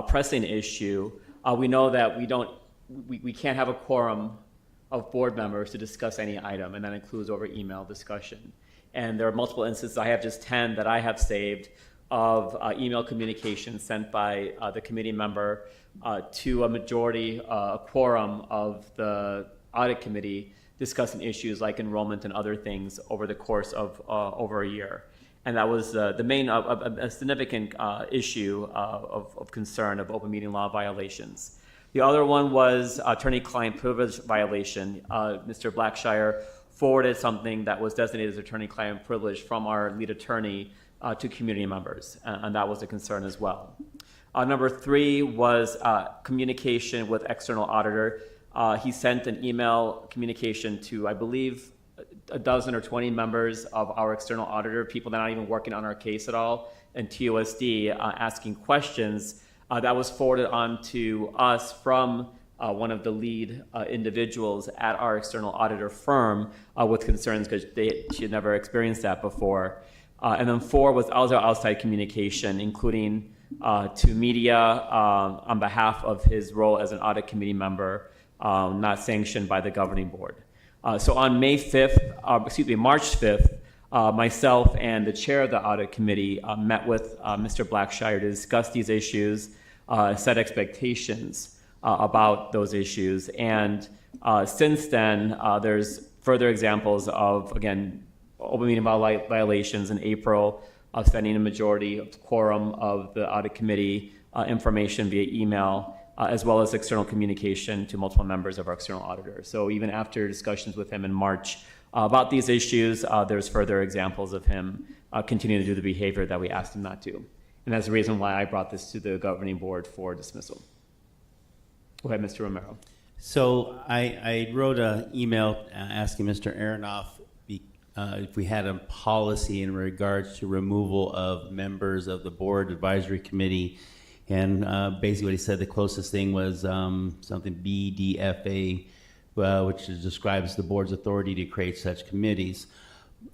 pressing issue. We know that we can't have a quorum of board members to discuss any item, and that includes over email discussion. And there are multiple instances, I have just 10 that I have saved, of email communication sent by the committee member to a majority quorum of the audit committee discussing issues like enrollment and other things over the course of over a year. And that was the main, a significant issue of concern of open meeting law violations. The other one was attorney-client privilege violation. Mr. Blackshire forwarded something that was designated as attorney-client privilege from our lead attorney to community members, and that was a concern as well. Number 3 was communication with external auditor. He sent an email communication to, I believe, a dozen or 20 members of our external auditor, people that are not even working on our case at all, and TUSD asking questions. That was forwarded on to us from one of the lead individuals at our external auditor firm with concerns because she had never experienced that before. And then 4 was other outside communication, including to media on behalf of his role as an audit committee member, not sanctioned by the governing board. So on March 5th, myself and the chair of the audit committee met with Mr. Blackshire to discuss these issues, set expectations about those issues. And since then, there's further examples of, again, open meeting violations in April of sending a majority of quorum of the audit committee information via email, as well as external communication to multiple members of our external auditor. So even after discussions with him in March about these issues, there's further examples of him continuing to do the behavior that we asked him not to. And that's the reason why I brought this to the governing board for dismissal. Go ahead, Mr. Romero. So I wrote an email asking Mr. Aronoff if we had a policy in regards to removal of members of the board advisory committee. And basically what he said, the closest thing was something BDFA, which describes the board's authority to create such committees.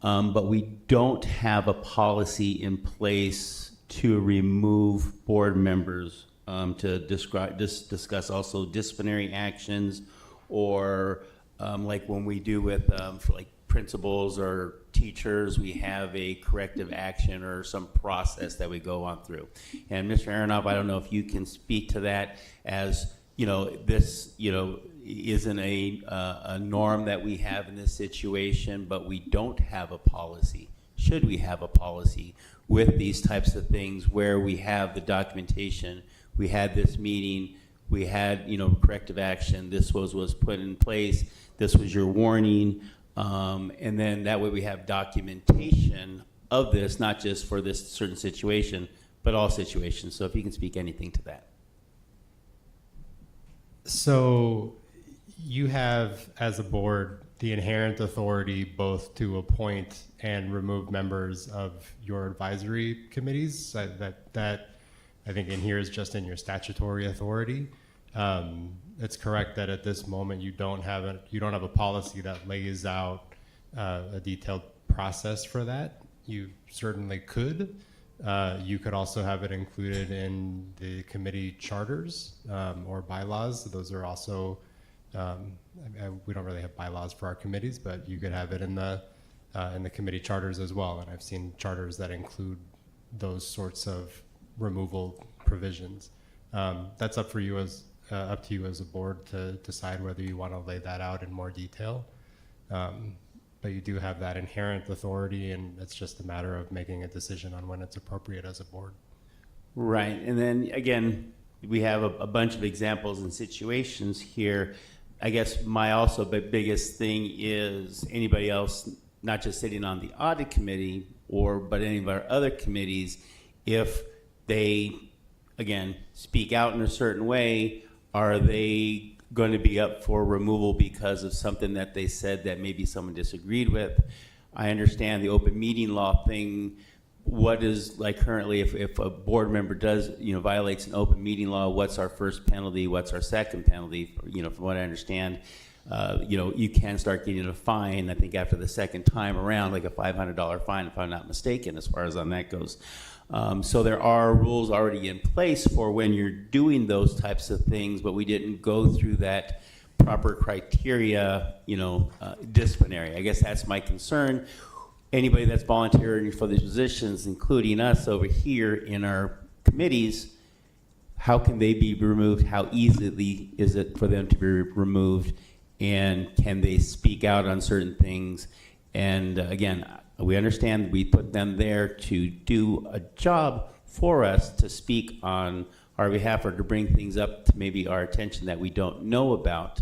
But we don't have a policy in place to remove board members to discuss also disciplinary actions, or like when we do with like principals or teachers, we have a corrective action or some process that we go on through. And Mr. Aronoff, I don't know if you can speak to that, as this isn't a norm that we have in this situation, but we don't have a policy. Should we have a policy with these types of things where we have the documentation, we had this meeting, we had corrective action, this was put in place, this was your warning, and then that way we have documentation of this, not just for this certain situation, but all situations. So if you can speak anything to that. So you have, as a board, the inherent authority both to appoint and remove members of your advisory committees. That I think in here is just in your statutory authority. It's correct that at this moment you don't have a policy that lays out a detailed process for that. You certainly could. You could also have it included in the committee charters or bylaws. Those are also, we don't really have bylaws for our committees, but you could have it in the committee charters as well. And I've seen charters that include those sorts of removal provisions. That's up to you as a board to decide whether you want to lay that out in more detail. But you do have that inherent authority, and it's just a matter of making a decision on when it's appropriate as a board. Right, and then again, we have a bunch of examples and situations here. I guess my also biggest thing is anybody else, not just sitting on the audit committee but any of our other committees, if they, again, speak out in a certain way, are they going to be up for removal because of something that they said that maybe someone disagreed with? I understand the open meeting law thing. What is, like, currently, if a board member does, violates an open meeting law, what's our first penalty? What's our second penalty? From what I understand, you can start getting a fine, I think, after the second time around, like a $500 fine, if I'm not mistaken, as far as on that goes. So there are rules already in place for when you're doing those types of things, but we didn't go through that proper criteria, disciplinary. I guess that's my concern. Anybody that's volunteering for these positions, including us over here in our committees, how can they be removed? How easily is it for them to be removed? And can they speak out on certain things? And again, we understand we put them there to do a job for us, to speak on our behalf or to bring things up to maybe our attention that we don't know about.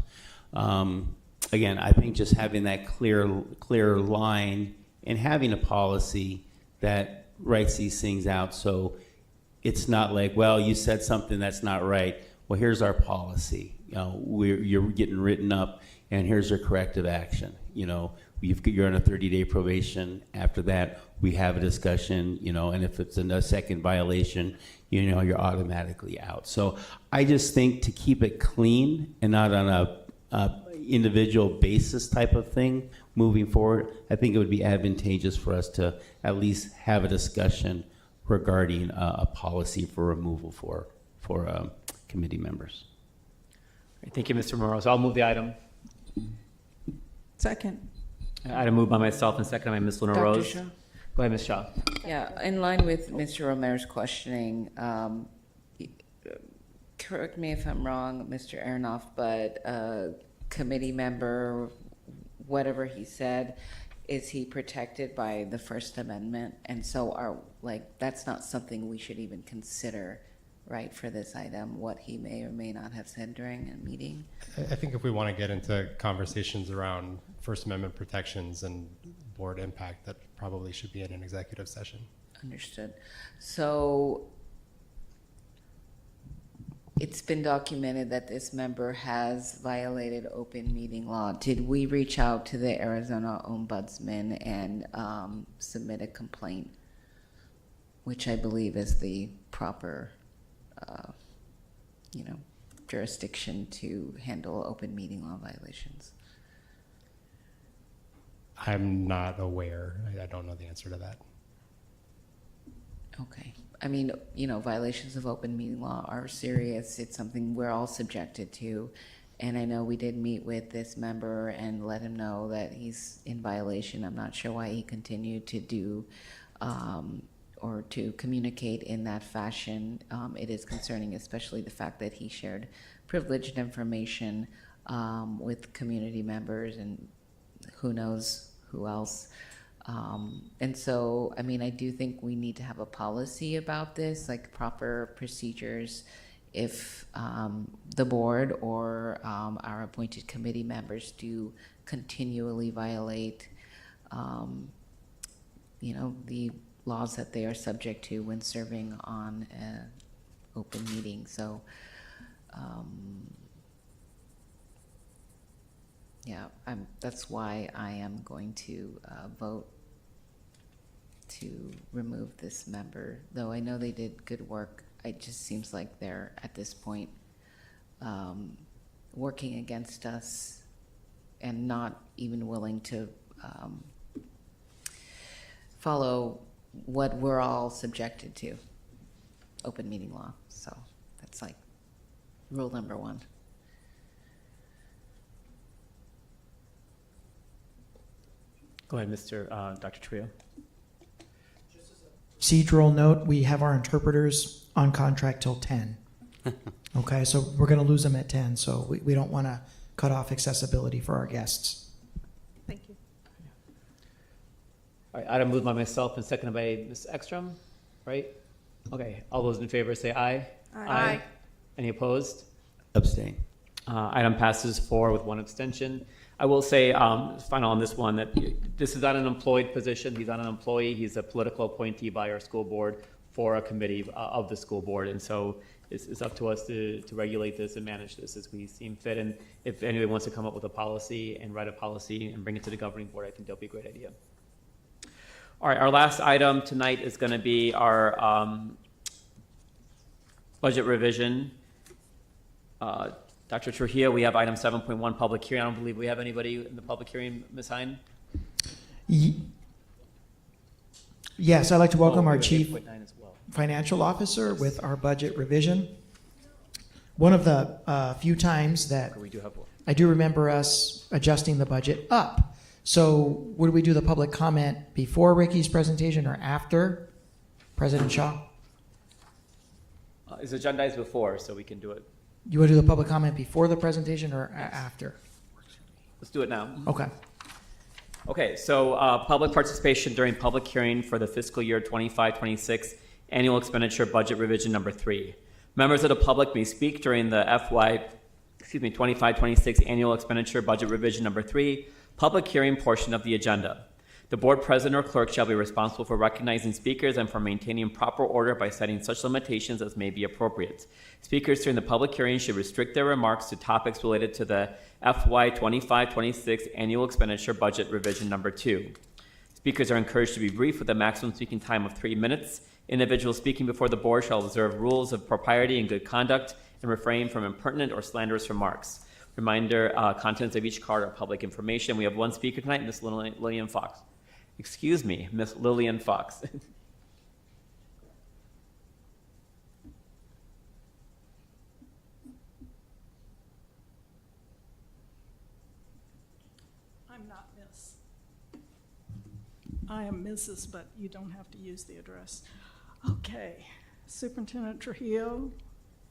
Again, I think just having that clear line and having a policy that writes these things out, so it's not like, well, you said something that's not right. Well, here's our policy. You're getting written up, and here's your corrective action. You're on a 30-day probation. After that, we have a discussion, and if it's a second violation, you're automatically out. So I just think to keep it clean and not on a individual basis type of thing moving forward, I think it would be advantageous for us to at least have a discussion regarding a policy for removal for committee members. Thank you, Mr. Morrow. So I'll move the item. Second. Item moved by myself and seconded by Ms. Luna Dr. Rose. Shaw? Go ahead, Ms. Shaw. Yeah, in line with Mr. Romero's questioning, correct me if I'm wrong, Mr. Aronoff, but a committee member, whatever he said, is he protected by the First Amendment? And so that's not something we should even consider, right, for this item, what he may or may not have said during a meeting? I think if we want to get into conversations around First Amendment protections and board impact, that probably should be in an executive session. Understood. So it's been documented that this member has violated open meeting law. Did we reach out to the Arizona Ombudsman and submit a complaint, which I believe is the proper jurisdiction to handle open meeting law violations? I'm not aware. I don't know the answer to that. Okay. I mean, violations of open meeting law are serious. It's something we're all subjected to. And I know we did meet with this member and let him know that he's in violation. I'm not sure why he continued to do or to communicate in that fashion. It is concerning, especially the fact that he shared privileged information with community members and who knows who else. And so, I mean, I do think we need to have a policy about this, like proper procedures if the board or our appointed committee members do continually violate, the laws that they are subject to when serving on an open meeting. So, yeah, that's why I am going to vote to remove this member. Though I know they did good work, it just seems like they're at this point working against us and not even willing to follow what we're all subjected to, open meeting law. So that's like rule number one. Go ahead, Dr. Trio. Procedural note, we have our interpreters on contract till 10. Okay, so we're going to lose them at 10, so we don't want to cut off accessibility for our guests. Thank you. All right, item moved by myself and seconded by Ms. Ekstrom, right? Okay, all those in favor say aye. Aye. Any opposed? Abstain. Item passes 4 with 1 abstention. I will say, final on this one, that this is not an employed position. He's not an employee. He's a political appointee by our school board for a committee of the school board. And so it's up to us to regulate this and manage this as we seem fit. And if anybody wants to come up with a policy and write a policy and bring it to the governing board, I think that'll be a great idea. All right, our last item tonight is going to be our budget revision. Dr. Trujillo, we have item 7.1, public hearing. I don't believe we have anybody in the public hearing, Ms. Hine? Yes, I'd like to welcome our we have Chief 8.9 as well. Financial Officer with our budget revision. One of the few times that We do have one. I do remember us adjusting the budget up. So would we do the public comment before Ricky's presentation or after President Shaw? It's agendized before, so we can do it. You want to do the public comment before the presentation or after? Let's do it now. Okay. Okay, so public participation during public hearing for the fiscal year 25-26 annual expenditure budget revision number 3. Members of the public may speak during the 25-26 annual expenditure budget revision number 3 public hearing portion of the agenda. The board president or clerk shall be responsible for recognizing speakers and for maintaining proper order by setting such limitations as may be appropriate. Speakers during the public hearing should restrict their remarks to topics related to the FY 25-26 annual expenditure budget revision number 2. Speakers are encouraged to be brief with a maximum speaking time of 3 minutes. Individuals speaking before the board shall observe rules of propriety and good conduct and refrain from impertinent or slanderous remarks. Reminder, contents of each card are public information. We have one speaker tonight, Ms. Lillian Fox. Excuse me, Miss Lillian Fox. I'm not Miss. I am Mrs., but you don't have to use the address. Okay, Superintendent Trujillo,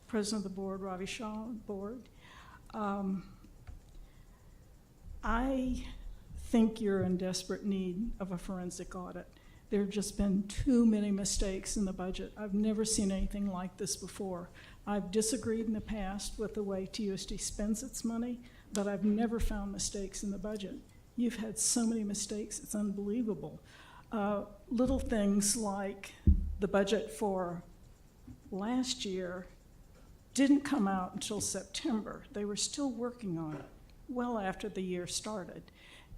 President of the board, Ravi Shaw, board. I think you're in desperate need of a forensic audit. There have just been too many mistakes in the budget. I've never seen anything like this before. I've disagreed in the past with the way TUSD spends its money, but I've never found mistakes in the budget. You've had so many mistakes, it's unbelievable. Little things like the budget for last year didn't come out until September. They were still working on it well after the year started.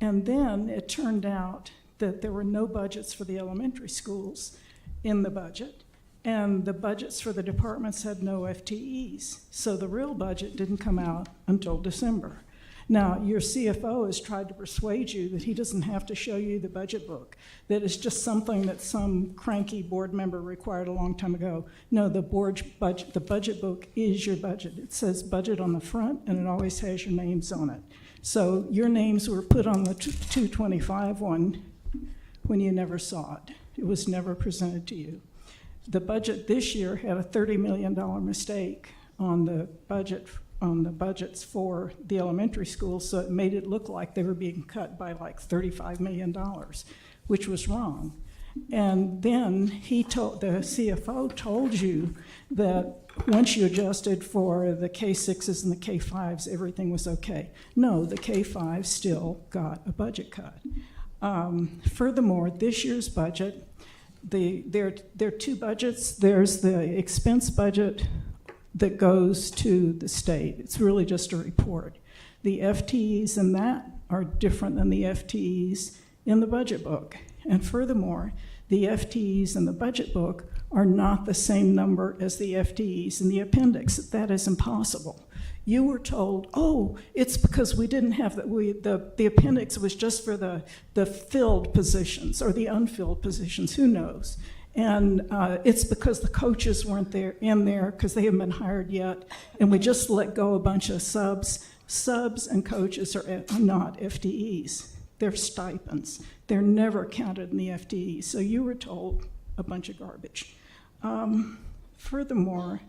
And then it turned out that there were no budgets for the elementary schools in the budget, and the budgets for the departments had no FTEs. So the real budget didn't come out until December. Now, your CFO has tried to persuade you that he doesn't have to show you the budget book, that it's just something that some cranky board member required a long time ago. No, the budget book is your budget. It says budget on the front, and it always has your names on it. So your names were put on the 225 one when you never saw it. It was never presented to you. The budget this year had a $30 million mistake on the budgets for the elementary schools, so it made it look like they were being cut by like $35 million, which was wrong. And then the CFO told you that once you adjusted for the K6s and the K5s, everything was okay. No, the K5s still got a budget cut. Furthermore, this year's budget, there are two budgets. There's the expense budget that goes to the state. It's really just a report. The FTEs in that are different than the FTEs in the budget book. And furthermore, the FTEs in the budget book are not the same number as the FTEs in the appendix. That is impossible. You were told, oh, it's because we didn't have the appendix was just for the filled positions or the unfilled positions, who knows? And it's because the coaches weren't in there because they haven't been hired yet, and we just let go a bunch of subs. Subs and coaches are not FTEs. They're stipends. They're never counted in the FTEs. So you were told a bunch of garbage. Furthermore,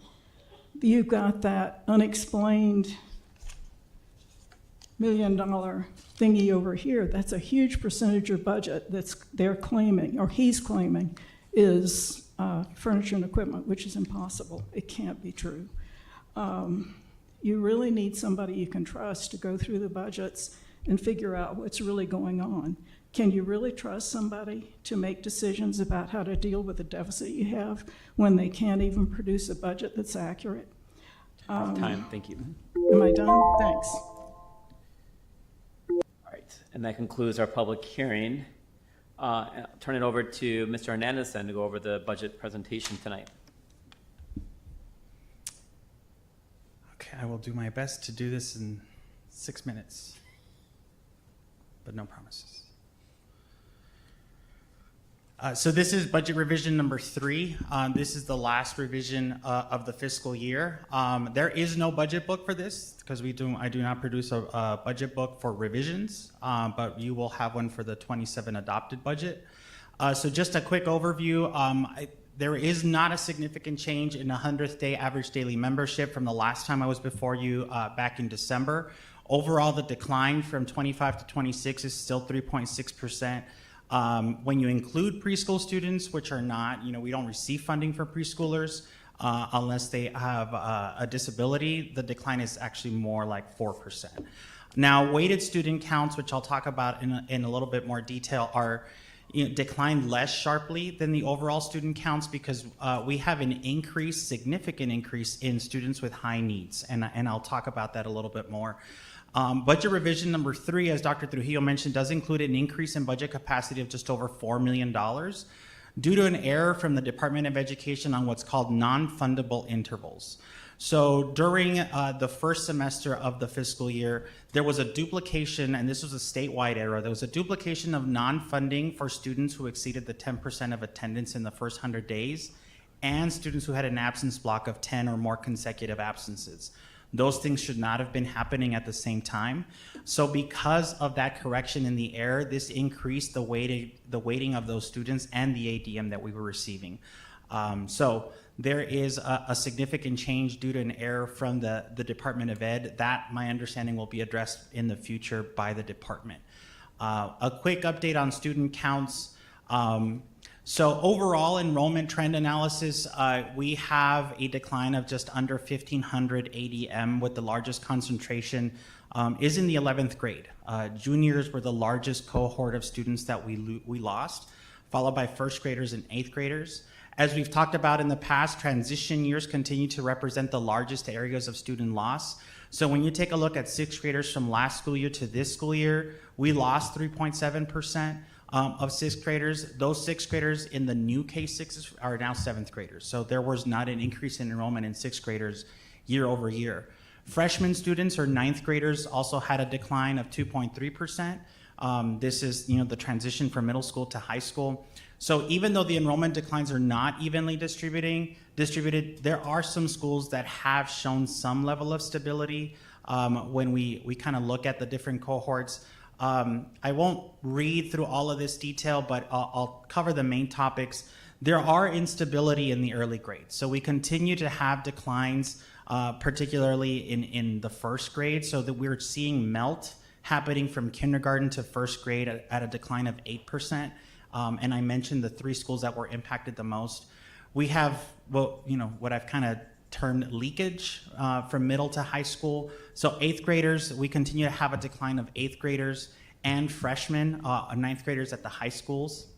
you've got that unexplained $1 million thingy over here. That's a huge percentage of budget they're claiming, or he's claiming, is furniture and equipment, which is impossible. It can't be true. You really need somebody you can trust to go through the budgets and figure out what's really going on. Can you really trust somebody to make decisions about how to deal with the deficit you have when they can't even produce a budget that's accurate? Time, thank you. Am I done? Thanks. All right, and that concludes our public hearing. I'll turn it over to Mr. Hernandez then to go over the budget presentation tonight. Okay, I will do my best to do this in 6 minutes, but no promises. So this is budget revision number 3. This is the last revision of the fiscal year. There is no budget book for this because I do not produce a budget book for revisions, but you will have one for the 27 adopted budget. So just a quick overview. There is not a significant change in the 100th day average daily membership from the last time I was before you back in December. Overall, the decline from 25 to 26 is still 3.6%. When you include preschool students, which are not, we don't receive funding for preschoolers unless they have a disability, the decline is actually more like 4%. Now, weighted student counts, which I'll talk about in a little bit more detail, are declined less sharply than the overall student counts because we have an significant increase in students with high needs, and I'll talk about that a little bit more. Budget revision number 3, as Dr. Trujillo mentioned, does include an increase in budget capacity of just over $4 million due to an error from the Department of Education on what's called non-fundable intervals. So during the first semester of the fiscal year, there was a duplication, and this was a statewide error. There was a duplication of non-funding for students who exceeded the 10% of attendance in the first 100 days and students who had an absence block of 10 or more consecutive absences. Those things should not have been happening at the same time. So because of that correction in the error, this increased the weighting of those students and the ADM that we were receiving. So there is a significant change due to an error from the Department of Ed. That, my understanding, will be addressed in the future by the department. A quick update on student counts. So overall enrollment trend analysis, we have a decline of just under 1,500 ADM, with the largest concentration is in the 11th grade. Juniors were the largest cohort of students that we lost, followed by first graders and 8th graders. As we've talked about in the past, transition years continue to represent the largest areas of student loss. So when you take a look at 6th graders from last school year to this school year, we lost 3.7%. Of 6th graders. Those 6th graders in the new K-6s are now 7th graders. So there was not an increase in enrollment in 6th graders year over year. Freshman students or 9th graders also had a decline of 2.3%. This is the transition from middle school to high school. So even though the enrollment declines are not evenly distributed, there are some schools that have shown some level of stability when we kind of look at the different cohorts. I won't read through all of this detail, but I'll cover the main topics. There are instability in the early grades. So we continue to have declines, particularly in the first grade, so that we're seeing melt happening from kindergarten to first grade at a decline of 8%. And I mentioned the 3 schools that were impacted the most. We have what I've kind of termed leakage from middle to high school. So 8th graders, we continue to have a decline of 8th graders and freshmen, 9th graders at the high schools.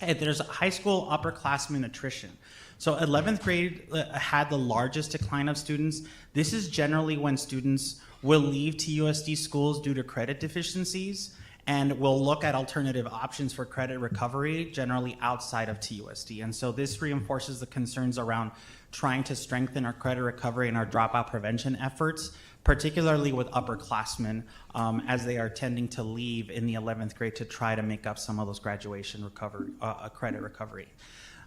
And there's high school upperclassmen attrition. So 11th grade had the largest decline of students. This is generally when students will leave TUSD schools due to credit deficiencies. and we'll look at alternative options for credit recovery, generally outside of TUSD. And so this reinforces the concerns around trying to strengthen our credit recovery and our dropout prevention efforts, particularly with upperclassmen, as they are tending to leave in the 11th grade to try to make up some of those graduation recovery, credit recovery.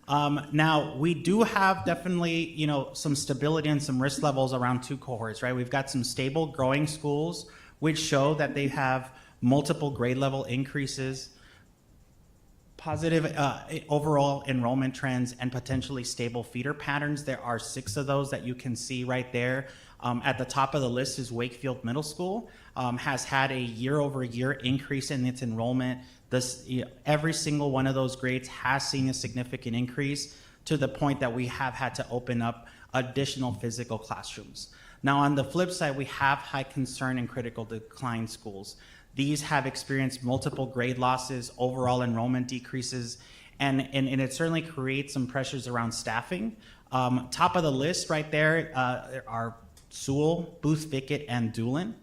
Now, we do have definitely, some stability and some risk levels around two cohorts, right? We've got some stable growing schools, which show that they have multiple grade level increases, positive overall enrollment trends, and potentially stable feeder patterns. There are 6 of those that you can see right there. At the top of the list is Wakefield Middle School, has had a year-over-year increase in its enrollment. Every single one of those grades has seen a significant increase to the point that we have had to open up additional physical classrooms. Now, on the flip side, we have high concern and critical decline schools. These have experienced multiple grade losses, overall enrollment decreases, and it certainly creates some pressures around staffing. Top of the list right there are Sewell, Booth-Vickett, and Doolin.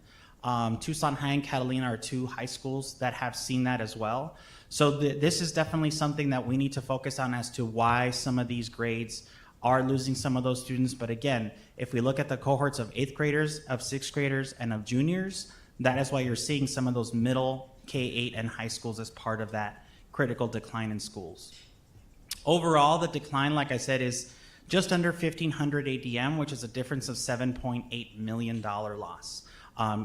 Tucson High and Catalina are 2 high schools that have seen that as well. So this is definitely something that we need to focus on as to why some of these grades are losing some of those students. But again, if we look at the cohorts of 8th graders, of 6th graders, and of juniors, that is why you're seeing some of those middle K-8 and high schools as part of that critical decline in schools. Overall, the decline, like I said, is just under 1,500 ADM, which is a difference of $7.8 million loss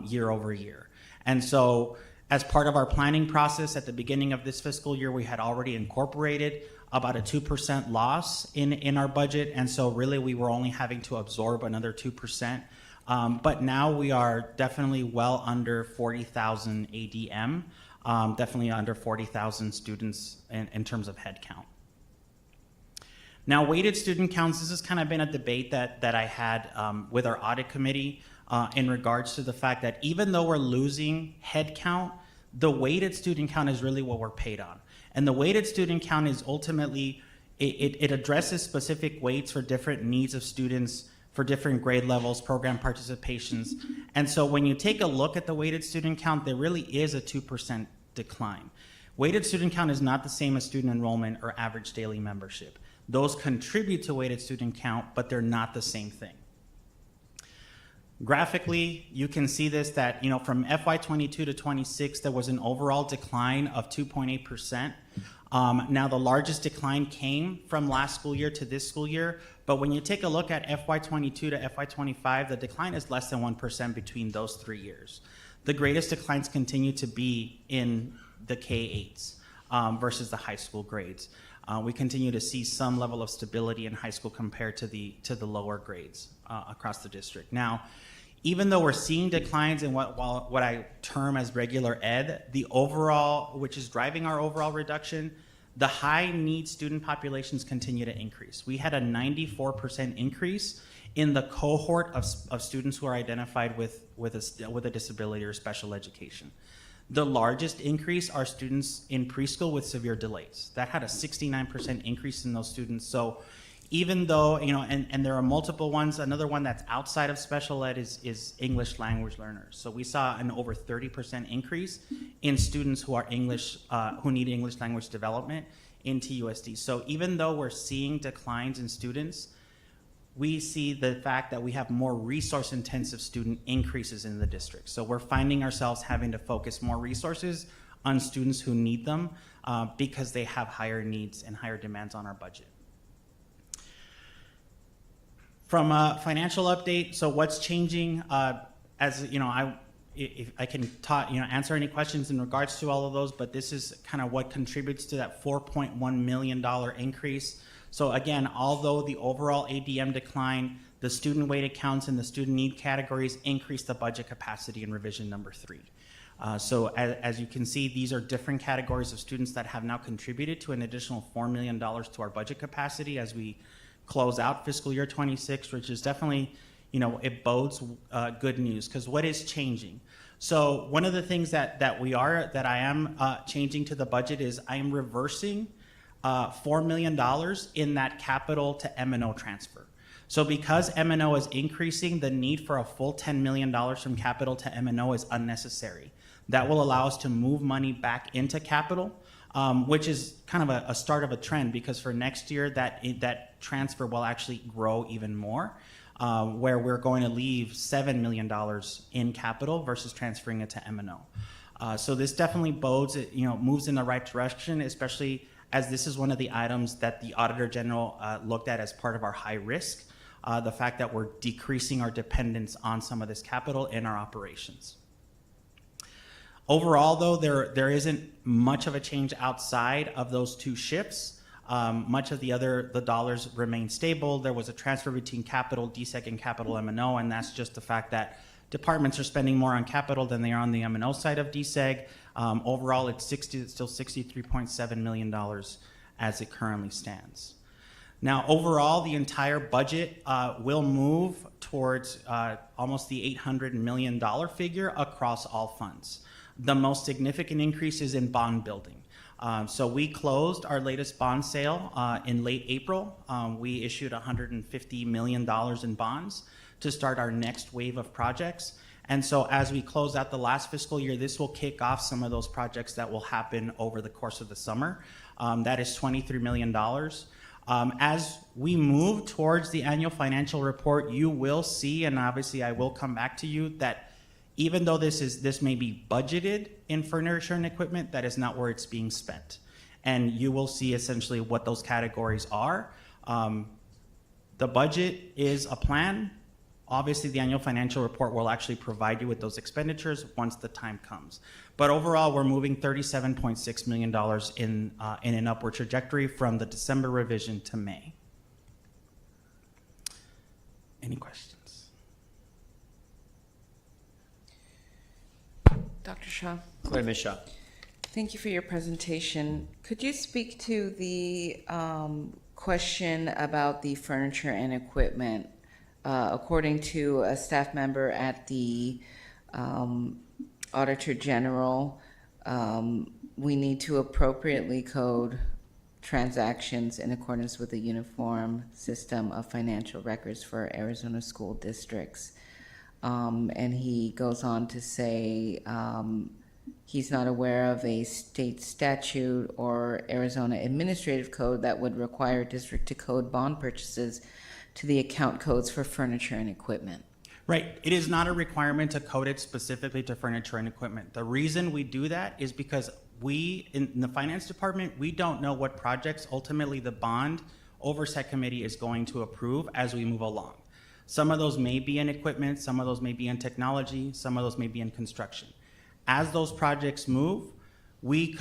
year over year. And so as part of our planning process at the beginning of this fiscal year, we had already incorporated about a 2% loss in our budget. And so really we were only having to absorb another 2%. But now we are definitely well under 40,000 ADM, definitely under 40,000 students in terms of head count. Now, weighted student counts, this has kind of been a debate that I had with our audit committee in regards to the fact that even though we're losing head count, the weighted student count is really what we're paid on. And the weighted student count is ultimately, it addresses specific weights for different needs of students, for different grade levels, program participations. And so when you take a look at the weighted student count, there really is a 2% decline. Weighted student count is not the same as student enrollment or average daily membership. Those contribute to weighted student count, but they're not the same thing. Graphically, you can see this, that from FY22 to 26, there was an overall decline of 2.8%. Now, the largest decline came from last school year to this school year, but when you take a look at FY22 to FY25, the decline is less than 1% between those 3 years. The greatest declines continue to be in the K-8s versus the high school grades. We continue to see some level of stability in high school compared to the lower grades across the district. Now, even though we're seeing declines in what I term as regular ed, the overall, which is driving our overall reduction, the high need student populations continue to increase. We had a 94% increase in the cohort of students who are identified with a disability or special education. The largest increase are students in preschool with severe delays. That had a 69% increase in those students. So even though, and there are multiple ones, another one that's outside of special ed is English language learners. So we saw an over 30% increase in students who are who need English language development in TUSD. So even though we're seeing declines in students, we see the fact that we have more resource-intensive student increases in the district. So we're finding ourselves having to focus more resources on students who need them because they have higher needs and higher demands on our budget. From a financial update, so what's changing? If I can answer any questions in regards to all of those, but this is kind of what contributes to that $4.1 million increase. So again, although the overall ADM decline, the student weighted counts and the student need categories increased the budget capacity in revision number 3. So as you can see, these are different categories of students that have now contributed to an additional $4 million to our budget capacity as we close out fiscal year 26, which is definitely, it bodes good news, because what is changing? So one of the things that I am changing to the budget is I am reversing $4 million in that capital to M&O transfer. So because M&O is increasing, the need for a full $10 million from capital to M&O is unnecessary. That will allow us to move money back into capital, which is kind of a start of a trend, because for next year that transfer will actually grow even more, where we're going to leave $7 million in capital versus transferring it to M&O. So this definitely bodes, moves in the right direction, especially as this is one of the items that the Auditor General looked at as part of our high risk, the fact that we're decreasing our dependence on some of this capital in our operations. Overall, though, there isn't much of a change outside of those two shifts. Much of the dollars remain stable. There was a transfer between capital DSEG and capital M&O, and that's just the fact that departments are spending more on capital than they are on the M&O side of DSEG. Overall, it's still $63.7 million as it currently stands. Now, overall, the entire budget will move towards almost the $800 million figure across all funds. The most significant increase is in bond building. So we closed our latest bond sale in late April. We issued $150 million in bonds to start our next wave of projects. And so as we close out the last fiscal year, this will kick off some of those projects that will happen over the course of the summer. That is $23 million. As we move towards the annual financial report, you will see, and obviously I will come back to you, that even though this may be budgeted in furniture and equipment, that is not where it's being spent. And you will see essentially what those categories are. The budget is a plan. Obviously, the annual financial report will actually provide you with those expenditures once the time comes. But overall, we're moving $37.6 million in an upward trajectory from the December revision to May. Any questions? Dr. Shaw. Go ahead, Ms. Shaw. Thank you for your presentation. Could you speak to the question about the furniture and equipment? According to a staff member at the Auditor General, we need to appropriately code transactions in accordance with the Uniform System of Financial Records for Arizona school districts. And he goes on to say he's not aware of a state statute or Arizona administrative code that would require district to code bond purchases to the account codes for furniture and equipment. Right. It is not a requirement to code it specifically to furniture and equipment. The reason we do that is because we, in the finance department, we don't know what projects ultimately the bond oversight committee is going to approve as we move along. Some of those may be in equipment, some of those may be in technology, some of those may be in construction. As those projects move, we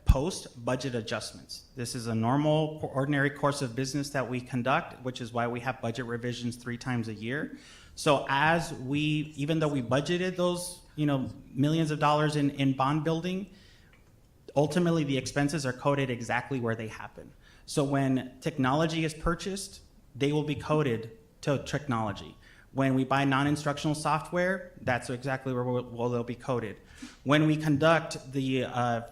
post budget adjustments. This is a normal, ordinary course of business that we conduct, which is why we have budget revisions 3 times a year. So as even though we budgeted those, millions of dollars in bond building, ultimately the expenses are coded exactly where they happen. So when technology is purchased, they will be coded to technology. When we buy non-instructional software, that's exactly where they'll be coded. When we conduct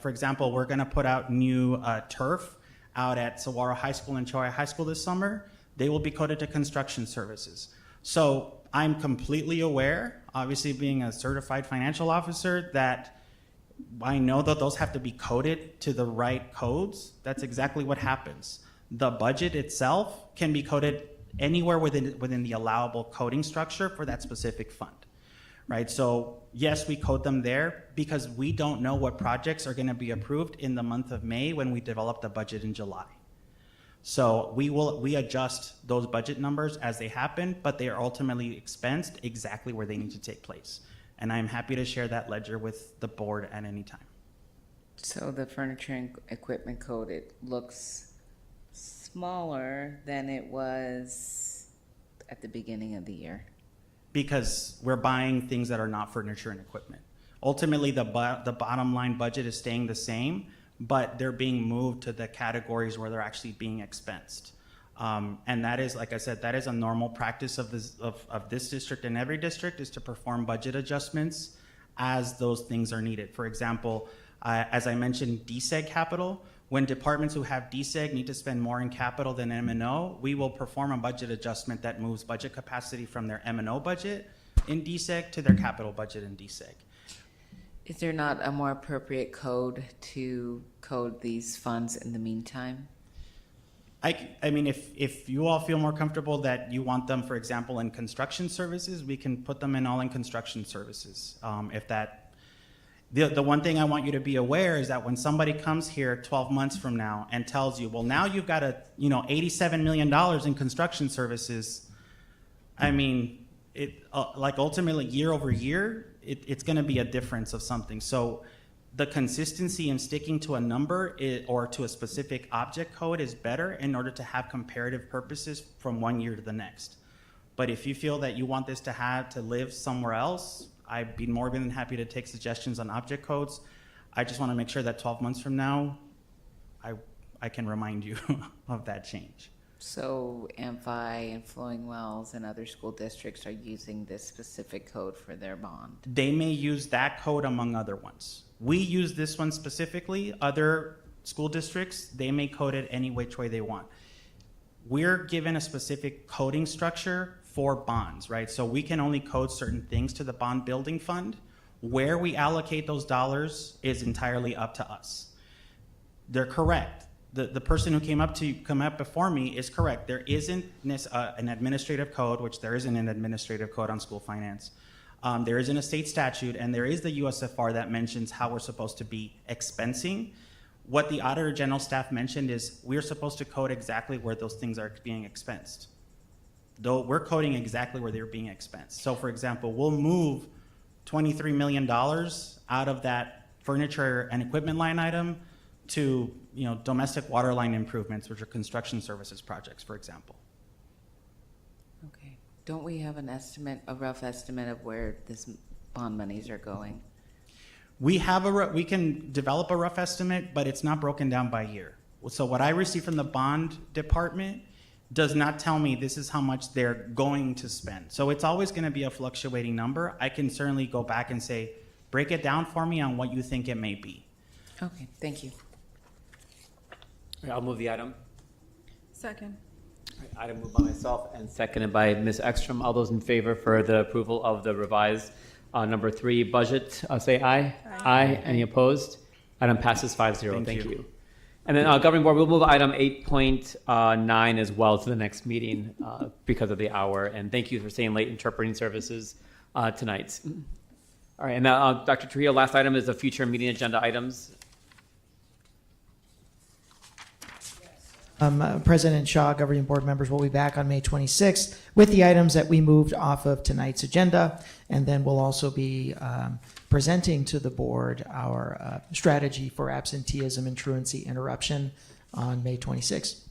for example, we're gonna put out new turf out at Saguaro High School and Choya High School this summer, they will be coded to construction services. So I'm completely aware, obviously being a certified financial officer, that I know that those have to be coded to the right codes. That's exactly what happens. The budget itself can be coded anywhere within the allowable coding structure for that specific fund, right? So yes, we code them there because we don't know what projects are gonna be approved in the month of May when we develop the budget in July. So we adjust those budget numbers as they happen, but they are ultimately expensed exactly where they need to take place. And I'm happy to share that ledger with the board at any time. So the furniture and equipment code, it looks smaller than it was at the beginning of the year. Because we're buying things that are not furniture and equipment. Ultimately, the bottom line budget is staying the same, but they're being moved to the categories where they're actually being expensed. And that is, like I said, that is a normal practice of this district and every district, is to perform budget adjustments as those things are needed. For example, as I mentioned, DSEG capital, when departments who have DSEG need to spend more in capital than M&O, we will perform a budget adjustment that moves budget capacity from their M&O budget in DSEG to their capital budget in DSEG. Is there not a more appropriate code to code these funds in the meantime? I mean, if you all feel more comfortable that you want them, for example, in construction services, we can put them in all in construction services. The one thing I want you to be aware is that when somebody comes here 12 months from now and tells you, well, now you've got $87 million in construction services, I mean, like ultimately year over year, it's going to be a difference of something. So the consistency in sticking to a number or to a specific object code is better in order to have comparative purposes from one year to the next. But if you feel that you want this to live somewhere else, I'd be more than happy to take suggestions on object codes. I just want to make sure that 12 months from now, I can remind you of that change. So Amphi and Flowing Wells and other school districts are using this specific code for their bond. They may use that code among other ones. We use this one specifically. Other school districts, they may code it any which way they want. We're given a specific coding structure for bonds, right? So we can only code certain things to the bond building fund. Where we allocate those dollars is entirely up to us. They're correct. The person who came up before me is correct. There isn't an administrative code, which there isn't an administrative code on school finance. There isn't a state statute, and there is the USFR that mentions how we're supposed to be expensing. What the Auditor General staff mentioned is we're supposed to code exactly where those things are being expensed. Though we're coding exactly where they're being expensed. So for example, we'll move $23 million out of that furniture and equipment line item to domestic water line improvements, which are construction services projects, for example. Okay. Don't we have an estimate, a rough estimate of where this bond monies are going? We can develop a rough estimate, but it's not broken down by year. So what I receive from the bond department does not tell me this is how much they're going to spend. So it's always going to be a fluctuating number. I can certainly go back and say, break it down for me on what you think it may be. Okay, thank you. I'll move the item. Second. Item moved by myself and seconded by Ms. Ekstrom. All those in favor for the approval of the revised number 3 budget, say aye. Aye. Any opposed? Item passes 5-0. Thank you. And then Governing Board, we'll move item 8.9 as well to the next meeting because of the hour. And thank you for staying late interpreting services tonight. All right, and now Dr. Trujillo, last item is the future meeting agenda items. President Shaw, governing board members will be back on May 26th with the items that we moved off of tonight's agenda. And then we'll also be presenting to the board our strategy for absenteeism and truancy interruption on May 26th.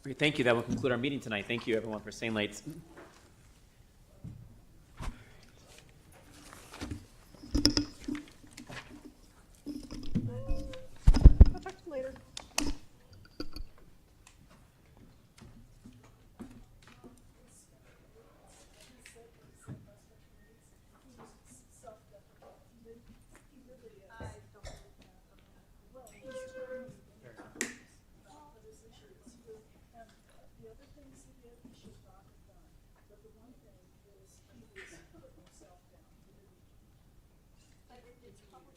Great, thank you. That will conclude our meeting tonight. Thank you, everyone, for staying late. I'll talk to you later. It's public